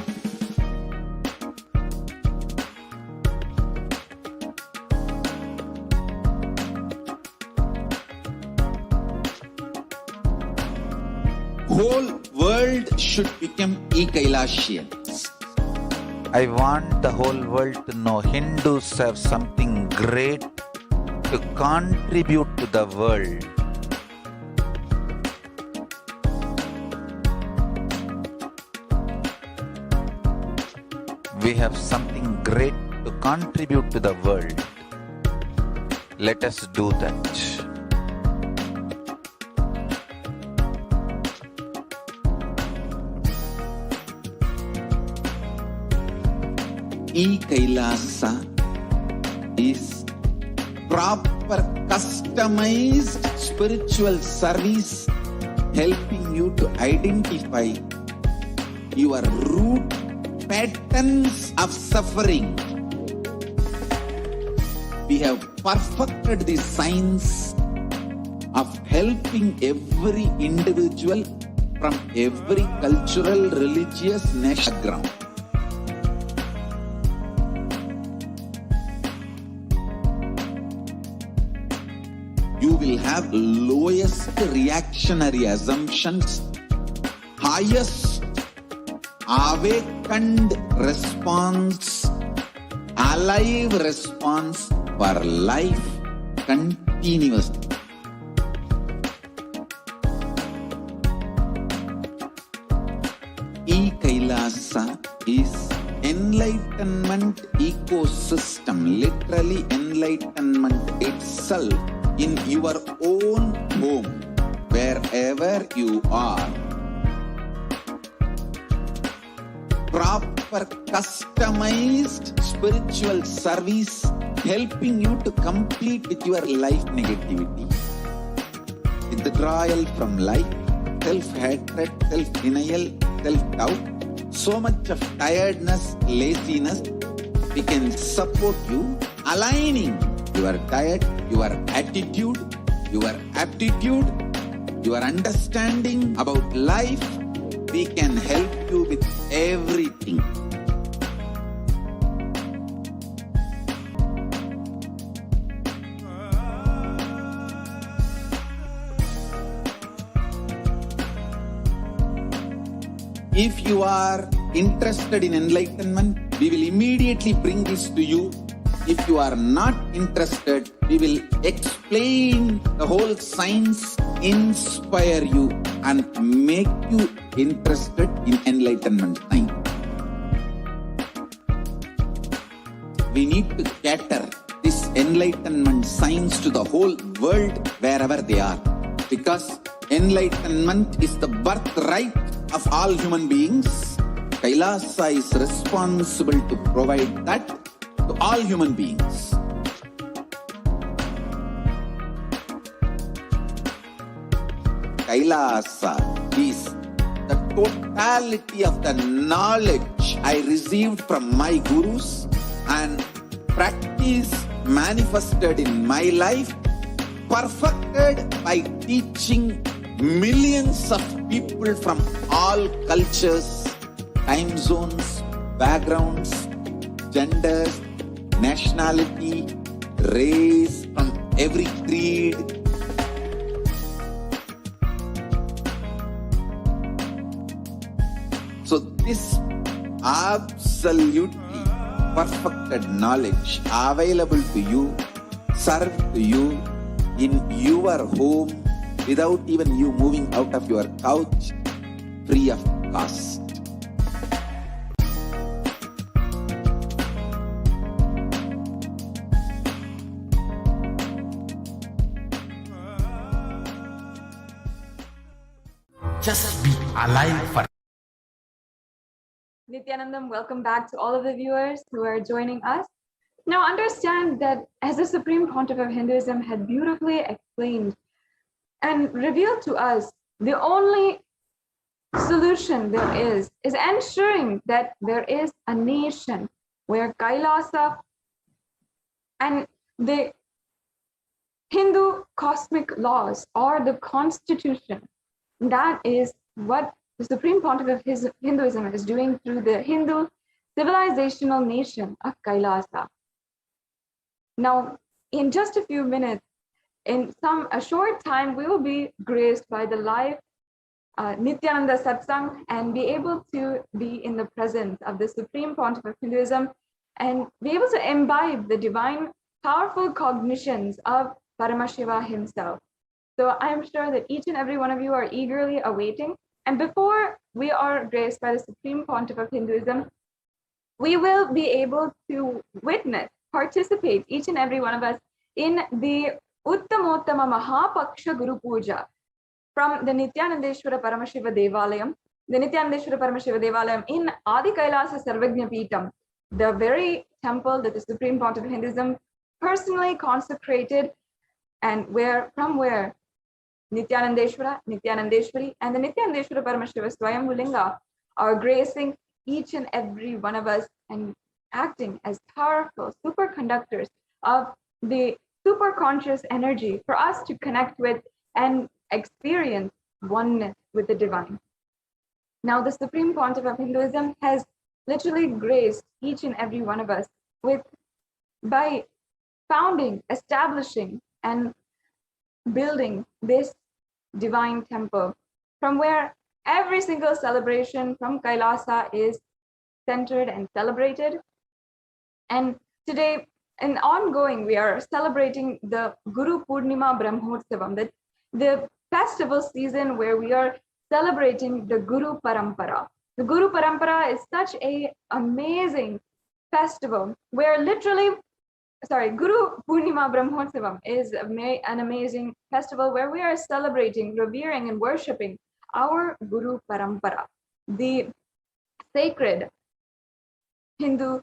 Whole world should become e-Kailashians. I want the whole world to know Hindus have something great to contribute to the world. We have something great to contribute to the world. Let us do that. E-Kailasa is proper customized spiritual service helping you to identify your root patterns of suffering. We have perfected the science of helping every individual from every cultural, religious background. You will have lowest reactionary assumptions, highest awakened response, alive response for life continuously. E-Kailasa is enlightenment ecosystem, literally enlightenment itself in your own home, wherever you are. Proper customized spiritual service helping you to complete with your life negativity. Withdrawal from life, self-hatred, self-denial, self-doubt, so much of tiredness, laziness. We can support you aligning your diet, your attitude, your aptitude, your understanding about life. We can help you with everything. If you are interested in enlightenment, we will immediately bring this to you. If you are not interested, we will explain the whole science inspire you and make you interested in enlightenment time. We need to cater this enlightenment science to the whole world wherever they are, because enlightenment is the birthright of all human beings. Kailasa is responsible to provide that to all human beings. Kailasa is the totality of the knowledge I received from my gurus and practice manifested in my life, perfected by teaching millions of people from all cultures, time zones, backgrounds, genders, nationality, race, from every creed. So this absolutely perfected knowledge available to you, served to you in your home without even you moving out of your couch, free of cost. Just be alive for Nithyanandam, welcome back to all of the viewers who are joining us. Now understand that as the Supreme Pontiff of Hinduism had beautifully explained and revealed to us, the only solution there is ensuring that there is a nation where Kailasa and the Hindu cosmic laws or the constitution, that is what the Supreme Pontiff of Hinduism is doing through the Hindu civilizational nation of Kailasa. Now, in just a few minutes, in a short time, we will be graced by the live Nithyananda Satsang and be able to be in the presence of the Supreme Pontiff of Hinduism and be able to imbibe the divine, powerful cognitions of Paramashiva himself. So I'm sure that each and every one of you are eagerly awaiting. And before we are graced by the Supreme Pontiff of Hinduism, we will be able to witness, participate, each and every one of us, in the Uttamottama Mahapaksha Guru Puja from the Nithyanandeshwara Paramashiva Devalayam, the Nithyanandeshwara Paramashiva Devalayam in Adi Kailasa Sarvajna Peetham, the very temple that the Supreme Pontiff of Hinduism personally consecrated, and from where Nithyanandeshwara, Nithyanandeshwari, and the Nithyanandeshwara Paramashiva Swayambhulinga are gracing each and every one of us and acting as powerful superconductors of the super conscious energy for us to connect with and experience oneness with the divine. Now, the Supreme Pontiff of Hinduism has literally graced each and every one of us by founding, establishing, and building this divine temple from where every single celebration from Kailasa is centered and celebrated. And today, in ongoing, we are celebrating the Guru Purnima Brahmotsavam, the festival season where we are celebrating the Guru Parampara. The Guru Parampara is such an amazing festival where Guru Purnima Brahmotsavam is an amazing festival where we are celebrating, revering, and worshipping our Guru Parampara, the sacred Hindu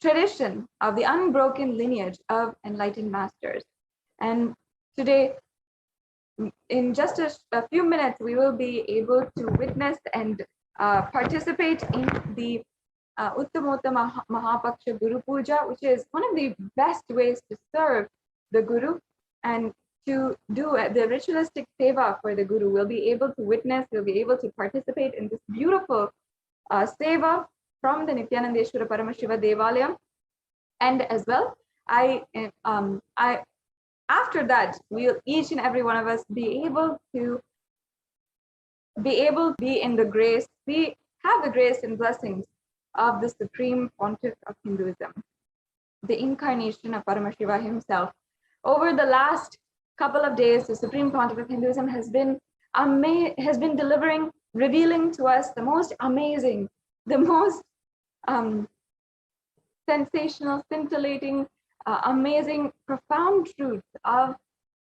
tradition of the unbroken lineage of enlightened masters. And today, in just a few minutes, we will be able to witness and participate in the Uttamottama Mahapaksha Guru Puja, which is one of the best ways to serve the Guru and to do the ritualistic seva for the Guru. We'll be able to witness, we'll be able to participate in this beautiful seva from the Nithyanandeshwara Paramashiva Devalayam. And as well, after that, we'll each and every one of us be able to be in the grace, have the grace and blessings of the Supreme Pontiff of Hinduism, the incarnation of Paramashiva himself. Over the last couple of days, the Supreme Pontiff of Hinduism has been delivering, revealing to us the most amazing, the most sensational, scintillating, amazing, profound truths of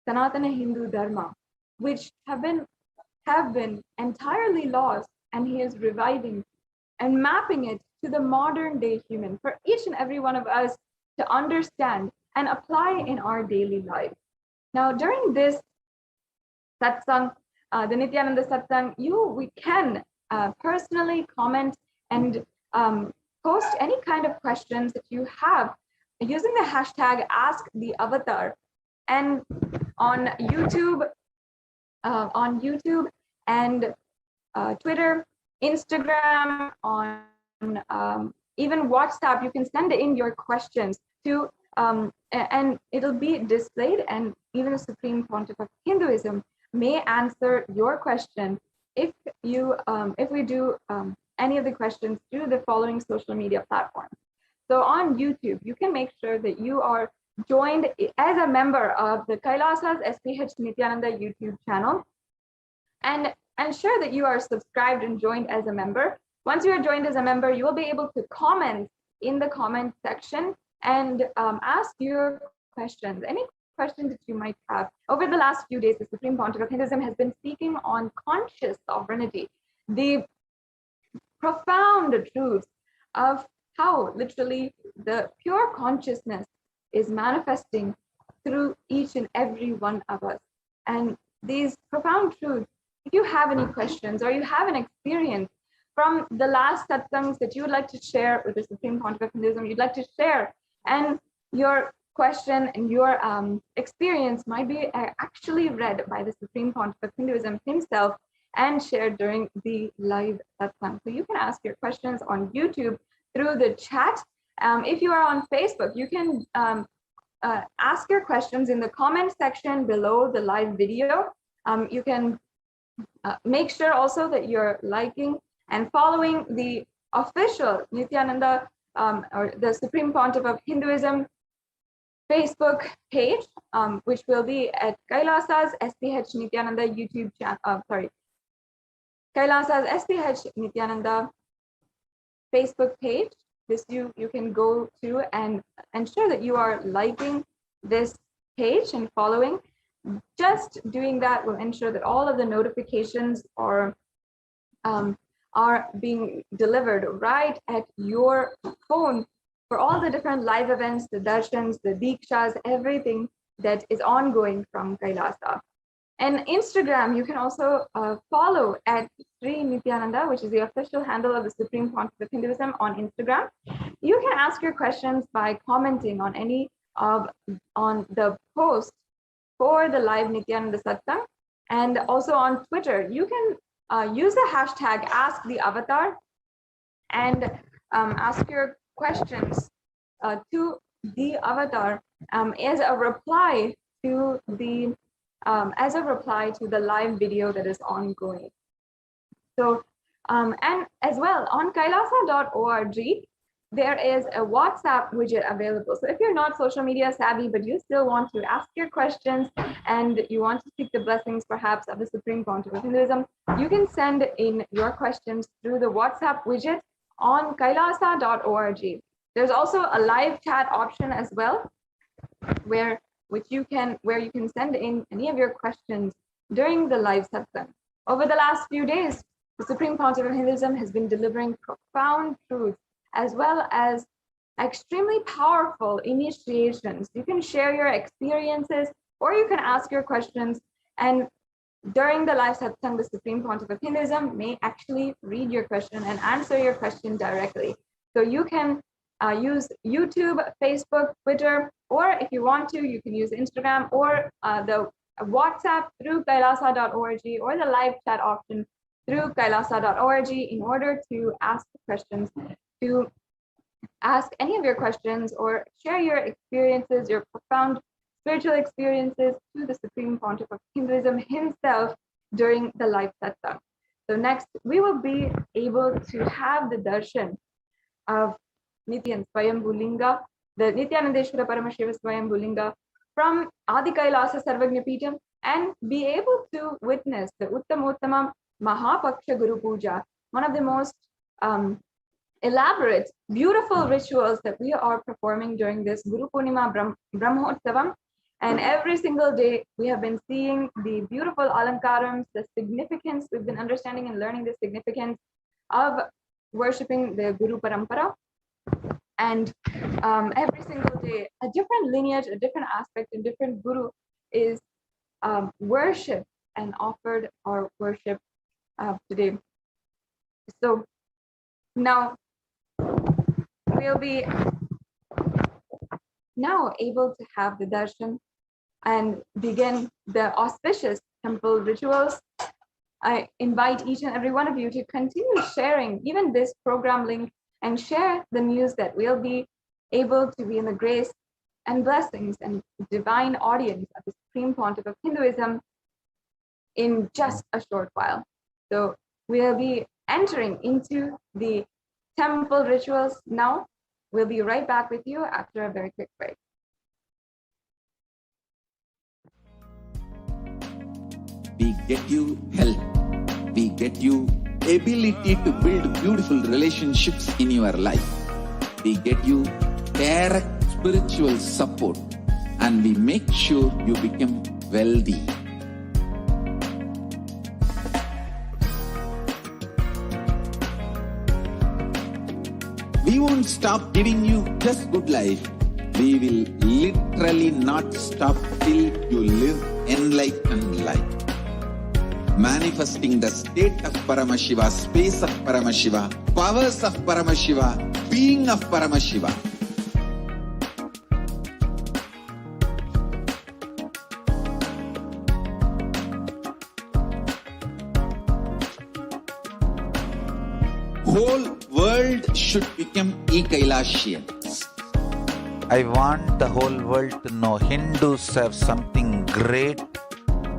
Sanatana Hindu Dharma, which have been entirely lost, and he is reviving and mapping it to the modern day human for each and every one of us to understand and apply in our daily life. Now, during this satsang, the Nithyananda satsang, we can personally comment and post any kind of questions that you have using the hashtag #AskTheAvatar, and on YouTube and Twitter, Instagram, on even WhatsApp, you can send in your questions to and it'll be displayed, and even the Supreme Pontiff of Hinduism may answer your question if we do any of the questions through the following social media platforms. So on YouTube, you can make sure that you are joined as a member of the Kailasa's HDH Nithyananda YouTube channel, and ensure that you are subscribed and joined as a member. Once you are joined as a member, you will be able to comment in the comment section and ask your questions, any questions that you might have. Over the last few days, the Supreme Pontiff of Hinduism has been speaking on conscious sovereignty, the profound truths of how literally the pure consciousness is manifesting through each and every one of us. And these profound truths, if you have any questions or you have an experience from the last satsangs that you would like to share with the Supreme Pontiff of Hinduism, you'd like to share, and your question and your experience might be actually read by the Supreme Pontiff of Hinduism himself and shared during the live satsang. So you can ask your questions on YouTube through the chat. If you are on Facebook, you can ask your questions in the comment section below the live video. You can make sure also that you're liking and following the official Nithyananda or the Supreme Pontiff of Hinduism Facebook page, which will be at Kailasa's HDH Nithyananda YouTube channel. Kailasa's HDH Nithyananda Facebook page. This you can go to and ensure that you are liking this page and following. Just doing that will ensure that all of the notifications are being delivered right at your phone for all the different live events, the darshans, the dikshas, everything that is ongoing from Kailasa. And Instagram, you can also follow at Sri Nithyananda, which is the official handle of the Supreme Pontiff of Hinduism on Instagram. You can ask your questions by commenting on any on the post for the live Nithyananda Satsang, and also on Twitter. You can use the hashtag #AskTheAvatar and ask your questions to the avatar as a reply to the live video that is ongoing. So and as well on kailasa.org, there is a WhatsApp widget available. So if you're not social media savvy, but you still want to ask your questions and you want to seek the blessings perhaps of the Supreme Pontiff of Hinduism, you can send in your questions through the WhatsApp widget on kailasa.org. There's also a live chat option as well, where you can send in any of your questions during the live satsang. Over the last few days, the Supreme Pontiff of Hinduism has been delivering profound truths as well as extremely powerful initiations. You can share your experiences or you can ask your questions, and during the live satsang, the Supreme Pontiff of Hinduism may actually read your question and answer your question directly. So you can use YouTube, Facebook, Twitter, or if you want to, you can use Instagram or the WhatsApp through kailasa.org or the live chat option through kailasa.org in order to ask questions, to ask any of your questions or share your experiences, your profound spiritual experiences to the Supreme Pontiff of Hinduism himself during the live satsang. So next, we will be able to have the darshan of Nithyan Swayambhulinga, the Nithyanandeshwara Paramashiva Swayambhulinga from Adi Kailasa Sarvagnya Peetham and be able to witness the Uttamottamam Mahapaksha Guru Puja, one of the most elaborate, beautiful rituals that we are performing during this Guru Purnima Brahmotsavam. And every single day, we have been seeing the beautiful alankarams, the significance. We've been understanding and learning the significance of worshipping the Guru Parampara. And every single day, a different lineage, a different aspect, a different Guru is worshipped and offered our worship today. So now we'll be now able to have the darshan and begin the auspicious temple rituals. I invite each and every one of you to continue sharing even this program link and share the news that we'll be able to be in the grace and blessings and divine audience of the Supreme Pontiff of Hinduism in just a short while. So we'll be entering into the temple rituals now. We'll be right back with you after a very quick break. We get you help. We get you ability to build beautiful relationships in your life. We get you direct spiritual support, and we make sure you become wealthy. We won't stop giving you just good life. We will literally not stop till you live enlightened life. Manifesting the state of Paramashiva, space of Paramashiva, powers of Paramashiva, being of Paramashiva. Whole world should become e-Kailashians. I want the whole world to know Hindus have something great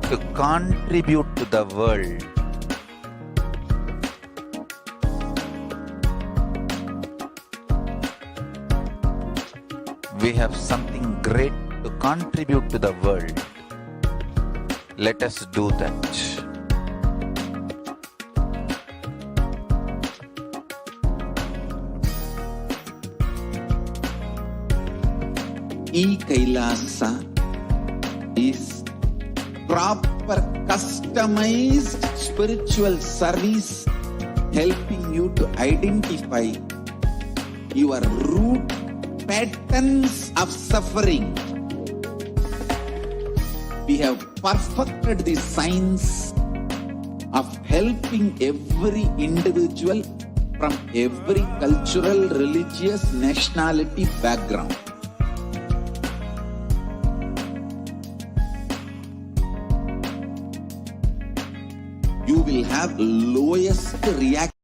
to contribute to the world. We have something great to contribute to the world. Let us do that. E-Kailasa is proper customized spiritual service helping you to identify your root patterns of suffering. We have perfected the science of helping every individual from every cultural, religious, nationality background. You will have lowest reaction.